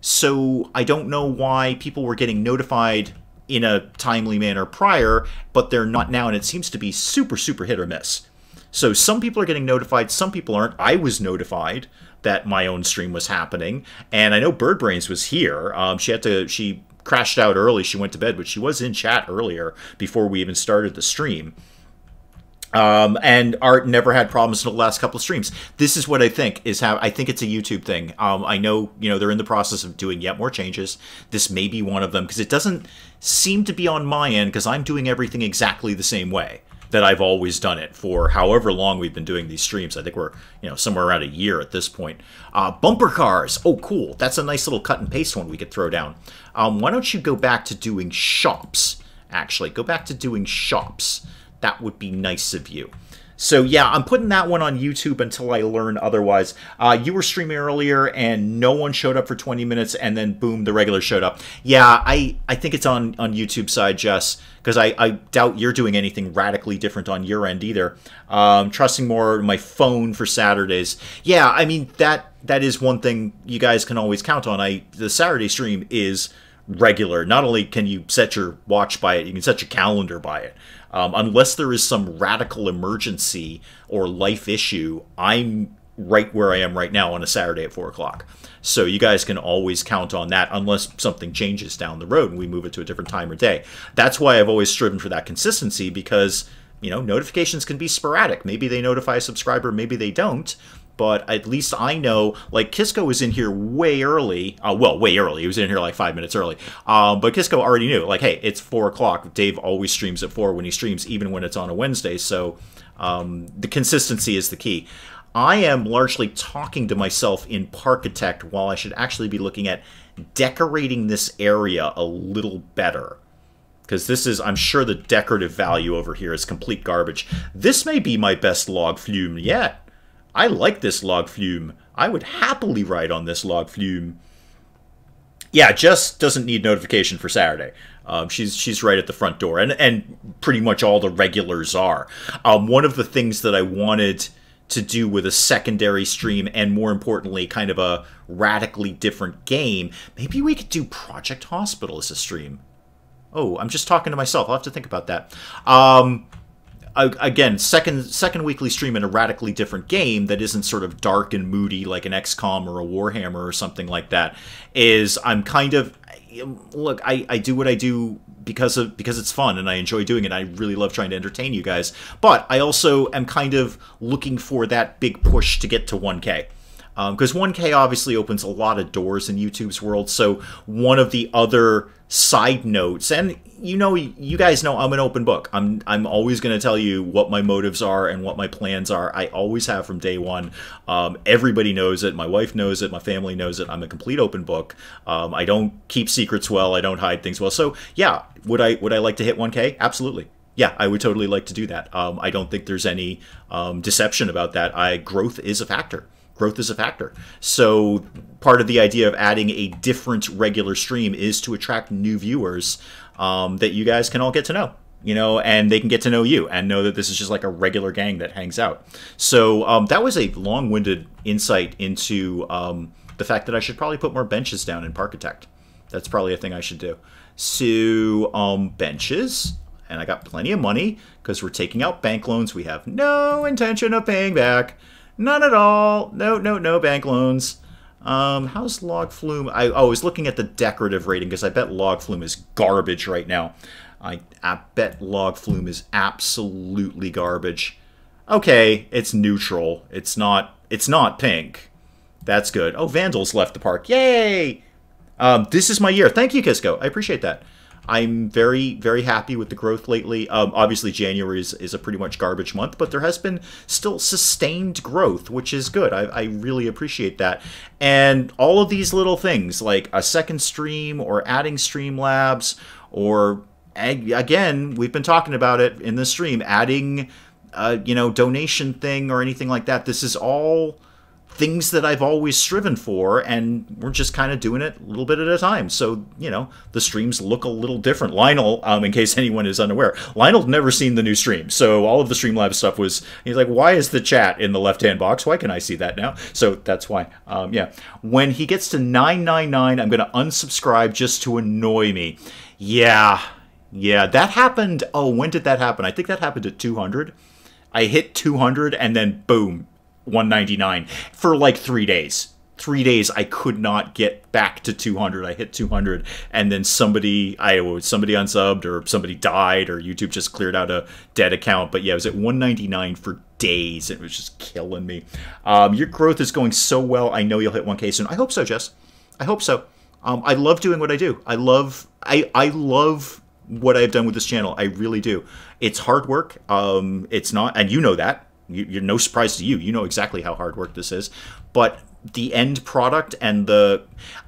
so I don't know why people were getting notified in a timely manner prior, but they're not now, and it seems to be super, super hit or miss. So some people are getting notified, some people aren't. I was notified that my own stream was happening, and I know Birdbrains was here. She crashed out early. She went to bed, but she was in chat earlier before we even started the stream. And Art never had problems in the last couple of streams. This is what I think is how I think it's a YouTube thing. I know, you know, they're in the process of doing yet more changes. This may be one of them because it doesn't seem to be on my end because I'm doing everything exactly the same way that I've always done it for however long we've been doing these streams. I think we're, you know, somewhere around a year at this point. Bumper cars. Oh, cool. That's a nice little cut and paste one we could throw down. Why don't you go back to doing shops, actually. Go back to doing shops. That would be nice of you. So yeah, I'm putting that one on YouTube until I learn otherwise. You were streaming earlier and no one showed up for 20 minutes and then boom, the regular showed up. Yeah, I think it's on YouTube side, Jess, because I doubt you're doing anything radically different on your end either. Trusting more my phone for Saturdays. Yeah, I mean, that is one thing you guys can always count on. The Saturday stream is regular. Not only can you set your watch by it, you can set your calendar by it. Unless there is some radical emergency or life issue, I'm right where I am right now on a Saturday at 4 o'clock. So you guys can always count on that unless something changes down the road and we move it to a different time or day. That's why I've always striven for that consistency because, you know, notifications can be sporadic. Maybe they notify a subscriber, maybe they don't. but at least I know, like, Kisco was in here way early. Well, way early. He was in here like 5 minutes early. But Kisco already knew, like, hey, it's 4 o'clock. Dave always streams at 4 when he streams, even when it's on a Wednesday. So the consistency is the key. I am largely talking to myself in Parkitect while I should actually be looking at decorating this area a little better. Because this is, I'm sure the decorative value over here is complete garbage. This may be my best log flume yet. I like this log flume. I would happily ride on this log flume. Yeah, Jess doesn't need notification for Saturday. She's right at the front door, and pretty much all the regulars are. One of the things that I wanted to do with a secondary stream, and more importantly, kind of a radically different game, maybe we could do Project Hospital as a stream. Oh, I'm just talking to myself. I'll have to think about that. Again, second weekly stream in a radically different game that isn't sort of dark and moody like an XCOM or a Warhammer or something like that, is I'm kind of... Look, I do what I do because it's fun and I enjoy doing it. I really love trying to entertain you guys. But I also am kind of looking for that big push to get to 1K. Because 1K obviously opens a lot of doors in YouTube's world. So one of the other side notes, and you guys know I'm an open book. I'm always going to tell you what my motives are and what my plans are. I always have from day one. Everybody knows it. My wife knows it. My family knows it. I'm a complete open book. I don't keep secrets well. I don't hide things well. So yeah, would I like to hit 1K? Absolutely. Yeah, I would totally like to do that. I don't think there's any deception about that. Growth is a factor. Growth is a factor. So part of the idea of adding a different regular stream is to attract new viewers that you guys can all get to know, and they can get to know you and know that this is just like a regular gang that hangs out. So that was a long-winded insight into the fact that I should probably put more benches down in Parkitect. That's probably a thing I should do. So benches, and I got plenty of money because we're taking out bank loans we have no intention of paying back. None at all. No bank loans. How's log flume? I was looking at the decorative rating because I bet log flume is garbage right now. I bet log flume is absolutely garbage. Okay, it's neutral. It's not pink. That's good. Oh, Vandals left the park. Yay! This is my year. Thank you, Kisco. I appreciate that. I'm very, very happy with the growth lately. Obviously, January is a pretty much garbage month, but there has been still sustained growth, which is good. I really appreciate that. And all of these little things, like a second stream or adding Streamlabs, or, again, we've been talking about it in this stream, adding, donation thing or anything like that. This is all things that I've always striven for, and we're just kind of doing it a little bit at a time. So, the streams look a little different. Lionel, in case anyone is unaware, Lionel's never seen the new stream. So all of the Streamlabs stuff he's like, why is the chat in the left-hand box? Why can I see that now? So that's why. Yeah. When he gets to 999, I'm going to unsubscribe just to annoy me. Yeah, that happened. Oh, when did that happen? I think that happened at 200. I hit 200 and then boom. 199 for like 3 days. 3 days I could not get back to 200. I hit 200 and then somebody unsubbed or somebody died or YouTube just cleared out a dead account. But yeah, it was at 199 for days. It was just killing me. Your growth is going so well. I know you'll hit 1K soon. I hope so, Jess. I hope so. I love doing what I do. I love what I've done with this channel. I really do. It's hard work. It's not, and you know that. You're no surprise to you. You know exactly how hard work this is. But the end product and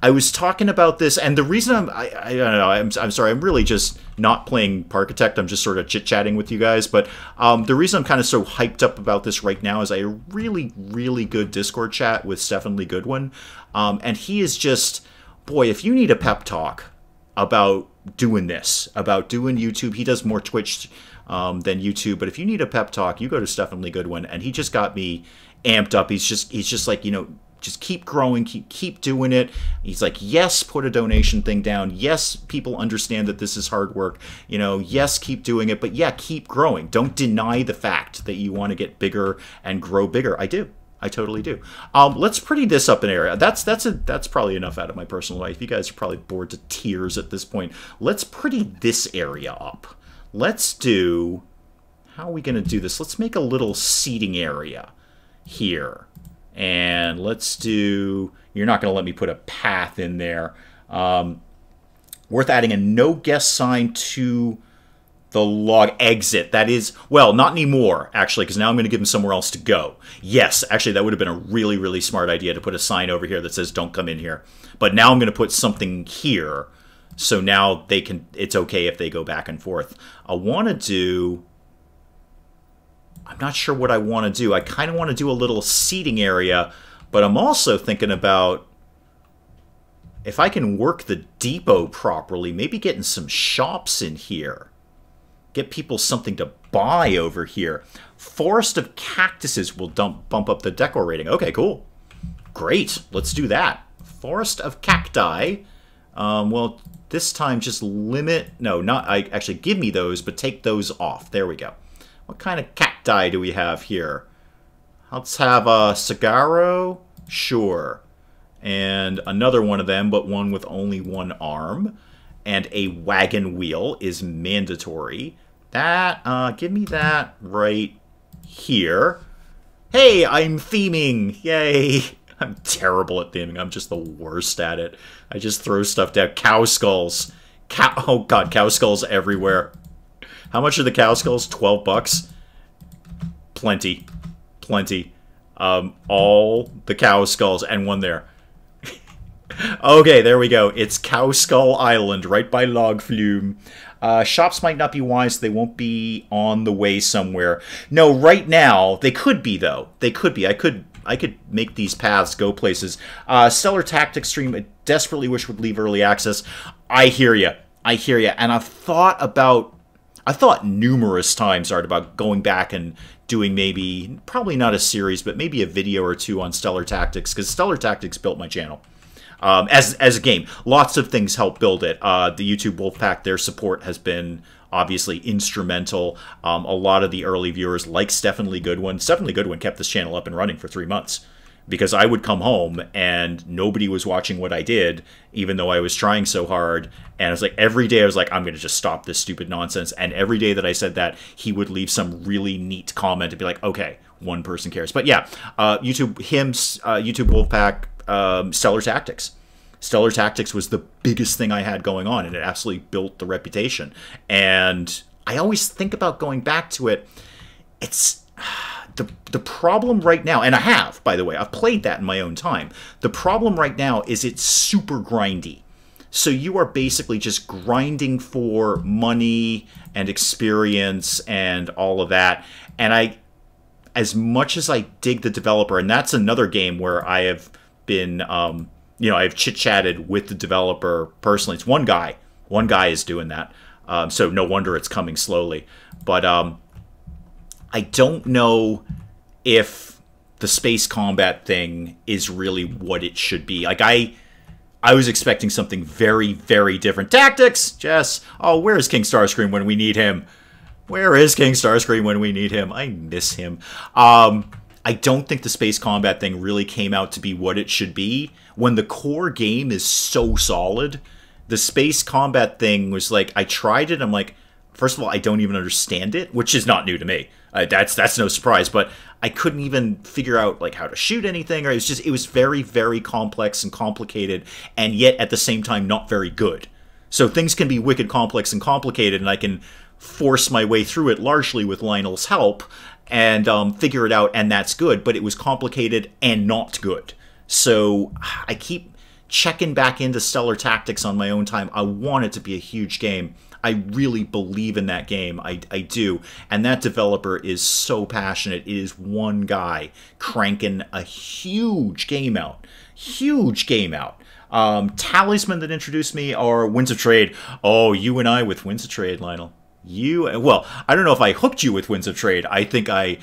I was talking about this, and the reason I don't know, I'm sorry, I'm really just not playing Parkitect. I'm just sort of chit-chatting with you guys. But the reason I'm kind of so hyped up about this right now is I had a really, really good Discord chat with Stephen Lee Goodwin. And he is just, boy, if you need a pep talk about doing this, about doing YouTube, he does more Twitch than YouTube, but if you need a pep talk, you go to Stephen Lee Goodwin, and he just got me amped up. He's just like, just keep growing, keep doing it. He's like, yes, put a donation thing down. Yes, people understand that this is hard work. Yes, keep doing it, but yeah, keep growing. Don't deny the fact that you want to get bigger and grow bigger. I do. I totally do. Let's pretty this up an area. That's probably enough out of my personal life. You guys are probably bored to tears at this point. Let's pretty this area up. Let's do, how are we going to do this? Let's make a little seating area here. And let's do... You're not going to let me put a path in there. Worth adding a no guest sign to the log exit. That is... Well, not anymore, actually, because now I'm going to give them somewhere else to go. Yes, actually, that would have been a really, really smart idea to put a sign over here that says, don't come in here. But now I'm going to put something here. So now they can... It's okay if they go back and forth. I want to do... I'm not sure what I want to do. I kind of want to do a little seating area, but I'm also thinking about if I can work the depot properly, maybe getting some shops in here. Get people something to buy over here. Forest of Cactuses will bump up the deco rating. Okay, cool. Great. Let's do that. Forest of Cacti. Well, this time just limit... No, not... Actually, give me those, but take those off. There we go. What kind of cacti do we have here? Let's have a Sagaro. Sure. And another one of them, but one with only one arm. And a wagon wheel is mandatory. That, give me that right here. Hey, I'm theming. Yay. I'm terrible at theming. I'm just the worst at it. I just throw stuff down. Cow skulls. Oh, God, cow skulls everywhere. How much are the cow skulls? 12 bucks? Plenty. Plenty. All the cow skulls and one there. Okay, there we go. It's Cow Skull Island, right by Log Flume. Shops might not be wise. They won't be on the way somewhere. No, right now, they could be, though. They could be. I could make these paths go places. Stellar Tactics stream, I desperately wish would leave early access. I hear you. I hear you. And I've thought numerous times, Art, about going back and doing maybe, probably not a series, but maybe a video or two on Stellar Tactics, because Stellar Tactics built my channel. As a game. Lots of things help build it. The YouTube Wolfpack, their support has been obviously instrumental. A lot of the early viewers, like Stephen Lee Goodwin. Stephen Lee Goodwin kept this channel up and running for 3 months. Because I would come home and nobody was watching what I did, even though I was trying so hard. And it was like, every day I was like, I'm going to just stop this stupid nonsense. And every day that I said that, he would leave some really neat comment and be like, okay, one person cares. But yeah, YouTube Wolfpack, Stellar Tactics. Stellar Tactics was the biggest thing I had going on, and it absolutely built the reputation. And I always think about going back to it. It's... The problem right now, and I have, by the way, I've played that in my own time. The problem right now is it's super grindy. So you are basically just grinding for money and experience and all of that. And as much as I dig the developer, and that's another game where I have been, I've chit-chatted with the developer personally. It's one guy. One guy is doing that. So no wonder it's coming slowly. But I don't know if the space combat thing is really what it should be. Like, I was expecting something very, very different. Tactics! Jess! Oh, where is King Starscream when we need him? Where is King Starscream when we need him? I miss him. I don't think the space combat thing really came out to be what it should be. When the core game is so solid, the space combat thing was like, I tried it, I'm like, first of all, I don't even understand it, which is not new to me. That's no surprise, but I couldn't even figure out like how to shoot anything, or it was very, very complex and complicated, and yet at the same time not very good. So things can be wicked complex and complicated, and I can force my way through it largely with Lionel's help and figure it out, and that's good, but it was complicated and not good. So I keep checking back into Stellar Tactics on my own time. I want it to be a huge game. I really believe in that game. I do. And that developer is so passionate. It is one guy cranking a huge game out. Huge game out. Talisman that introduced me or Winds of Trade. Oh, you and I with Winds of Trade, Lionel. Well, I don't know if I hooked you with Winds of Trade. I think I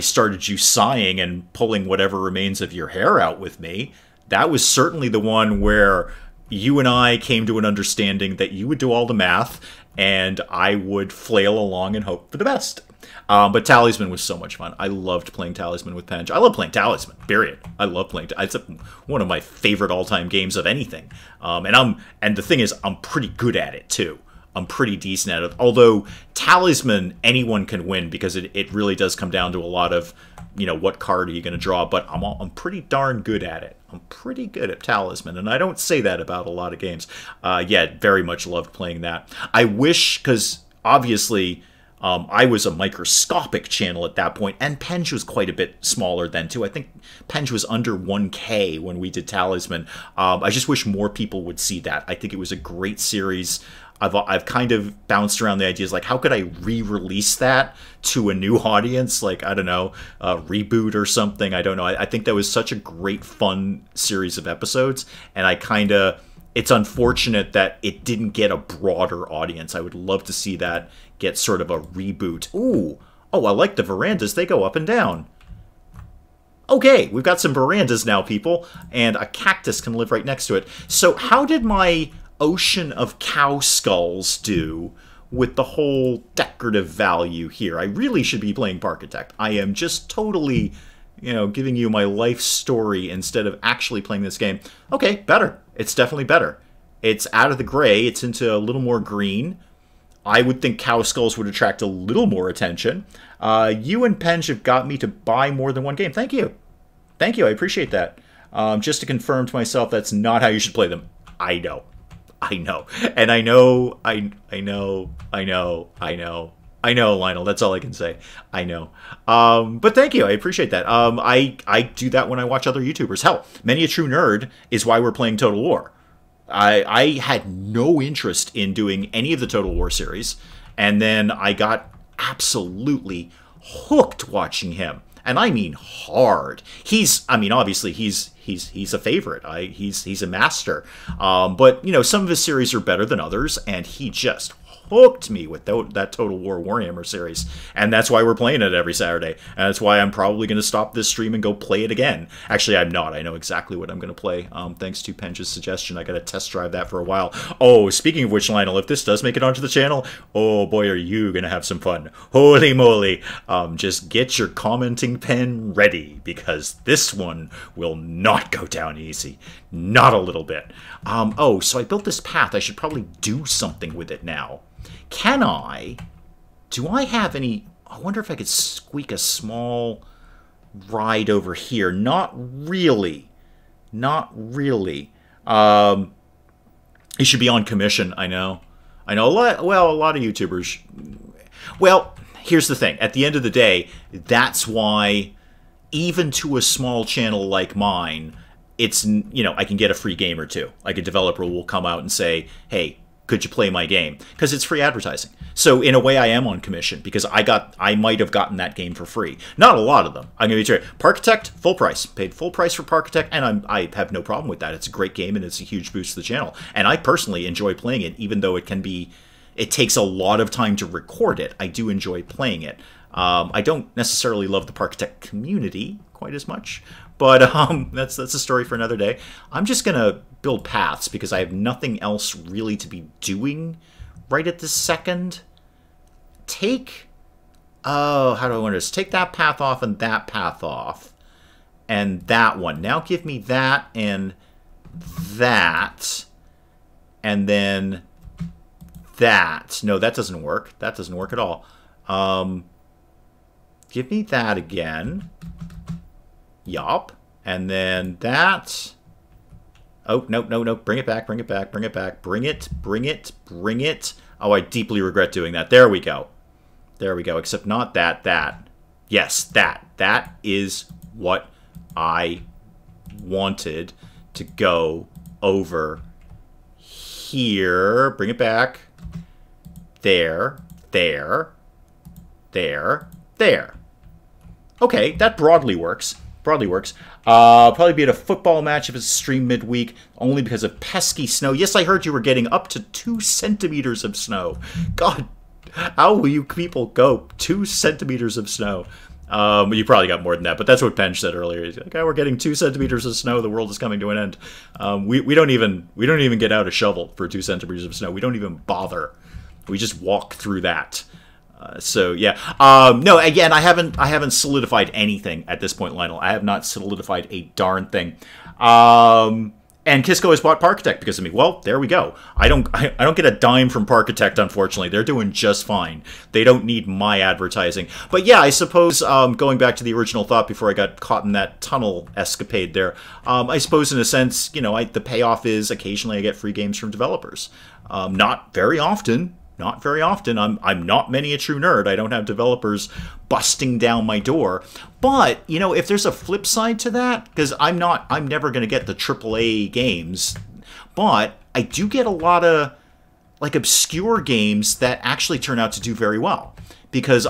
started you sighing and pulling whatever remains of your hair out with me. That was certainly the one where you and I came to an understanding that you would do all the math and I would flail along and hope for the best. But Talisman was so much fun. I loved playing Talisman with Penge. I love playing Talisman, period. I love playing. It's one of my favorite all-time games of anything. And the thing is, I'm pretty good at it too. I'm pretty decent at it. Although Talisman, anyone can win because it really does come down to a lot of, you know, what card are you going to draw. But I'm pretty darn good at it. I'm pretty good at Talisman, and I don't say that about a lot of games. Yeah, very much loved playing that. I wish, because obviously I was a microscopic channel at that point, and Penge was quite a bit smaller then too. I think Penge was under 1K when we did Talisman. I just wish more people would see that. I think it was a great series. I've kind of bounced around the ideas like, how could I re-release that to a new audience? Like, I don't know, a reboot or something. I don't know. I think that was such a great, fun series of episodes, and it's unfortunate that it didn't get a broader audience. I would love to see that get sort of a reboot. Ooh, oh, I like the verandas. They go up and down. Okay, we've got some verandas now, people, and a cactus can live right next to it. So how did my ocean of cow skulls do with the whole decorative value here? I really should be playing Parkitect. I am just totally, you know, giving you my life story instead of actually playing this game. Okay, better. It's definitely better. It's out of the gray. It's into a little more green. I would think cow skulls would attract a little more attention. You and Penge have got me to buy more than one game. Thank you. Thank you. I appreciate that. Just to confirm to myself, that's not how you should play them. I know. I know. And I know, Lionel. That's all I can say. I know. But thank you. I appreciate that. I do that when I watch other YouTubers. Hell, Many a True Nerd is why we're playing Total War. I had no interest in doing any of the Total War series, and then I got absolutely hooked watching him. And I mean hard. Obviously he's a favorite. He's a master. But you know, some of his series are better than others, and he just hooked me with that Total War Warhammer series. And that's why we're playing it every Saturday. And that's why I'm probably going to stop this stream and go play it again. Actually, I'm not. I know exactly what I'm going to play. Thanks to Penge's suggestion. I got to test drive that for a while. Oh, speaking of which, Lionel, if this does make it onto the channel, oh boy, are you going to have some fun. Holy moly. Just get your commenting pen ready, because this one will not go down easy. Not a little bit. Oh, so I built this path. I should probably do something with it now. Do I have any, I wonder if I could squeak a small ride over here. Not really. Not really. It should be on commission, I know. I know a lot of YouTubers. Well, here's the thing. At the end of the day, that's why, even to a small channel like mine, it's, you know, I can get a free game or two. Like a developer will come out and say, hey, could you play my game? Because it's free advertising. So in a way, I am on commission, because I might have gotten that game for free. Not a lot of them. I'm going to be straight. Parkitect, full price. Paid full price for Parkitect, and I have no problem with that. It's a great game, and it's a huge boost to the channel. And I personally enjoy playing it, even though it takes a lot of time to record it. I do enjoy playing it. I don't necessarily love the Parkitect community quite as much, but that's a story for another day. I'm just gonna build paths because I have nothing else really to be doing right at this second. How do I want this? Take that path off and that path off, and that one. Now give me that and that, and then that. No, that doesn't work. That doesn't work at all. Give me that again. Yup. And then that. Oh, no, no, no. Bring it back, bring it back, bring it back. Bring it, bring it, bring it. Oh, I deeply regret doing that. There we go. There we go. Except not that, that. Yes, that. That is what I wanted to go over here. Bring it back. There, there, there, there. Okay, that broadly works. Broadly works. Probably be at a football match if it's streamed midweek, only because of pesky snow. Yes, I heard you were getting up to 2 centimeters of snow. God, how will you people go? 2 centimeters of snow. You probably got more than that, but that's what Penge said earlier. He's like, oh, we're getting 2 centimeters of snow. The world is coming to an end. We don't even get out a shovel for 2 centimeters of snow. We don't even bother. We just walk through that. So yeah, no. Again, I haven't solidified anything at this point, Lionel. I have not solidified a darn thing. And And Kisco has bought Parkitect because of me. Well, there we go. I don't get a dime from Parkitect, unfortunately. They're doing just fine. They don't need my advertising. But yeah, I suppose going back to the original thought before I got caught in that tunnel escapade there, I suppose in a sense, you know, the payoff is occasionally I get free games from developers. Not very often. Not very often. I'm not many a true nerd. I don't have developers busting down my door. But, you know, if there's a flip side to that, because I'm never going to get the AAA games, but I do get a lot of, like, obscure games that actually turn out to do very well. Because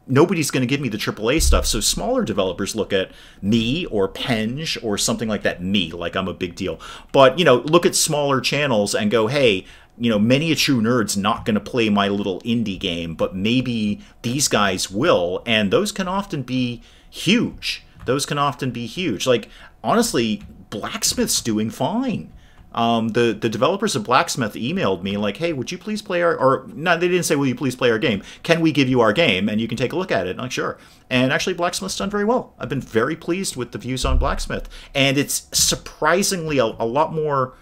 nobody's going to give me the AAA stuff, so smaller developers look at me or Penge or something like that. Me, like I'm a big deal. But, you know, look at smaller channels and go, hey, you know, many a true nerd's not going to play my little indie game, but maybe these guys will, and those can often be huge. Those can often be huge. Like, honestly, Blacksmith's doing fine. The developers of Blacksmith emailed me like, hey, would you please play our, or no, they didn't say, will you please play our game? Can we give you our game and you can take a look at it? And I'm like, sure. And actually, Blacksmith's done very well. I've been very pleased with the views on Blacksmith. And it's surprisingly a lot more.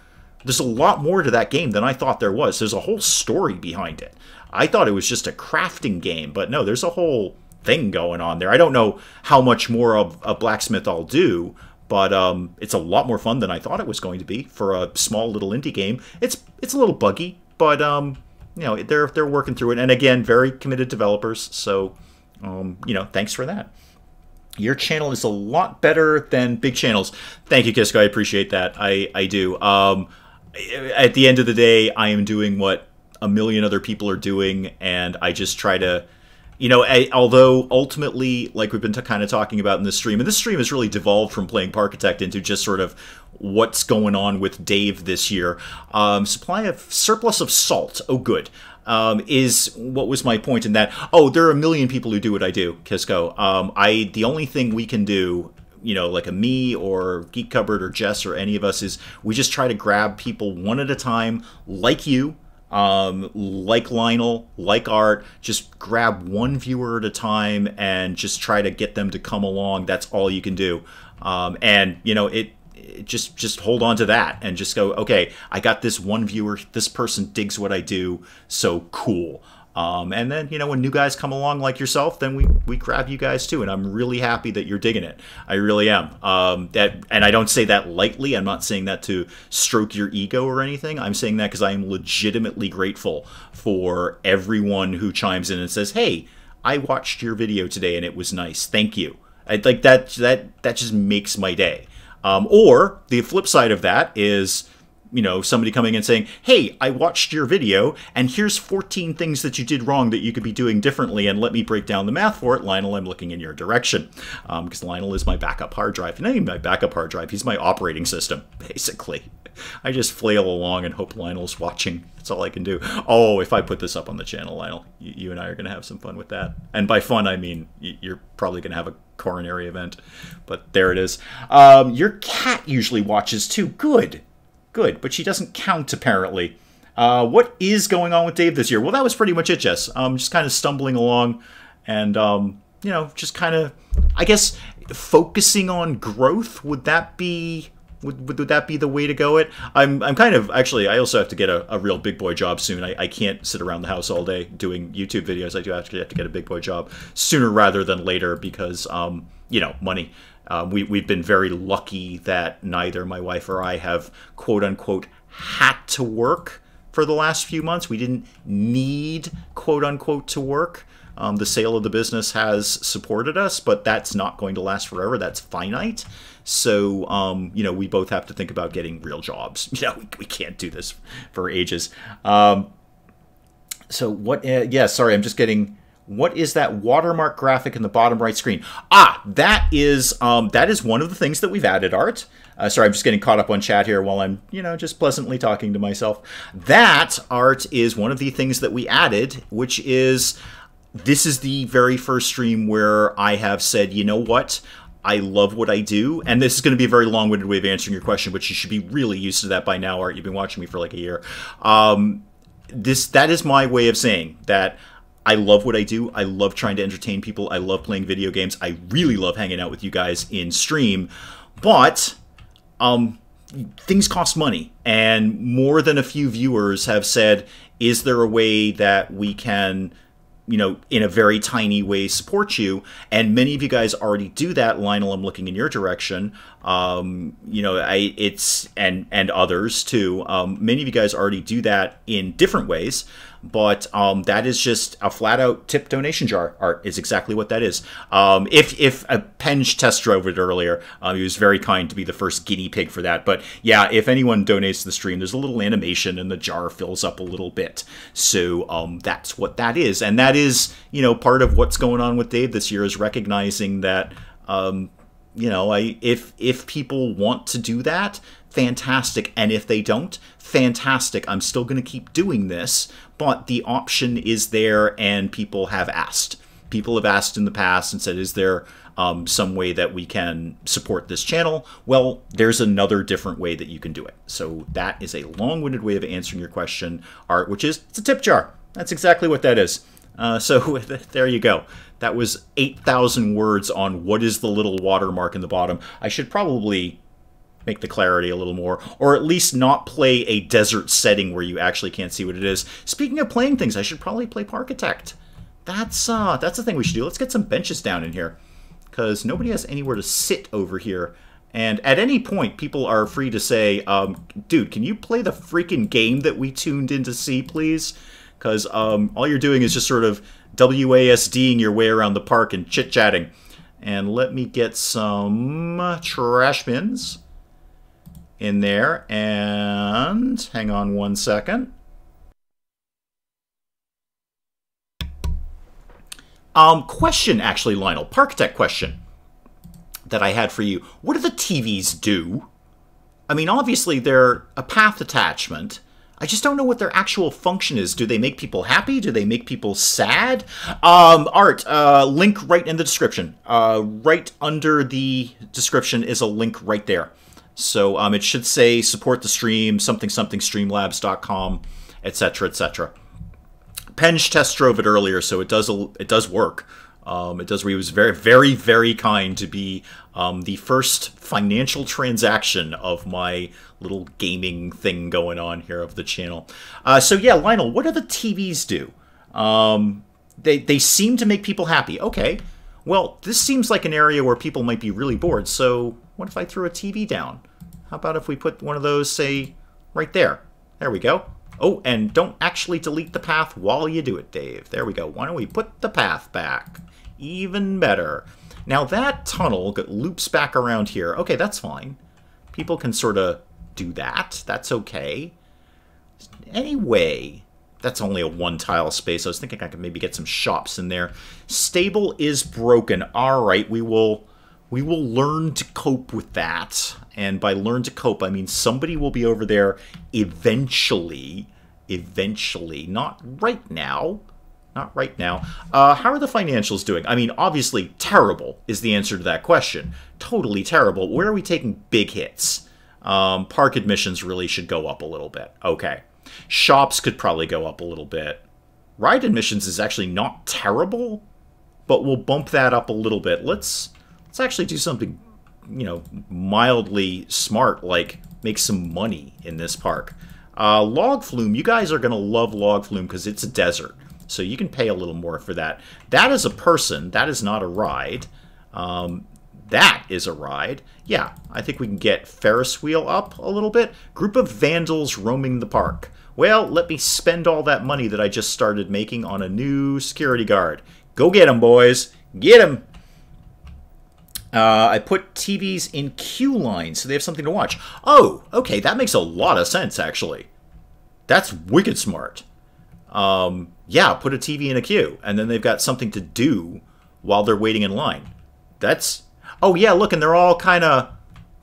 There's a lot more to that game than I thought there was. There's a whole story behind it. I thought it was just a crafting game, but no, there's a whole thing going on there. I don't know how much more of a Blacksmith I'll do, but it's a lot more fun than I thought it was going to be for a small little indie game. It's a little buggy, but you know, they're working through it. And again, very committed developers, so you know, thanks for that. Your channel is a lot better than big channels. Thank you, Kisco. I appreciate that. I do. At the end of the day, I am doing what a million other people are doing, and I just try to, you know, although ultimately, like we've been kind of talking about in this stream, and this stream has really devolved from playing Parkitect into just sort of what's going on with Dave this year. Surplus of salt. Oh, good. Is what was my point in that? Oh, there are a million people who do what I do, Kisco. The only thing we can do, you know, like a me or Geek Cupboard or Jess or any of us, is we just try to grab people one at a time, like you, like Lionel, like Art, just grab one viewer at a time and just try to get them to come along. That's all you can do. And, you know, just hold on to that and just go, okay, I got this one viewer, this person digs what I do, so cool. And then, you know, when new guys come along like yourself, then we grab you guys too, and I'm really happy that you're digging it. I really am. And I don't say that lightly. I'm not saying that to stroke your ego or anything. I'm saying that because I am legitimately grateful for everyone who chimes in and says, hey, I watched your video today and it was nice. Thank you. Like that just makes my day. Or the flip side of that is, you know, somebody coming and saying, hey, I watched your video, and here's 14 things that you did wrong that you could be doing differently, and let me break down the math for it. Lionel, I'm looking in your direction. Because Lionel is my backup hard drive. Not even my backup hard drive, he's my operating system, basically. I just flail along and hope Lionel's watching. That's all I can do. Oh, if I put this up on the channel, Lionel, you and I are going to have some fun with that. And by fun, I mean, you're probably going to have a coronary event. But there it is. Your cat usually watches too. Good. Good, but she doesn't count, apparently. What is going on with Dave this year? Well, that was pretty much it, Jess. Just kind of stumbling along and, you know, just kind of, I guess, focusing on growth. Would that be... Would that be the way to go it? I'm kind of, actually, I also have to get a real big boy job soon. I can't sit around the house all day doing YouTube videos. I do actually have to get a big boy job sooner rather than later because, you know, money. We've been very lucky that neither my wife or I have, quote unquote, had to work for the last few months. We didn't need, quote unquote, to work. The sale of the business has supported us, but that's not going to last forever. That's finite. So, you know, we both have to think about getting real jobs. You know, we can't do this for ages. So what, yeah, sorry, I'm just getting, what is that watermark graphic in the bottom right screen? Ah, that is one of the things that we've added, Art. Sorry, I'm just getting caught up on chat here while I'm, you know, just pleasantly talking to myself. That, Art, is one of the things that we added, which is, this is the very first stream where I have said, you know what? I love what I do, and this is going to be a very long-winded way of answering your question, but you should be really used to that by now, Art. You've been watching me for like a year. That is my way of saying that I love what I do. I love trying to entertain people. I love playing video games. I really love hanging out with you guys in stream, but things cost money, and more than a few viewers have said, is there a way that we can, you know, in a very tiny way support you? And many of you guys already do that. Lionel, I'm looking in your direction. You know, and others too. Many of you guys already do that in different ways, but that is just a flat out tip donation jar. Art is exactly what that is. If a Penge test drove it earlier, he was very kind to be the first guinea pig for that. But yeah, if anyone donates to the stream, there's a little animation and the jar fills up a little bit. So that's what that is. And that is, you know, part of what's going on with Dave this year is recognizing that, you know, if people want to do that, fantastic. And if they don't, fantastic. I'm still going to keep doing this, but the option is there, and people have asked. People have asked in the past and said, is there some way that we can support this channel? Well, there's another different way that you can do it. So that is a long-winded way of answering your question, Art, which is, it's a tip jar. That's exactly what that is. So there you go. That was 8,000 words on what is the little watermark in the bottom. I should probably make the clarity a little more, or at least not play a desert setting where you actually can't see what it is. Speaking of playing things, I should probably play Parkitect. That's the thing we should do. Let's get some benches down in here, because nobody has anywhere to sit over here. And at any point, people are free to say, dude, can you play the freaking game that we tuned in to see, please? Because all you're doing is just sort of WASDing your way around the park and chit-chatting. And let me get some trash bins in there. And hang on one second. Question, actually, Lionel. Parkitect question that I had for you. What do the TVs do? I mean, obviously, they're a path attachment. I just don't know what their actual function is. Do they make people happy? Do they make people sad? Art, link right in the description. Right under the description is a link right there. So it should say support the stream, something streamlabs.com, etc., etc. Penge test drove it earlier, so it does work. He was very, very, very kind to be the first financial transaction of my little gaming thing going on here of the channel. So yeah, Lionel, what do the TVs do? They seem to make people happy. Okay, well, this seems like an area where people might be really bored. So what if I threw a TV down? How about if we put one of those, say, right there? There we go. Oh, and don't actually delete the path while you do it, Dave. There we go. Why don't we put the path back? Even better. Now that tunnel loops back around here. Okay, that's fine. People can sort of do that. That's okay. Anyway, that's only a one-tile space. I was thinking I could maybe get some shops in there. Stable is broken. All right, we will learn to cope with that. And by learn to cope, I mean somebody will be over there eventually. Eventually. Not right now. Not right now. How are the financials doing? I mean, obviously, terrible is the answer to that question. Totally terrible. Where are we taking big hits? Park admissions really should go up a little bit. Okay. Shops could probably go up a little bit. Ride admissions is actually not terrible, but we'll bump that up a little bit. Let's actually do something, you know, mildly smart, like make some money in this park. Log flume, you guys are going to love log flume because it's a desert. So you can pay a little more for that. That is a person. That is not a ride. That is a ride. Yeah, I think we can get Ferris wheel up a little bit. Group of vandals roaming the park. Well, let me spend all that money that I just started making on a new security guard. Go get him, boys. Get him. I put TVs in queue lines so they have something to watch. Oh, okay, that makes a lot of sense, actually. That's wicked smart. Yeah, put a TV in a queue, and then they've got something to do while they're waiting in line. That's... Oh, yeah, look, and they're all kind of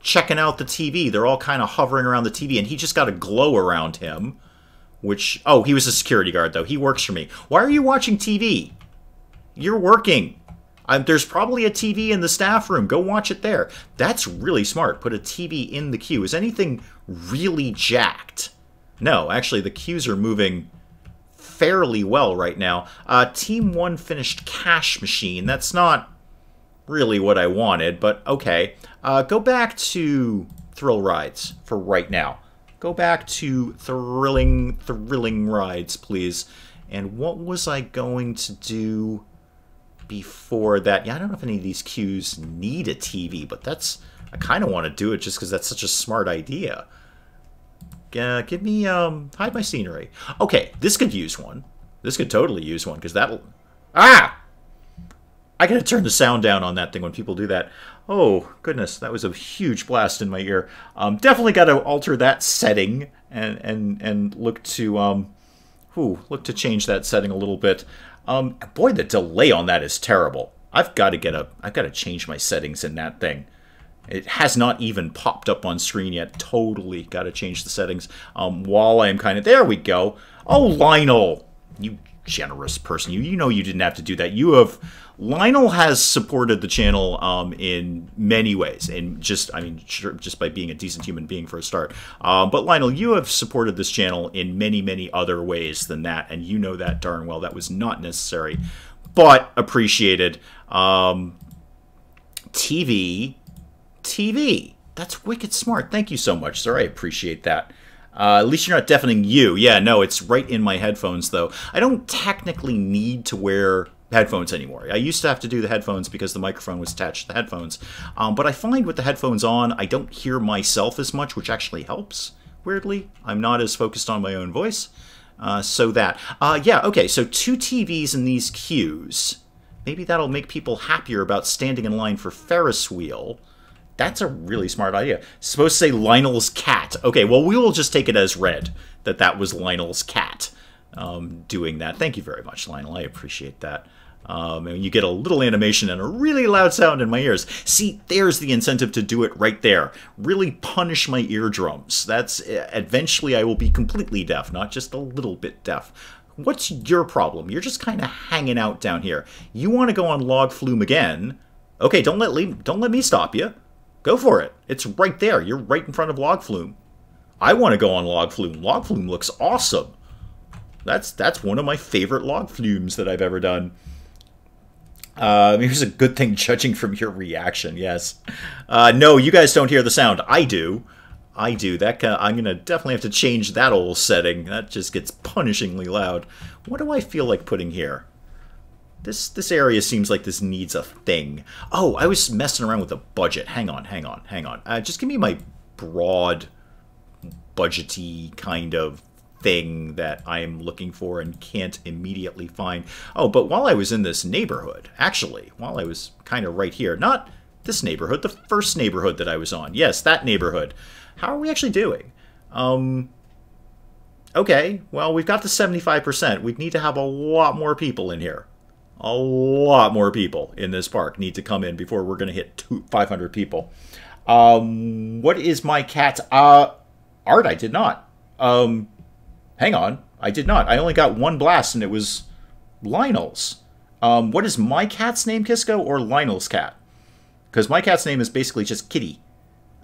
checking out the TV. They're all kind of hovering around the TV, and he just got a glow around him, which... Oh, he was a security guard, though. He works for me. Why are you watching TV? You're working. There's probably a TV in the staff room. Go watch it there. That's really smart. Put a TV in the queue. Is anything really jacked? No, actually, the queues are moving fairly well right now. Team 1 finished cash machine. That's not really what I wanted, but okay. Go back to thrill rides for right now. Go back to thrilling rides, please. And what was I going to do before that? Yeah, I don't know if any of these queues need a TV, but I kind of want to do it just because that's such a smart idea. Give me, hide my scenery. Okay, this could use one. This could totally use one, because that'll... Ah! I gotta turn the sound down on that thing when people do that. Oh, goodness, that was a huge blast in my ear. Definitely gotta alter that setting and look to, look to change that setting a little bit. Boy, the delay on that is terrible. I've got to change my settings in that thing. It has not even popped up on screen yet. Totally got to change the settings. While I'm kind of... There we go. Oh, Lionel! You generous person. You know you didn't have to do that. Lionel has supported the channel in many ways. And just by being a decent human being for a start. But Lionel, you have supported this channel in many, many other ways than that. And you know that darn well. That was not necessary. But appreciated. TV. That's wicked smart. Thank you so much, sir. I appreciate that. At least you're not deafening you. Yeah, no, it's right in my headphones, though. I don't technically need to wear headphones anymore. I used to have to do the headphones because the microphone was attached to the headphones. But I find with the headphones on, I don't hear myself as much, which actually helps, weirdly. I'm not as focused on my own voice. Yeah, okay, so 2 TVs in these queues. Maybe that'll make people happier about standing in line for Ferris wheel. That's a really smart idea. It's supposed to say Lionel's cat. Okay, well, we will just take it as read that was Lionel's cat doing that. Thank you very much, Lionel. I appreciate that. And you get a little animation and a really loud sound in my ears. See, there's the incentive to do it right there. Really punish my eardrums. That's eventually I will be completely deaf, not just a little bit deaf. What's your problem? You're just kind of hanging out down here. You want to go on Log Flume again? Okay, don't let me stop you. Go for it. It's right there. You're right in front of Log Flume. I want to go on Log Flume. Log Flume looks awesome. That's one of my favorite Log Flumes that I've ever done. Here's a good thing judging from your reaction. Yes. No, you guys don't hear the sound. I do. I'm gonna definitely have to change that old setting. That just gets punishingly loud. What do I feel like putting here? This area seems like this needs a thing. Oh, I was messing around with the budget. Hang on. Just give me my broad, budgety kind of thing that I'm looking for and can't immediately find. Oh, but while I was in this neighborhood, actually, while I was kind of right here, not this neighborhood, the first neighborhood that I was on. Yes, that neighborhood. How are we actually doing? Okay, well, we've got to 75%. We'd need to have a lot more people in here. A lot more people in this park need to come in before we're going to hit 500 people. What is my cat's... Art, I did not. Hang on. I did not. I only got one blast, and it was Lionel's. What is my cat's name, Kisco, or Lionel's cat? Because my cat's name is basically just Kitty.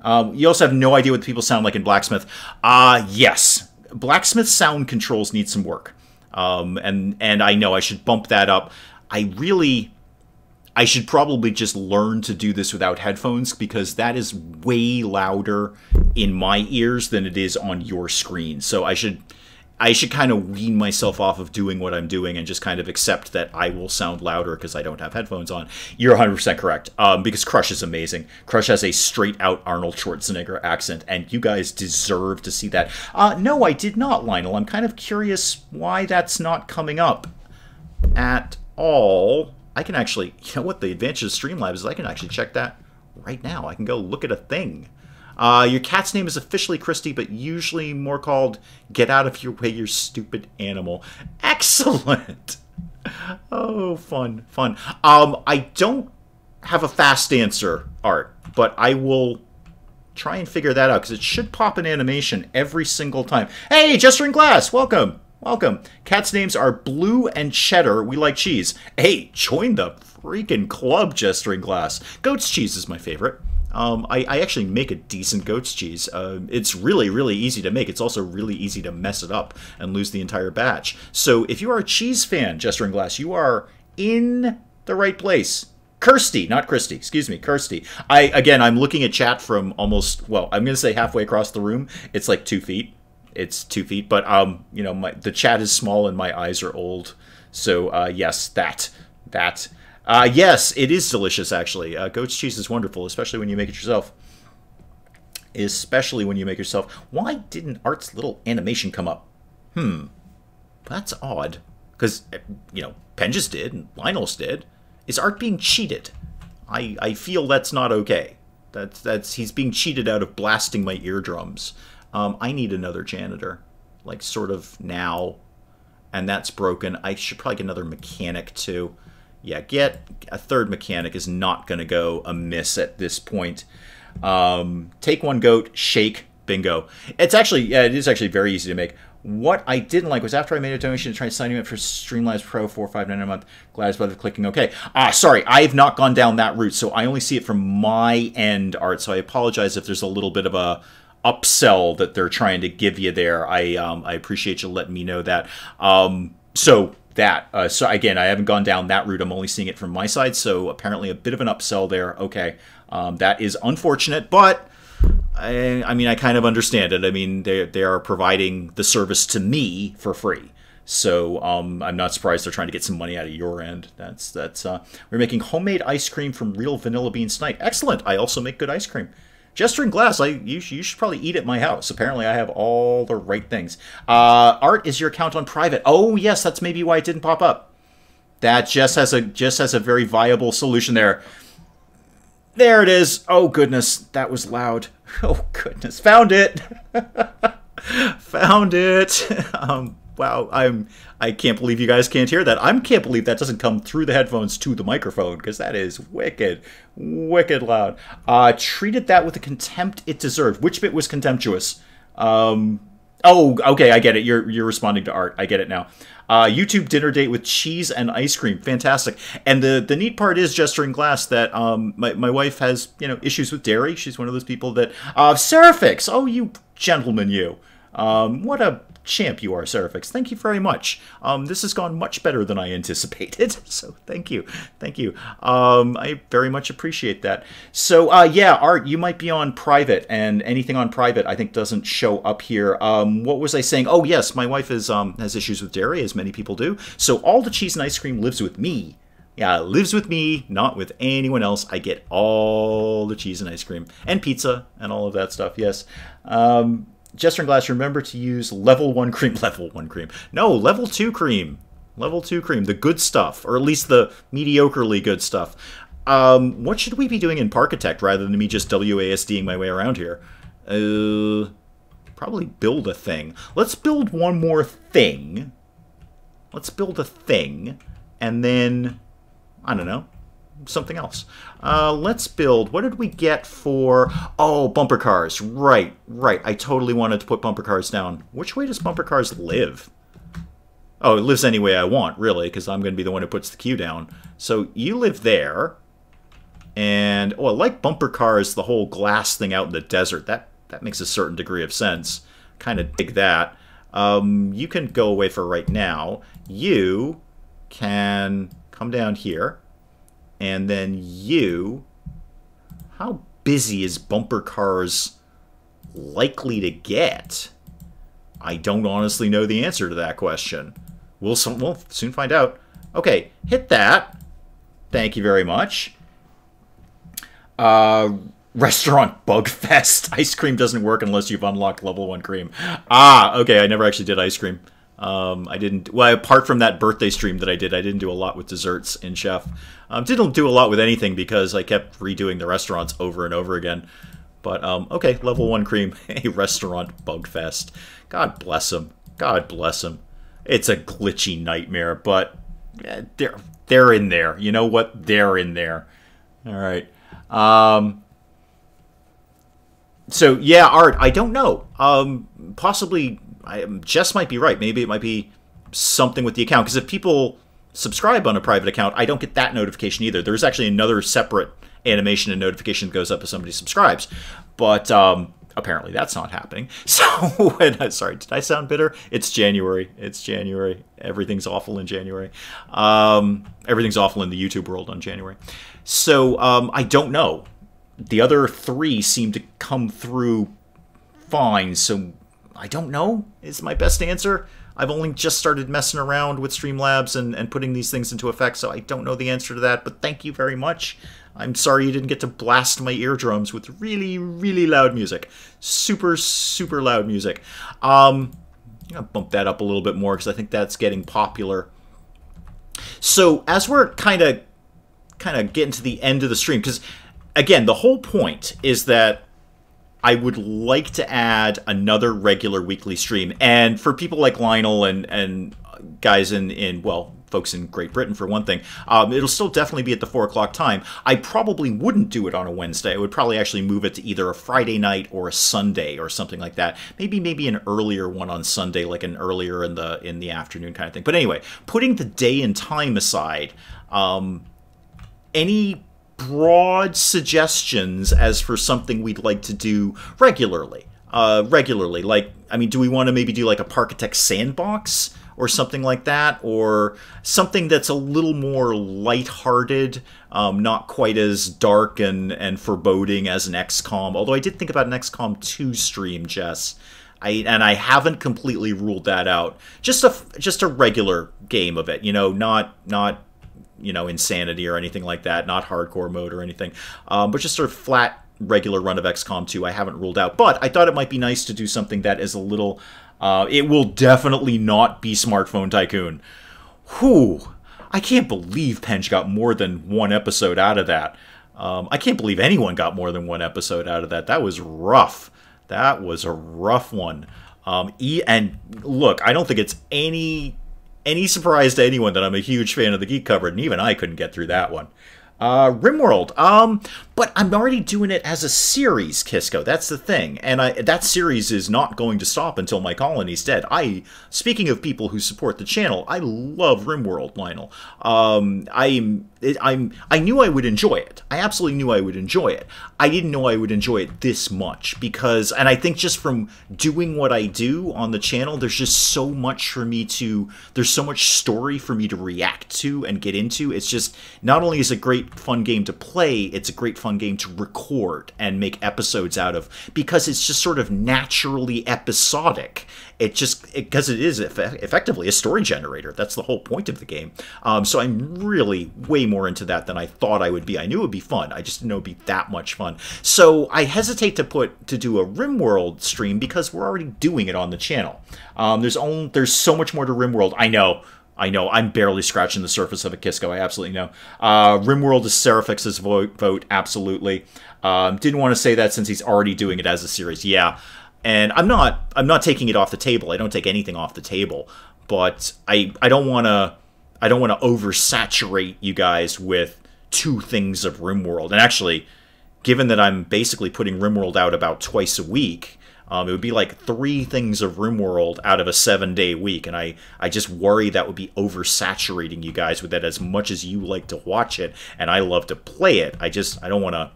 You also have no idea what people sound like in Blacksmith. Yes. Blacksmith sound controls need some work. And I know I should bump that up. I should probably just learn to do this without headphones, because that is way louder in my ears than it is on your screen. So I should kind of wean myself off of doing what I'm doing and just kind of accept that I will sound louder because I don't have headphones on. You're 100% correct, because Crush is amazing. Crush has a straight-out Arnold Schwarzenegger accent, and you guys deserve to see that. No, I did not, Lionel. I'm kind of curious why that's not coming up at all. I can actually, you know what the advantage of Streamlabs is, I can actually check that right now. I can go look at a thing. Your cat's name is officially Christy, but usually more called Get Out of Your Way, You Stupid Animal. Excellent! Oh, fun. I don't have a fast answer, Art, but I will try and figure that out, because it should pop an animation every single time. Hey, Jester in Glass! Welcome! Cats' names are Blue and Cheddar. We like cheese. Hey, join the freaking club, Jester in Glass. Goat's cheese is my favorite. I actually make a decent goat's cheese. It's really, really easy to make. It's also really easy to mess it up and lose the entire batch. So if you are a cheese fan, Jester in Glass, you are in the right place. Kirsty, not Christy. Excuse me, Kirsty. I'm looking at chat from almost, well, I'm going to say halfway across the room. It's like 2 feet. It's 2 feet, but you know, the chat is small and my eyes are old. So yes, that. Yes, it is delicious actually. Goat's cheese is wonderful, especially when you make it yourself. Why didn't Art's little animation come up? That's odd. Because, you know, Penjas did, and Lionel's did. Is Art being cheated? I feel that's not okay. He's being cheated out of blasting my eardrums. I need another janitor. Like, sort of now. And that's broken. I should probably get another mechanic, too. Yeah, get a third mechanic is not going to go amiss at this point. Take one goat, shake, bingo. It's actually, yeah, it is actually very easy to make. What I didn't like was after I made a donation to try signing up for Streamlabs Pro $4.59 a month. Glad as well clicking OK. Sorry, I have not gone down that route, so I only see it from my end, Art. So I apologize if there's a little bit of a upsell that they're trying to give you there. I appreciate you letting me know that. So again, I haven't gone down that route. I'm only seeing it from my side. So apparently a bit of an upsell there. Okay, that is unfortunate, but. I mean, I kind of understand it. I mean, they are providing the service to me for free. So I'm not surprised they're trying to get some money out of your end. We're making homemade ice cream from real vanilla bean snipe. Excellent. I also make good ice cream. Jester in glass. You should probably eat at my house. Apparently, I have all the right things. Art, is your account on private? Oh, yes, that's maybe why it didn't pop up. That just has a very viable solution there. There it is. Oh, goodness. That was loud. Oh, goodness. Found it. Found it. Wow. I can't believe you guys can't hear that. I can't believe that doesn't come through the headphones to the microphone, because that is wicked, wicked loud. Treated that with the contempt it deserved. Which bit was contemptuous? Oh, okay. I get it. You're responding to Art. I get it now. YouTube dinner date with cheese and ice cream. Fantastic. And the neat part is, Jester in glass, that my wife has, you know, issues with dairy. She's one of those people that Serifix. Oh, you gentleman, you. What a champ you are, Serifix. Thank you very much. This has gone much better than I anticipated. So thank you. Thank you. I very much appreciate that. So yeah, Art, you might be on private, and anything on private I think doesn't show up here. What was I saying? Oh yes, my wife has issues with dairy, as many people do. So all the cheese and ice cream lives with me. Yeah, it lives with me, not with anyone else. I get all the cheese and ice cream and pizza and all of that stuff. Yes. Jester in glass, remember to use level 1 cream. Level 1 cream. No, level 2 cream. Level 2 cream. The good stuff, or at least the mediocrely good stuff. What should we be doing in Parkitect rather than me just WASDing my way around here? Probably build a thing. Let's build one more thing. Let's build a thing. And then, I don't know, something else. Let's build, what did we get for, oh, bumper cars. Right. I totally wanted to put bumper cars down. Which way does bumper cars live? Oh, it lives any way I want, really, because I'm going to be the one who puts the queue down. So you live there. And, oh, I like bumper cars, the whole glass thing out in the desert. That makes a certain degree of sense. Kind of dig that. You can go away for right now. You can come down here. And then you, how busy is bumper cars likely to get? I don't honestly know the answer to that question. We'll soon find out. Okay, hit that. Thank you very much. Restaurant Bugfest. Ice cream doesn't work unless you've unlocked level 1 cream. Ah, okay, I never actually did ice cream. I didn't, well, apart from that birthday stream that I didn't do a lot with desserts in Chef. Didn't do a lot with anything because I kept redoing the restaurants over and over again. But, okay, level 1 cream, a restaurant Bugfest. God bless him. God bless him. It's a glitchy nightmare, but yeah, they're in there. You know what? They're in there. All right. So, yeah, Art, I don't know. Possibly, Jess might be right. Maybe it might be something with the account. Because if people subscribe on a private account, I don't get that notification either. There's actually another separate animation and notification that goes up if somebody subscribes. But apparently that's not happening. So, sorry, did I sound bitter? It's January. It's January. Everything's awful in January. Everything's awful in the YouTube world on January. So, I don't know. The other 3 seem to come through fine, so I don't know is my best answer. I've only just started messing around with Streamlabs and putting these things into effect, so I don't know the answer to that, but thank you very much. I'm sorry you didn't get to blast my eardrums with really, really loud music. Super, super loud music. I'm going to bump that up a little bit more because I think that's getting popular. So as we're kind of getting to the end of the stream, because again, the whole point is that I would like to add another regular weekly stream. And for people like Lionel and guys well, folks in Great Britain for one thing, it'll still definitely be at the 4 o'clock time. I probably wouldn't do it on a Wednesday. I would probably actually move it to either a Friday night or a Sunday or something like that. Maybe an earlier one on Sunday, like an earlier in the afternoon kind of thing. But anyway, putting the day and time aside, any broad suggestions as for something we'd like to do regularly? Like, I mean, do we want to maybe do like a Parkitect sandbox or something like that, or something that's a little more lighthearted, not quite as dark and foreboding as an XCOM? Although I did think about an XCOM 2 stream, Jess. I haven't completely ruled that out. Just a regular game of it, you know, not Insanity or anything like that, not hardcore mode or anything, but just sort of flat regular run of XCOM 2 I haven't ruled out. But I thought it might be nice to do something that is a little, it will definitely not be Smartphone Tycoon. Whew, I can't believe Penj got more than 1 episode out of that. I can't believe anyone got more than 1 episode out of that. That was rough. That was a rough one. And look, I don't think it's any surprise to anyone that I'm a huge fan of the Geek Cupboard, and even I couldn't get through that one. RimWorld, but I'm already doing it as a series, Kisco. That's the thing, and that series is not going to stop until my colony's dead. Speaking of people who support the channel, I love RimWorld, Lionel. I knew I would enjoy it. I absolutely knew I would enjoy it. I didn't know I would enjoy it this much because, and I think just from doing what I do on the channel, there's just so much there's so much story for me to react to and get into. It's just, not only is it a great fun game to play, it's a great fun game to record and make episodes out of, because it's just sort of naturally episodic. Because it is effectively a story generator. That's the whole point of the game. So I'm really way more into that than I thought I would be. I knew it would be fun. I just didn't know it would be that much fun. So I hesitate to do a RimWorld stream because we're already doing it on the channel. There's so much more to RimWorld. I know. I'm barely scratching the surface of it, Kisco. I absolutely know. RimWorld is Serifix's vote, absolutely. Didn't want to say that since he's already doing it as a series. Yeah. And I'm not taking it off the table. I don't take anything off the table, but I don't want to oversaturate you guys with 2 things of RimWorld. And actually, given that I'm basically putting RimWorld out about twice a week, it would be like 3 things of RimWorld out of a 7-day week, and I just worry that would be oversaturating you guys with it as much as you like to watch it and I love to play it. I don't want to,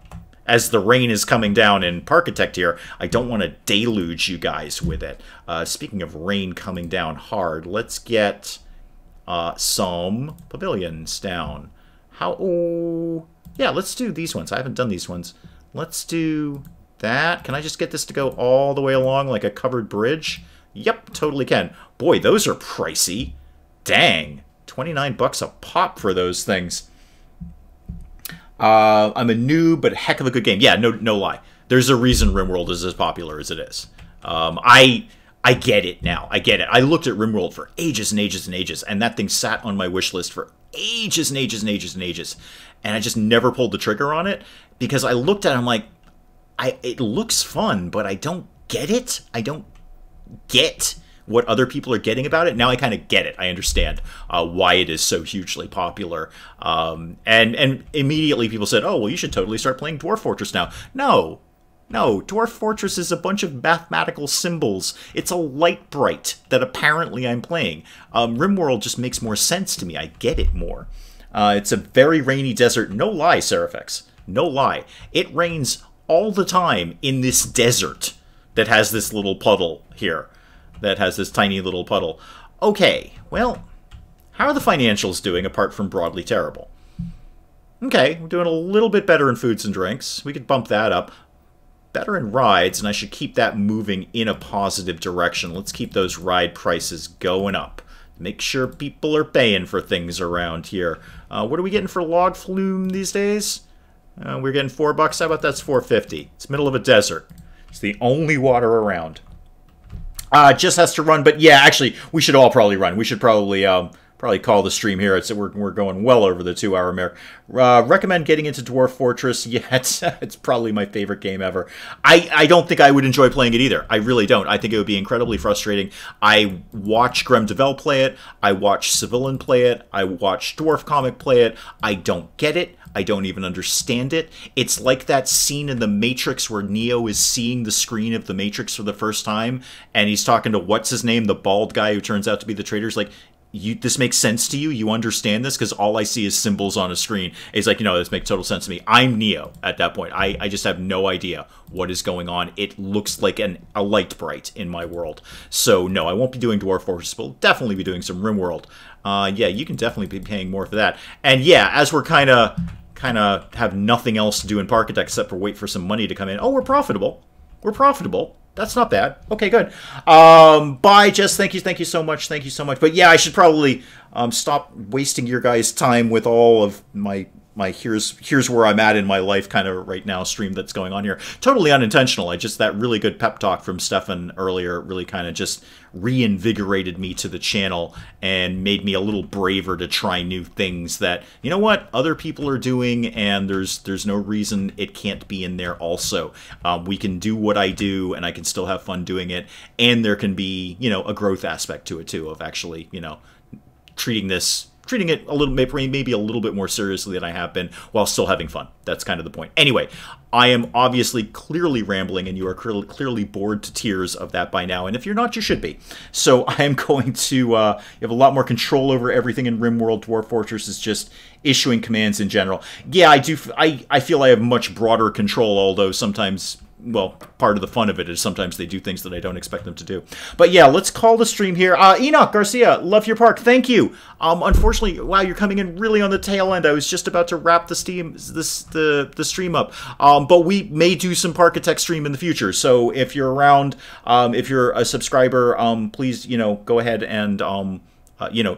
as the rain is coming down in Parkitect here, I don't want to deluge you guys with it. Speaking of rain coming down hard, let's get some pavilions down. Yeah, let's do these ones. I haven't done these ones. Let's do that. Can I just get this to go all the way along like a covered bridge? Yep, totally can. Boy, those are pricey. Dang. 29 bucks a pop for those things. I'm a noob, but heck of a good game. Yeah, no lie. There's a reason RimWorld is as popular as it is. I get it now. I get it. I looked at RimWorld for ages and ages and ages, and that thing sat on my wish list for ages and ages and ages and ages. And I just never pulled the trigger on it because I looked at it and I'm like, it looks fun, but I don't get it. I don't get what other people are getting about it. Now I kind of get it. I understand why it is so hugely popular. And immediately people said, oh, well, you should totally start playing Dwarf Fortress now. No, Dwarf Fortress is a bunch of mathematical symbols. It's a light bright that apparently I'm playing. RimWorld just makes more sense to me. I get it more. It's a very rainy desert. No lie, Serifix. No lie. It rains all the time in this desert. that has this little puddle here. That has this tiny little puddle. Okay, well, how are the financials doing apart from broadly terrible? Okay, we're doing a little bit better in foods and drinks. We could bump that up. Better in rides, and I should keep that moving in a positive direction. Let's keep those ride prices going up. Make sure people are paying for things around here. What are we getting for log flume these days? We're getting $4. How about that's $4.50? It's middle of a desert. It's the only water around. Just has to run, but yeah, actually, we should all probably run. We should probably call the stream here. We're going well over the 2-hour mark. Recommend getting into Dwarf Fortress. Yeah, it's probably my favorite game ever. I don't think I would enjoy playing it either. I really don't. I think it would be incredibly frustrating. I watch Grem Devel play it. I watch Civilian play it. I watch Dwarf Comic play it. I don't get it. I don't even understand it. It's like that scene in The Matrix where Neo is seeing the screen of The Matrix for the first time, and he's talking to, what's his name, the bald guy who turns out to be the traitor. He's like, this makes sense to you? You understand this? Because all I see is symbols on a screen. He's like, this makes total sense to me. I'm Neo at that point. I just have no idea what is going on. It looks like a light bright in my world. So, no, I won't be doing Dwarf Fortress, but we'll definitely be doing some RimWorld. Yeah, you can definitely be paying more for that. And yeah, as we're kind of have nothing else to do in Parkitect except for wait for some money to come in. Oh, we're profitable. We're profitable. That's not bad. Okay, good. Bye, Jess. Thank you so much. Thank you so much. But yeah, I should probably stop wasting your guys' time with all of my here's where I'm at in my life kind of right now stream that's going on here. Totally unintentional. That really good pep talk from Stefan earlier really kind of just reinvigorated me to the channel and made me a little braver to try new things that, you know what, other people are doing, and there's no reason it can't be in there also. We can do what I do, and I can still have fun doing it, and there can be, a growth aspect to it too, of actually, treating it a little, maybe a little bit more seriously than I have been, while still having fun. That's kind of the point. Anyway, I am obviously clearly rambling, and you are clearly bored to tears of that by now. And if you're not, you should be. So I am going to, you have a lot more control over everything in RimWorld. Dwarf Fortress is just issuing commands in general. Yeah, I feel I have much broader control, although sometimes, well, part of the fun of it is sometimes they do things that I don't expect them to do. But yeah, let's call the stream here. Enoch Garcia, love your park. Thank you. Unfortunately, wow, you're coming in really on the tail end. I was just about to wrap the stream up. But we may do some Parkitect stream in the future. So if you're around, if you're a subscriber, please, go ahead and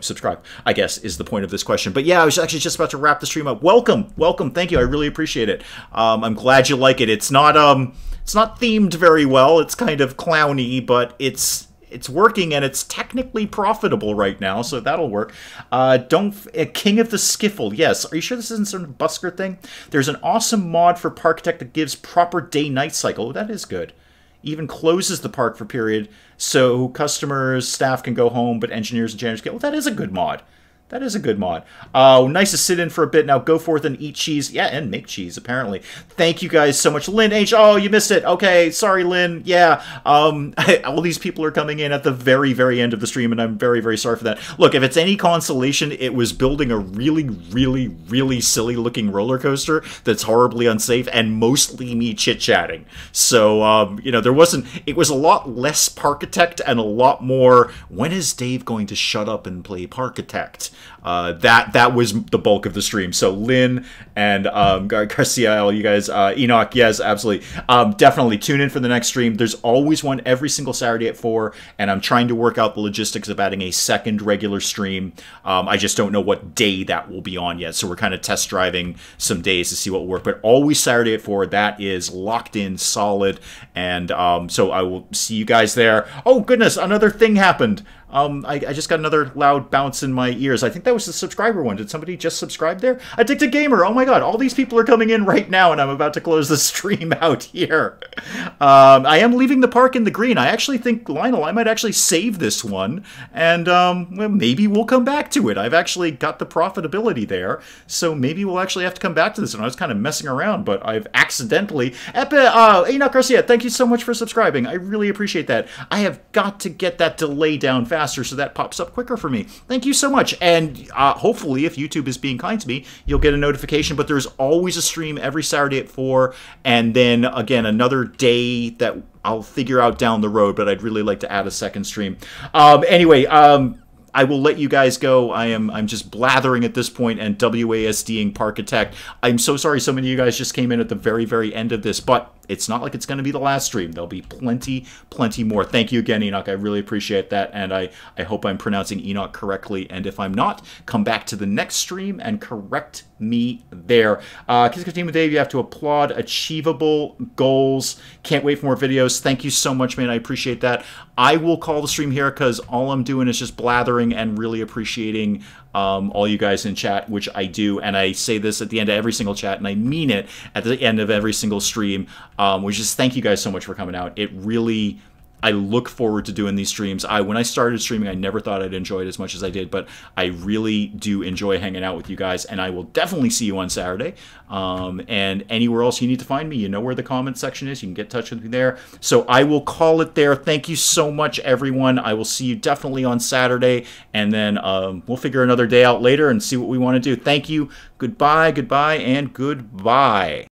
subscribe, I guess, is the point of this question. But yeah, I was actually just about to wrap the stream up. Welcome. Thank you. I really appreciate it. I'm glad you like it. It's not themed very well. It's kind of clowny, but it's working, and it's technically profitable right now, so that'll work. King of the Skiffle. Yes. Are you sure this isn't some busker thing? There's an awesome mod for Parkitect that gives proper day-night cycle. Oh, that is good. Even closes the park for period, so customers, staff can go home, but engineers and janitors get. Well, that is a good mod. That is a good mod. Nice to sit in for a bit. Now go forth and eat cheese. Yeah, and make cheese, apparently. Thank you guys so much. Lynn H. Oh, you missed it. Okay, sorry, Lynn. Yeah, all these people are coming in at the very, very end of the stream, and I'm very, very sorry for that. Look, if it's any consolation, it was building a really, really, really silly-looking roller coaster that's horribly unsafe, and mostly me chit-chatting. So, there wasn't... It was a lot less Parkitect and a lot more, when is Dave going to shut up and play Parkitect? That was the bulk of the stream. So Lynn and Garcia, all you guys, Enoch, yes, absolutely. Definitely tune in for the next stream. There's always one every single Saturday at 4, and I'm trying to work out the logistics of adding a second regular stream. I just don't know what day that will be on yet, so we're kind of test driving some days to see what will work. But always Saturday at 4, that is locked in, solid, and so I will see you guys there. Oh, goodness, another thing happened. I just got another loud bounce in my ears. I think that was the subscriber one. Did somebody just subscribe there? Addicted Gamer. Oh my god, all these people are coming in right now, and I'm about to close the stream out here. I am leaving the park in the green. I actually think, Lionel, I might actually save this one, and well, maybe we'll come back to it. I've actually got the profitability there, so maybe we'll actually have to come back to this. And I was kind of messing around, but I've accidentally... Enoch Garcia, thank you so much for subscribing. I really appreciate that. I have got to get that delay down faster so that pops up quicker for me. Thank you so much. And hopefully, if YouTube is being kind to me, you'll get a notification. But there's always a stream every Saturday at 4. And then, again, another day that I'll figure out down the road, but I'd really like to add a second stream. Anyway, I will let you guys go. I'm just blathering at this point and WASDing Parkitect. I'm so sorry so many of you guys just came in at the very, very end of this, but it's not like it's going to be the last stream. There'll be plenty more. Thank you again, Enoch. I really appreciate that, and I hope I'm pronouncing Enoch correctly, and if I'm not, come back to the next stream and correct me there. Kids Team with Dave, you have to applaud achievable goals. Can't wait for more videos. Thank you so much, man. I appreciate that. I will call the stream here because all I'm doing is just blathering and really appreciating all you guys in chat, which I do, and I say this at the end of every single chat, and I mean it at the end of every single stream, which is thank you guys so much for coming out. It really, I look forward to doing these streams. When I started streaming, I never thought I'd enjoy it as much as I did, but I really do enjoy hanging out with you guys, and I will definitely see you on Saturday. And anywhere else you need to find me, you know where the comment section is. You can get in touch with me there. So I will call it there. Thank you so much, everyone. I will see you definitely on Saturday, and then we'll figure another day out later and see what we want to do. Thank you. Goodbye, and goodbye.